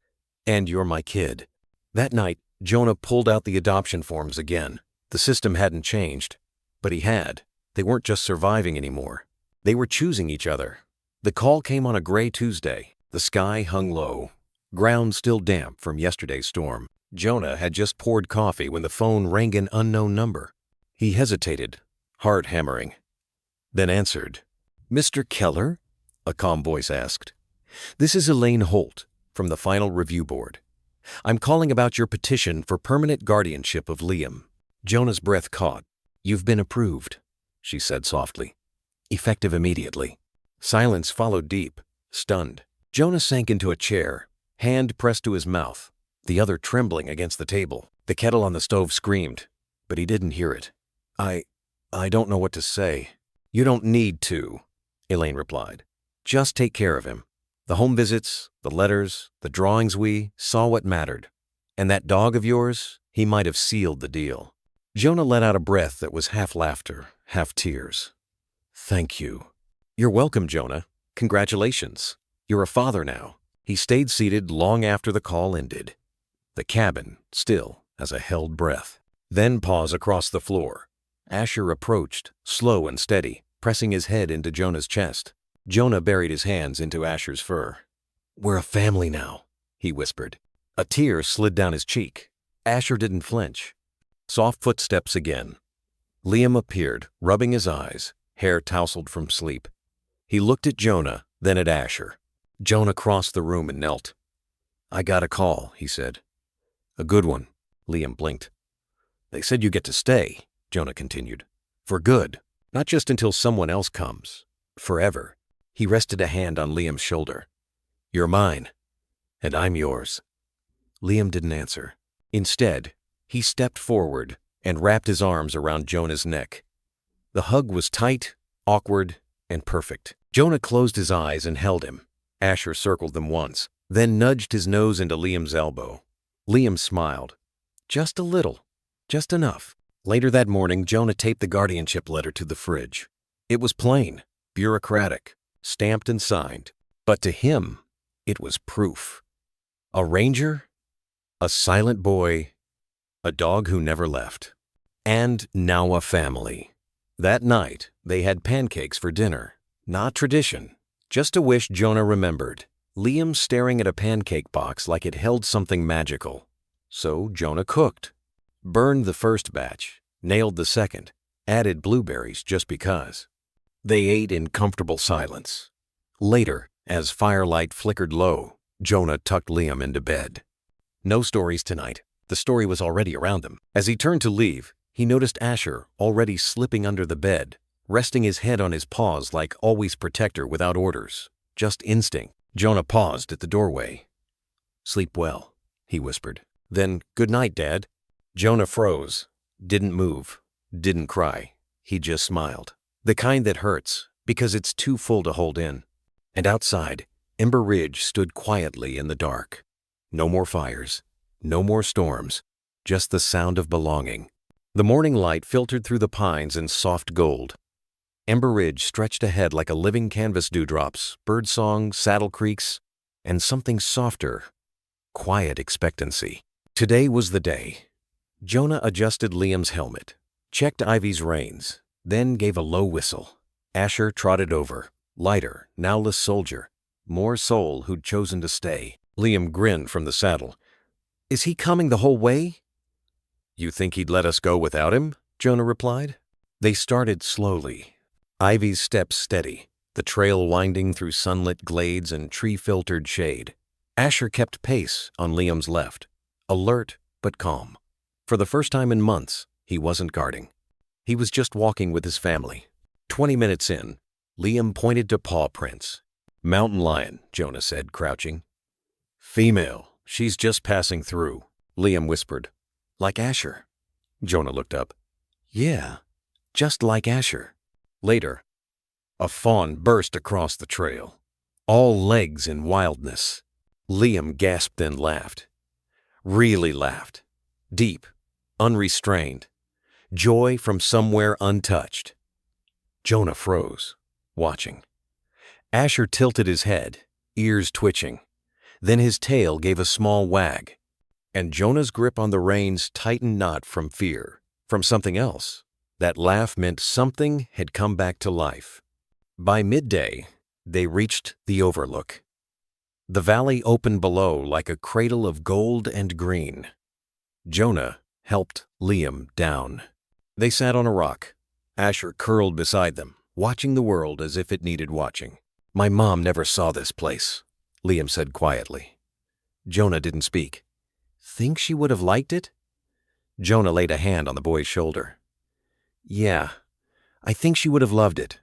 "And you're my kid." That night, Jonah pulled out the adoption forms again. The system hadn't changed, but he had. They weren't just surviving anymore. They were choosing each other. The call came on a gray Tuesday. The sky hung low, ground still damp from yesterday's storm. Jonah had just poured coffee when the phone rang an unknown number. He hesitated, heart hammering, then answered. "Mr. Keller?" a calm voice asked. "This is Elaine Holt from the Final Review Board. I'm calling about your petition for permanent guardianship of Liam." Jonah's breath caught. "You've been approved," she said softly. "Effective immediately." Silence followed deep, stunned. Jonah sank into a chair, hand pressed to his mouth, the other trembling against the table. The kettle on the stove screamed, but he didn't hear it. I don't know what to say." "You don't need to," Elaine replied. "Just take care of him. The home visits, the letters, the drawings, we saw what mattered. And that dog of yours, he might have sealed the deal." Jonah let out a breath that was half laughter, half tears. "Thank you." "You're welcome, Jonah. Congratulations. You're a father now." He stayed seated long after the call ended. The cabin, still as a held breath. Then pause across the floor. Asher approached, slow and steady, pressing his head into Jonah's chest. Jonah buried his hands into Asher's fur. "We're a family now," he whispered. A tear slid down his cheek. Asher didn't flinch. Soft footsteps again. Liam appeared, rubbing his eyes, hair tousled from sleep. He looked at Jonah, then at Asher. Jonah crossed the room and knelt. "I got a call," he said. "A good one," Liam blinked. They said you get to stay, Jonah continued. For good, not just until someone else comes. Forever. He rested a hand on Liam's shoulder. You're mine, and I'm yours. Liam didn't answer. Instead, he stepped forward and wrapped his arms around Jonah's neck. The hug was tight, awkward, and perfect. Jonah closed his eyes and held him. Asher circled them once, then nudged his nose into Liam's elbow. Liam smiled. Just a little. Just enough. Later that morning, Jonah taped the guardianship letter to the fridge. It was plain, bureaucratic, stamped and signed. But to him, it was proof. A ranger, a silent boy, a dog who never left, and now a family. That night, they had pancakes for dinner. Not tradition, just a wish Jonah remembered. Liam staring at a pancake box like it held something magical. So Jonah cooked. Burned the first batch, nailed the second, added blueberries just because. They ate in comfortable silence. Later, as firelight flickered low, Jonah tucked Liam into bed. No stories tonight. The story was already around them. As he turned to leave, he noticed Asher already slipping under the bed, resting his head on his paws like always protector without orders, just instinct. Jonah paused at the doorway. Sleep well, he whispered. Then, good night, Dad. Jonah froze, didn't move, didn't cry. He just smiled. The kind that hurts, because it's too full to hold in. And outside, Ember Ridge stood quietly in the dark. No more fires, no more storms, just the sound of belonging. The morning light filtered through the pines in soft gold. Ember Ridge stretched ahead like a living canvas, dewdrops, birdsong, saddle creaks, and something softer, quiet expectancy. Today was the day. Jonah adjusted Liam's helmet, checked Ivy's reins, then gave a low whistle. Asher trotted over, lighter, now-less soldier, more soul who'd chosen to stay. Liam grinned from the saddle. Is he coming the whole way? You think he'd let us go without him? Jonah replied. They started slowly. Ivy's steps steady, the trail winding through sunlit glades and tree-filtered shade. Asher kept pace on Liam's left, alert but calm. For the first time in months, he wasn't guarding. He was just walking with his family. 20 minutes in, Liam pointed to paw prints. Mountain lion, Jonah said, crouching. Female, she's just passing through, Liam whispered. Like Asher. Jonah looked up. Yeah, just like Asher. Later, a fawn burst across the trail, all legs in wildness. Liam gasped and laughed. Really laughed. Deep, unrestrained. Joy from somewhere untouched. Jonah froze, watching. Asher tilted his head, ears twitching. Then his tail gave a small wag, and Jonah's grip on the reins tightened not from fear, from something else. That laugh meant something had come back to life. By midday, they reached the overlook. The valley opened below like a cradle of gold and green. Jonah helped Liam down. They sat on a rock, Asher curled beside them, watching the world as if it needed watching. My mom never saw this place, Liam said quietly. Jonah didn't speak. Think she would have liked it? Jonah laid a hand on the boy's shoulder. Yeah, I think she would have loved it.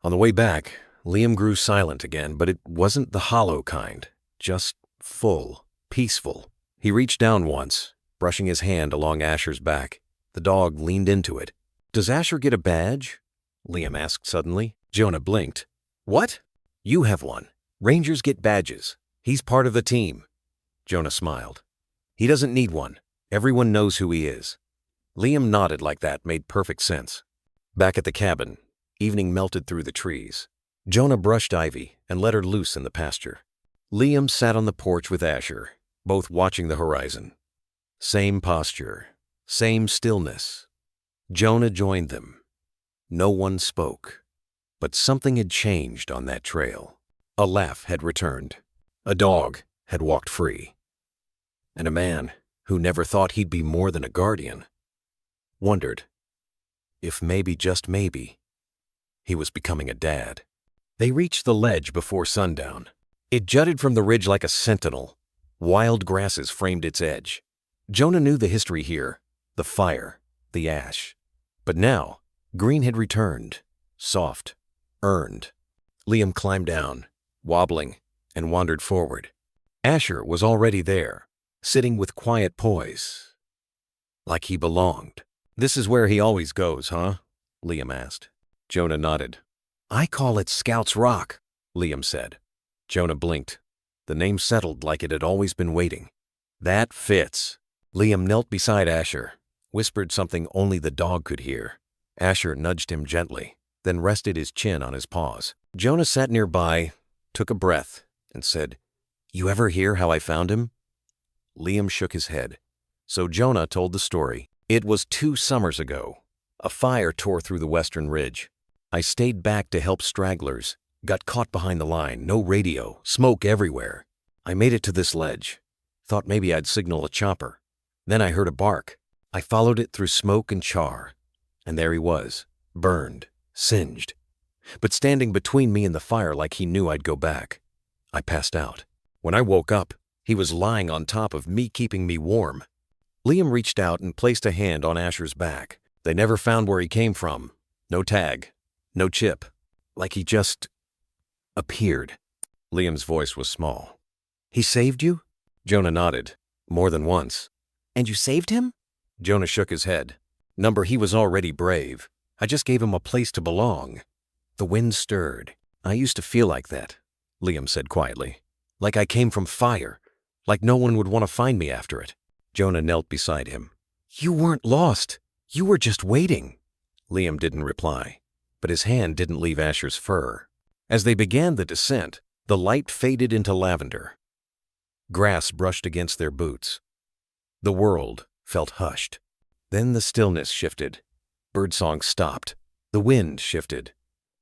On the way back, Liam grew silent again, but it wasn't the hollow kind, just full, peaceful. He reached down once, brushing his hand along Asher's back. The dog leaned into it. Does Asher get a badge? Liam asked suddenly. Jonah blinked. What? You have one. Rangers get badges. He's part of the team. Jonah smiled. He doesn't need one. Everyone knows who he is. Liam nodded like that made perfect sense. Back at the cabin, evening melted through the trees. Jonah brushed Ivy and let her loose in the pasture. Liam sat on the porch with Asher, both watching the horizon. Same posture, same stillness. Jonah joined them. No one spoke, but something had changed on that trail. A laugh had returned. A dog had walked free. And a man who never thought he'd be more than a guardian wondered if maybe, just maybe, he was becoming a dad. They reached the ledge before sundown. It jutted from the ridge like a sentinel. Wild grasses framed its edge. Jonah knew the history here. The fire, the ash. But now, green had returned, soft, earned. Liam climbed down, wobbling, and wandered forward. Asher was already there, sitting with quiet poise, like he belonged. "This is where he always goes, huh?" Liam asked. Jonah nodded. "I call it Scout's Rock," Liam said. Jonah blinked. The name settled like it had always been waiting. "That fits." Liam knelt beside Asher, whispered something only the dog could hear. Asher nudged him gently, then rested his chin on his paws. Jonah sat nearby, took a breath, and said, "You ever hear how I found him?" Liam shook his head. So Jonah told the story. "It was 2 summers ago. A fire tore through the western ridge. I stayed back to help stragglers, got caught behind the line, no radio, smoke everywhere. I made it to this ledge. Thought maybe I'd signal a chopper. Then I heard a bark. I followed it through smoke and char. And there he was, burned, singed, but standing between me and the fire like he knew I'd go back. I passed out. When I woke up, he was lying on top of me, keeping me warm." Liam reached out and placed a hand on Asher's back. "They never found where he came from. No tag, no chip. Like he just appeared." Liam's voice was small. "He saved you?" Jonah nodded. "More than once." "And you saved him?" Jonah shook his head. "Number, he was already brave. I just gave him a place to belong." The wind stirred. "I used to feel like that," Liam said quietly. "Like I came from fire. Like no one would want to find me after it." Jonah knelt beside him. "You weren't lost. You were just waiting." Liam didn't reply, but his hand didn't leave Asher's fur. As they began the descent, the light faded into lavender. Grass brushed against their boots. The world felt hushed. Then the stillness shifted. Birdsong stopped. The wind shifted.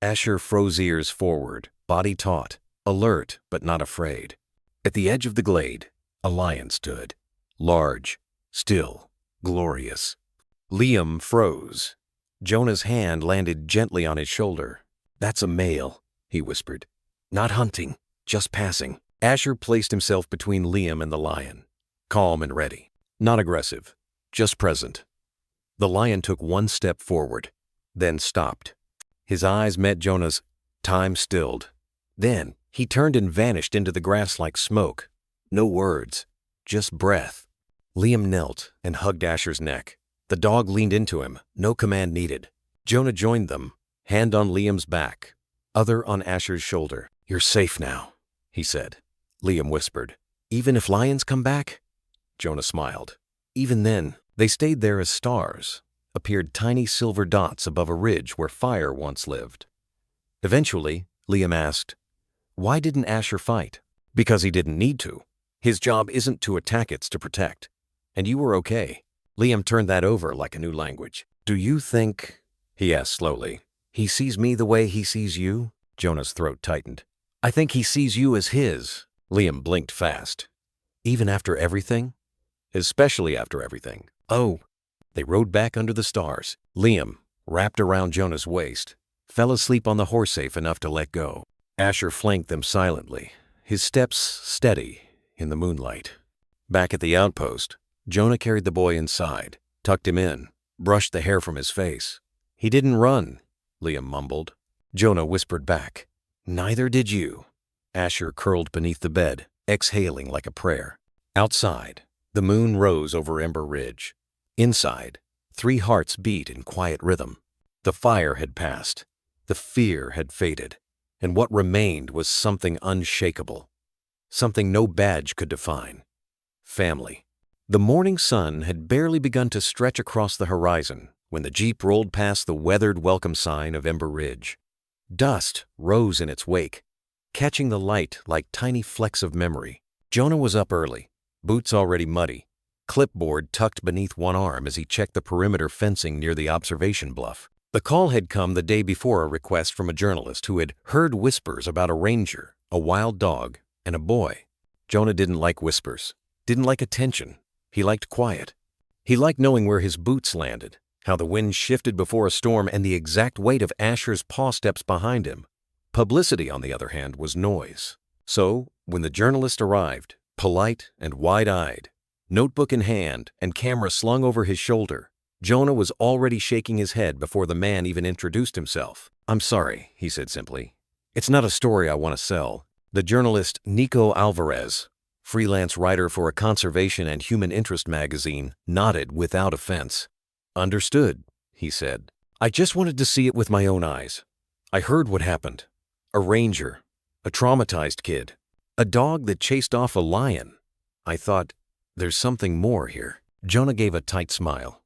Asher froze ears forward, body taut, alert but not afraid. At the edge of the glade, a lion stood. Large, still, glorious. Liam froze. Jonah's hand landed gently on his shoulder. "That's a male," he whispered. "Not hunting, just passing." Asher placed himself between Liam and the lion, calm and ready. Not aggressive, just present. The lion took one step forward, then stopped. His eyes met Jonah's. Time stilled. Then he turned and vanished into the grass like smoke. No words, just breath. Liam knelt and hugged Asher's neck. The dog leaned into him, no command needed. Jonah joined them, hand on Liam's back, other on Asher's shoulder. "You're safe now," he said. Liam whispered, "Even if lions come back?" Jonah smiled. Even then, they stayed there as stars, appeared tiny silver dots above a ridge where fire once lived. Eventually, Liam asked, "Why didn't Asher fight?" "Because he didn't need to. His job isn't to attack, it's to protect. And you were okay." Liam turned that over like a new language. "Do you think," he asked slowly, "he sees me the way he sees you?" Jonah's throat tightened. "I think he sees you as his." Liam blinked fast. "Even after everything?" "Especially after everything." "Oh." They rode back under the stars. Liam, wrapped around Jonah's waist, fell asleep on the horse safe enough to let go. Asher flanked them silently, his steps steady in the moonlight. Back at the outpost, Jonah carried the boy inside, tucked him in, brushed the hair from his face. "He didn't run," Liam mumbled. Jonah whispered back, "Neither did you." Asher curled beneath the bed, exhaling like a prayer. Outside, the moon rose over Ember Ridge. Inside, 3 hearts beat in quiet rhythm. The fire had passed. The fear had faded. And what remained was something unshakable. Something no badge could define. Family. The morning sun had barely begun to stretch across the horizon when the Jeep rolled past the weathered welcome sign of Ember Ridge. Dust rose in its wake, catching the light like tiny flecks of memory. Jonah was up early, boots already muddy, clipboard tucked beneath one arm as he checked the perimeter fencing near the observation bluff. The call had come the day before a request from a journalist who had heard whispers about a ranger, a wild dog, and a boy. Jonah didn't like whispers, didn't like attention. He liked quiet. He liked knowing where his boots landed, how the wind shifted before a storm, and the exact weight of Asher's paw steps behind him. Publicity, on the other hand, was noise. So, when the journalist arrived, polite and wide-eyed, notebook in hand and camera slung over his shoulder, Jonah was already shaking his head before the man even introduced himself. "I'm sorry," he said simply. "It's not a story I want to sell." The journalist Nico Alvarez, freelance writer for a conservation and human interest magazine, nodded without offense. "Understood," he said. "I just wanted to see it with my own eyes. I heard what happened. A ranger, a traumatized kid, a dog that chased off a lion. I thought, there's something more here." Jonah gave a tight smile.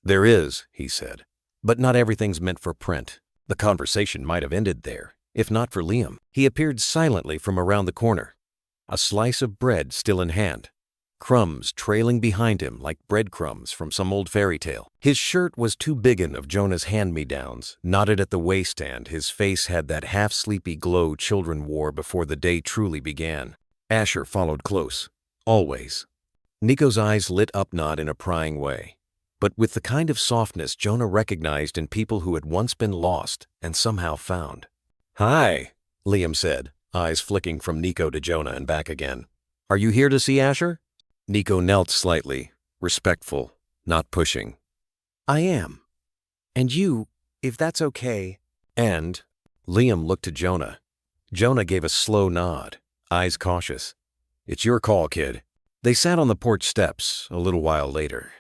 "There is," he said, "but not everything's meant for print." The conversation might have ended there, if not for Liam. He appeared silently from around the corner, a slice of bread still in hand, crumbs trailing behind him like breadcrumbs from some old fairy tale. His shirt was too biggin of Jonah's hand-me-downs, knotted at the waist, and his face had that half-sleepy glow children wore before the day truly began. Asher followed close, always. Nico's eyes lit up not in a prying way, but with the kind of softness Jonah recognized in people who had once been lost and somehow found. "Hi," Liam said, eyes flicking from Nico to Jonah and back again. "Are you here to see Asher?" Nico knelt slightly, respectful, not pushing. "I am. And you, if that's okay." And Liam looked to Jonah. Jonah gave a slow nod, eyes cautious. "It's your call, kid." They sat on the porch steps a little while later.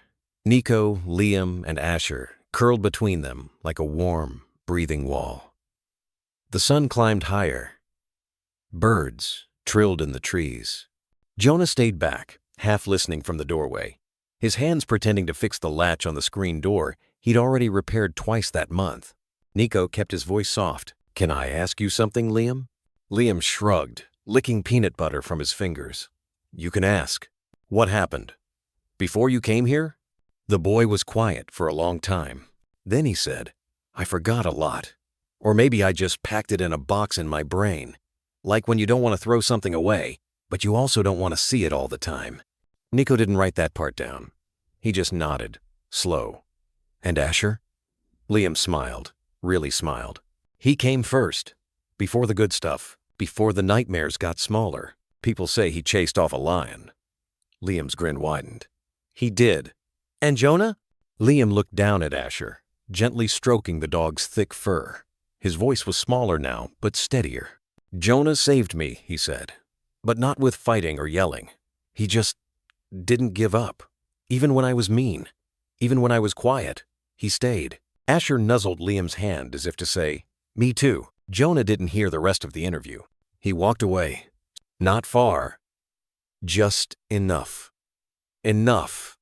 Nico, Liam, and Asher curled between them like a warm, breathing wall. The sun climbed higher. Birds trilled in the trees. Jonah stayed back, half listening from the doorway, his hands pretending to fix the latch on the screen door he'd already repaired twice that month. Nico kept his voice soft. "Can I ask you something, Liam?" Liam shrugged, licking peanut butter from his fingers. "You can ask. What happened? Before you came here?" The boy was quiet for a long time. Then he said, "I forgot a lot. Or maybe I just packed it in a box in my brain. Like when you don't want to throw something away, but you also don't want to see it all the time." Nico didn't write that part down. He just nodded, slow. "And Asher?" Liam smiled, really smiled. "He came first, before the good stuff, before the nightmares got smaller. People say he chased off a lion." Liam's grin widened. "He did. And Jonah?" Liam looked down at Asher, gently stroking the dog's thick fur. His voice was smaller now, but steadier. "Jonah saved me," he said, "but not with fighting or yelling. He just didn't give up. Even when I was mean, even when I was quiet, he stayed." Asher nuzzled Liam's hand as if to say, "Me too." Jonah didn't hear the rest of the interview. He walked away. Not far. Just enough. Enough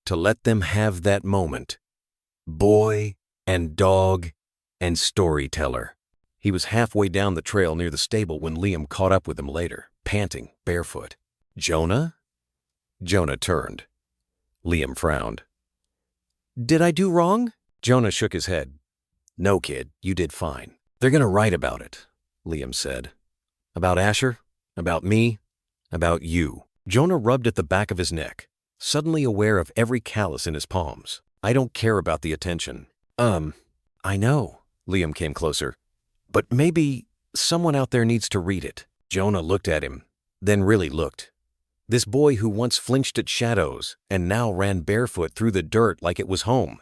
to let them have that moment. Boy and dog and storyteller. He was halfway down the trail near the stable when Liam caught up with him later, panting, barefoot. "Jonah?" Jonah turned. Liam frowned. "Did I do wrong?" Jonah shook his head. "No, kid, you did fine. They're gonna write about it," Liam said. "About Asher, about me, about you." Jonah rubbed at the back of his neck, suddenly aware of every callus in his palms. "I don't care about the attention." I know." Liam came closer. "But maybe someone out there needs to read it." Jonah looked at him, then really looked. This boy who once flinched at shadows and now ran barefoot through the dirt like it was home.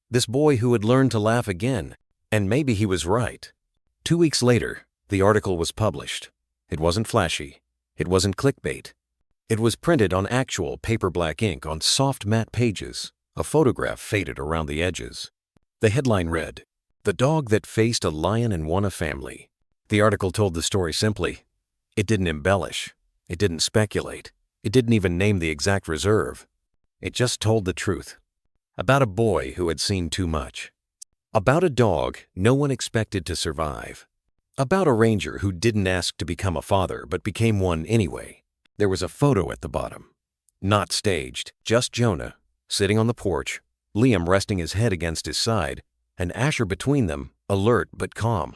This boy who had learned to laugh again, and maybe he was right. 2 weeks later, the article was published. It wasn't flashy. It wasn't clickbait. It was printed on actual paper black ink on soft matte pages, a photograph faded around the edges. The headline read, "The Dog That Faced a Lion and Won a Family." The article told the story simply. It didn't embellish. It didn't speculate. It didn't even name the exact reserve. It just told the truth. About a boy who had seen too much. About a dog no one expected to survive. About a ranger who didn't ask to become a father but became one anyway. There was a photo at the bottom. Not staged, just Jonah, sitting on the porch, Liam resting his head against his side, and Asher between them, alert but calm.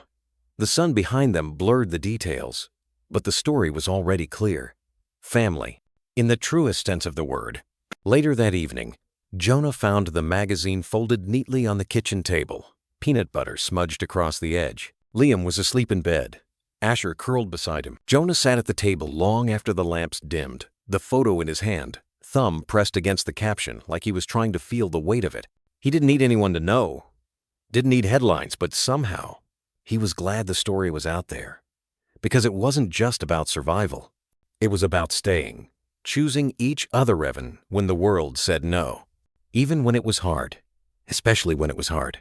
The sun behind them blurred the details, but the story was already clear. Family, in the truest sense of the word. Later that evening, Jonah found the magazine folded neatly on the kitchen table, peanut butter smudged across the edge. Liam was asleep in bed. Asher curled beside him. Jonah sat at the table long after the lamps dimmed, the photo in his hand, thumb pressed against the caption like he was trying to feel the weight of it. He didn't need anyone to know, didn't need headlines, but somehow he was glad the story was out there. Because it wasn't just about survival. It was about staying, choosing each other even when the world said no. Even when it was hard, especially when it was hard.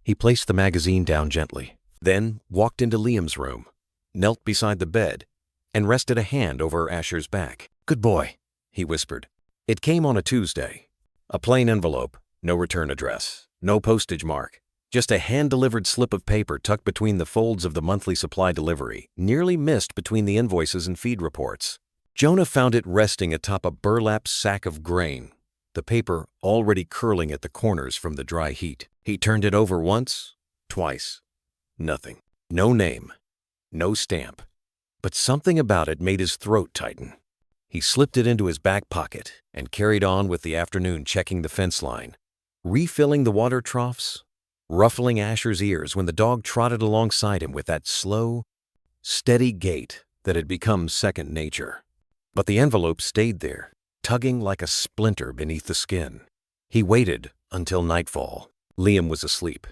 He placed the magazine down gently, then walked into Liam's room, knelt beside the bed, and rested a hand over Asher's back. "Good boy," he whispered. It came on a Tuesday. A plain envelope, no return address, no postage mark. Just a hand-delivered slip of paper tucked between the folds of the monthly supply delivery, nearly missed between the invoices and feed reports. Jonah found it resting atop a burlap sack of grain, the paper already curling at the corners from the dry heat. He turned it over once, twice. Nothing. No name. No stamp. But something about it made his throat tighten. He slipped it into his back pocket and carried on with the afternoon, checking the fence line, refilling the water troughs, ruffling Asher's ears when the dog trotted alongside him with that slow, steady gait that had become second nature. But the envelope stayed there, tugging like a splinter beneath the skin. He waited until nightfall. Liam was asleep,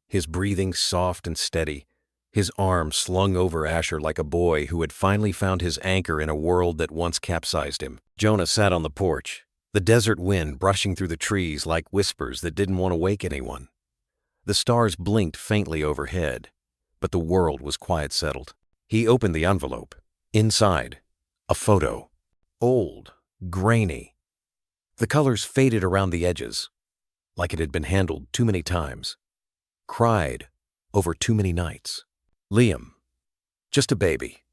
his breathing soft and steady, his arm slung over Asher like a boy who had finally found his anchor in a world that once capsized him. Jonah sat on the porch, the desert wind brushing through the trees like whispers that didn't want to wake anyone. The stars blinked faintly overhead, but the world was quiet settled. He opened the envelope. Inside, a photo. Old, grainy. The colors faded around the edges, like it had been handled too many times. Cried over too many nights. Liam, just a baby.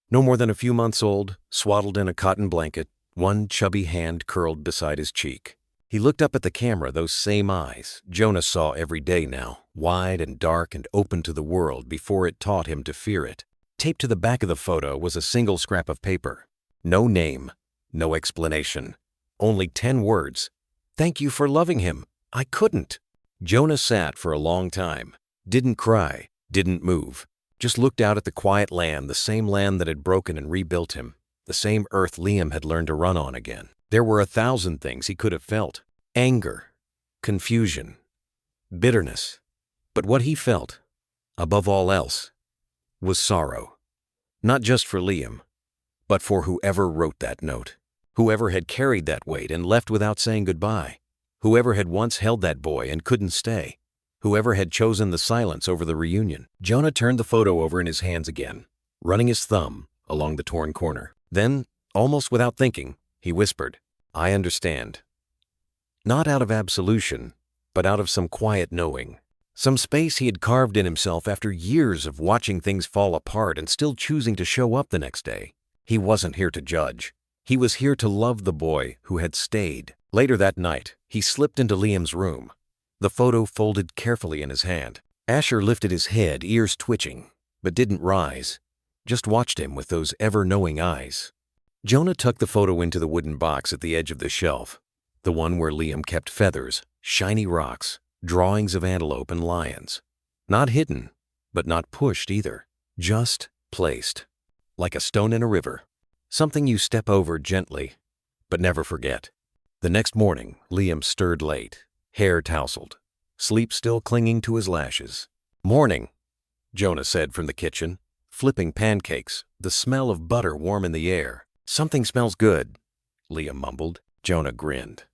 No more than a few months old, swaddled in a cotton blanket, one chubby hand curled beside his cheek. He looked up at the camera, those same eyes Jonah saw every day now, wide and dark and open to the world before it taught him to fear it. Taped to the back of the photo was a single scrap of paper. No name, no explanation. Only 10 words. "Thank you for loving him. I couldn't." Jonah sat for a long time. Didn't cry, didn't move. Just looked out at the quiet land, the same land that had broken and rebuilt him. The same earth Liam had learned to run on again. There were 1,000 things he could have felt. Anger, confusion, bitterness. But what he felt, above all else, was sorrow. Not just for Liam, but for whoever wrote that note. Whoever had carried that weight and left without saying goodbye. Whoever had once held that boy and couldn't stay. Whoever had chosen the silence over the reunion. Jonah turned the photo over in his hands again, running his thumb along the torn corner. Then, almost without thinking, he whispered, "I understand." Not out of absolution, but out of some quiet knowing. Some space he had carved in himself after years of watching things fall apart and still choosing to show up the next day. He wasn't here to judge. He was here to love the boy who had stayed. Later that night, he slipped into Liam's room, the photo folded carefully in his hand. Asher lifted his head, ears twitching, but didn't rise, just watched him with those ever-knowing eyes. Jonah tucked the photo into the wooden box at the edge of the shelf, the one where Liam kept feathers, shiny rocks, drawings of antelope and lions. Not hidden, but not pushed either, just placed, like a stone in a river, something you step over gently, but never forget. The next morning, Liam stirred late, hair tousled, sleep still clinging to his lashes. "Morning," Jonah said from the kitchen, flipping pancakes, the smell of butter warm in the air. "Something smells good," Liam mumbled. Jonah grinned.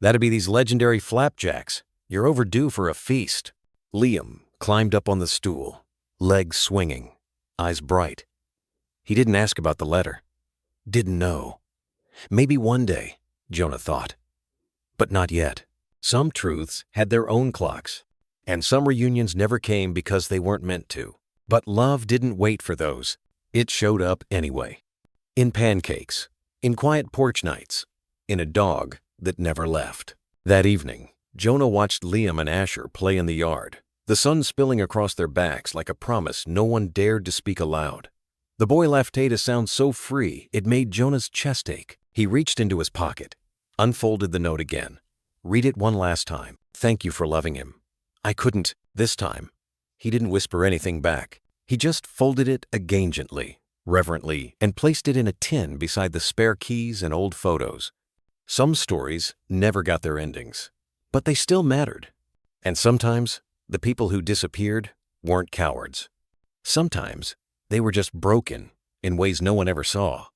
"That'd be these legendary flapjacks. You're overdue for a feast." Liam climbed up on the stool, legs swinging, eyes bright. He didn't ask about the letter. Didn't know. Maybe one day, Jonah thought. But not yet. Some truths had their own clocks, and some reunions never came because they weren't meant to. But love didn't wait for those. It showed up anyway. In pancakes, in quiet porch nights, in a dog that never left. That evening, Jonah watched Liam and Asher play in the yard, the sun spilling across their backs like a promise no one dared to speak aloud. The boy left a sound so free it made Jonah's chest ache. He reached into his pocket, unfolded the note again. "Read it one last time. Thank you for loving him. I couldn't, this time." He didn't whisper anything back. He just folded it again gently, reverently, and placed it in a tin beside the spare keys and old photos. Some stories never got their endings. But they still mattered. And sometimes, the people who disappeared weren't cowards. Sometimes, they were just broken in ways no one ever saw.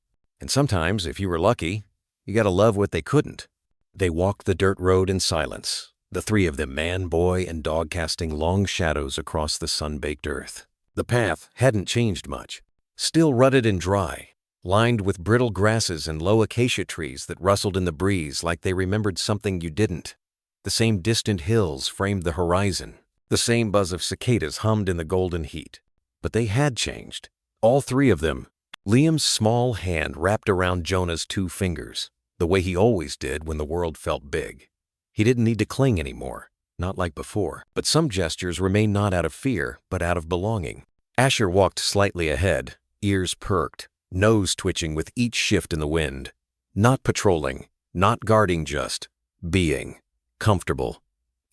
And sometimes, if you were lucky, you gotta love what they couldn't. They walked the dirt road in silence, the three of them, man, boy, and dog, casting long shadows across the sun-baked earth. The path hadn't changed much, still rutted and dry, lined with brittle grasses and low acacia trees that rustled in the breeze like they remembered something you didn't. The same distant hills framed the horizon. The same buzz of cicadas hummed in the golden heat. But they had changed. All three of them. Liam's small hand wrapped around Jonah's 2 fingers, the way he always did when the world felt big. He didn't need to cling anymore, not like before. But some gestures remained not out of fear, but out of belonging. Asher walked slightly ahead, ears perked, nose twitching with each shift in the wind. Not patrolling, not guarding, just being. Comfortable.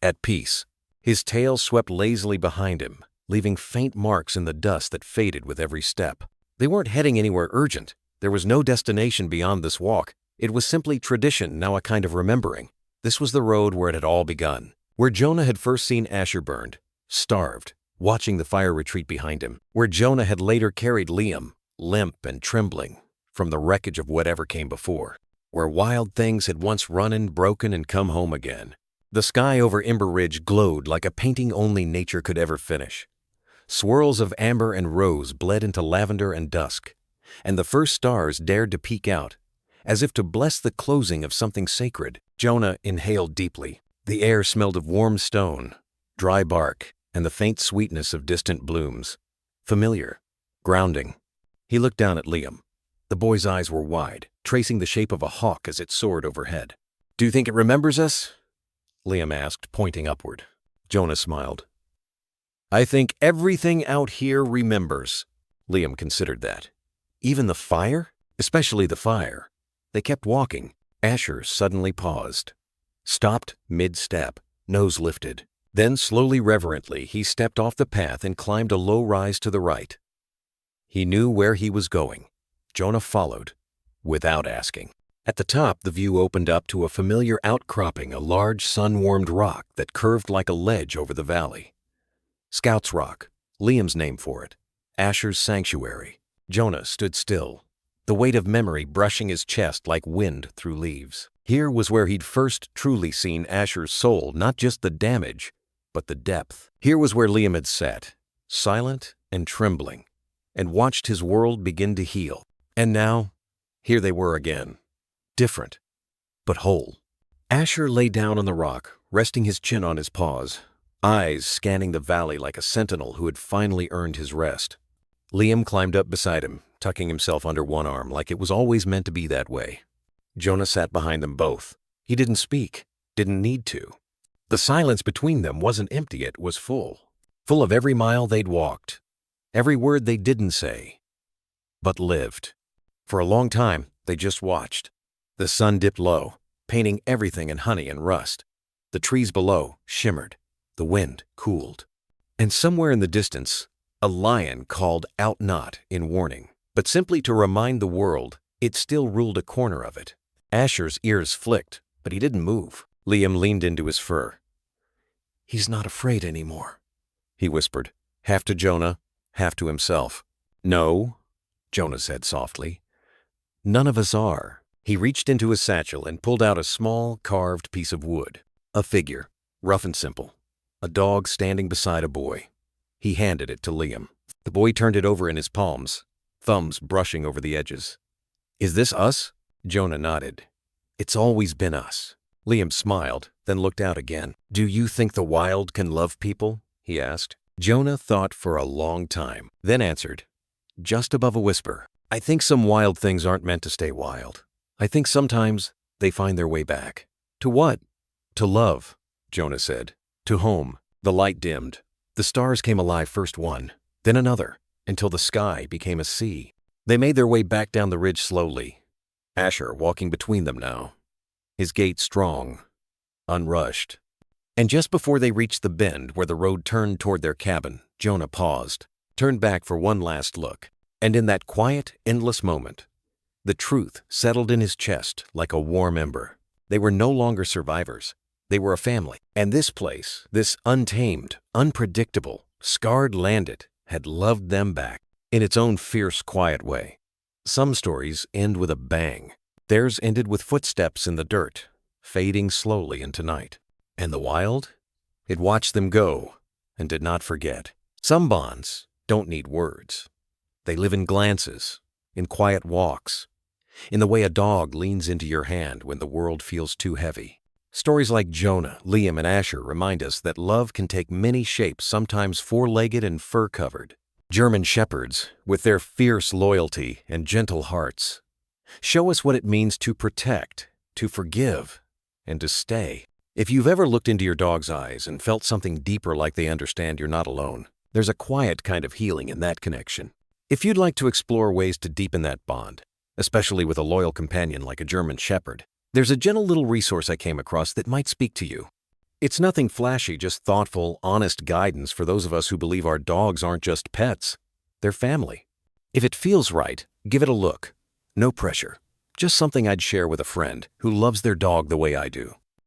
At peace. His tail swept lazily behind him, leaving faint marks in the dust that faded with every step. They weren't heading anywhere urgent. There was no destination beyond this walk. It was simply tradition, now a kind of remembering. This was the road where it had all begun, where Jonah had first seen Asher burned, starved, watching the fire retreat behind him, where Jonah had later carried Liam, limp and trembling, from the wreckage of whatever came before, where wild things had once run and broken and come home again. The sky over Ember Ridge glowed like a painting only nature could ever finish. Swirls of amber and rose bled into lavender and dusk, and the first stars dared to peek out, as if to bless the closing of something sacred. Jonah inhaled deeply. The air smelled of warm stone, dry bark, and the faint sweetness of distant blooms. Familiar, grounding. He looked down at Liam. The boy's eyes were wide, tracing the shape of a hawk as it soared overhead. "Do you think it remembers us?" Liam asked, pointing upward. Jonah smiled. "I think everything out here remembers." Liam considered that. Even the fire? Especially the fire. They kept walking. Asher suddenly paused. Stopped mid-step, nose lifted. Then slowly, reverently, he stepped off the path and climbed a low rise to the right. He knew where he was going. Jonah followed, without asking. At the top, the view opened up to a familiar outcropping, a large sun-warmed rock that curved like a ledge over the valley. Scout's Rock, Liam's name for it. Asher's sanctuary. Jonah stood still, the weight of memory brushing his chest like wind through leaves. Here was where he'd first truly seen Asher's soul, not just the damage, but the depth. Here was where Liam had sat, silent and trembling, and watched his world begin to heal. And now, here they were again. Different, but whole. Asher lay down on the rock, resting his chin on his paws, eyes scanning the valley like a sentinel who had finally earned his rest. Liam climbed up beside him, tucking himself under one arm like it was always meant to be that way. Jonah sat behind them both. He didn't speak, didn't need to. The silence between them wasn't empty, it was full. Full of every mile they'd walked, every word they didn't say, but lived. For a long time, they just watched. The sun dipped low, painting everything in honey and rust. The trees below shimmered. The wind cooled. And somewhere in the distance, a lion called out, not in warning, but simply to remind the world it still ruled a corner of it. Asher's ears flicked, but he didn't move. Liam leaned into his fur. "He's not afraid anymore," he whispered, half to Jonah, half to himself. "No," Jonah said softly. "None of us are." He reached into his satchel and pulled out a small, carved piece of wood. A figure, rough and simple. A dog standing beside a boy. He handed it to Liam. The boy turned it over in his palms, thumbs brushing over the edges. "Is this us?" Jonah nodded. "It's always been us." Liam smiled, then looked out again. "Do you think the wild can love people?" he asked. Jonah thought for a long time, then answered, just above a whisper, "I think some wild things aren't meant to stay wild. I think sometimes they find their way back." "To what?" "To love," Jonah said. "To home." The light dimmed. The stars came alive, first one, then another, until the sky became a sea. They made their way back down the ridge slowly, Asher walking between them now, his gait strong, unrushed. And just before they reached the bend where the road turned toward their cabin, Jonah paused, turned back for one last look. And in that quiet, endless moment, the truth settled in his chest like a warm ember. They were no longer survivors. They were a family. And this place, this untamed, unpredictable, scarred landed, had loved them back in its own fierce, quiet way. Some stories end with a bang. Theirs ended with footsteps in the dirt, fading slowly into night. And the wild? It watched them go and did not forget. Some bonds don't need words. They live in glances, in quiet walks, in the way a dog leans into your hand when the world feels too heavy. Stories like Jonah, Liam, and Asher remind us that love can take many shapes, sometimes four-legged and fur-covered. German shepherds, with their fierce loyalty and gentle hearts, show us what it means to protect, to forgive, and to stay. If you've ever looked into your dog's eyes and felt something deeper, like they understand you're not alone, there's a quiet kind of healing in that connection. If you'd like to explore ways to deepen that bond, especially with a loyal companion like a German shepherd, there's a gentle little resource I came across that might speak to you. It's nothing flashy, just thoughtful, honest guidance for those of us who believe our dogs aren't just pets, they're family. If it feels right, give it a look. No pressure. Just something I'd share with a friend who loves their dog the way I do.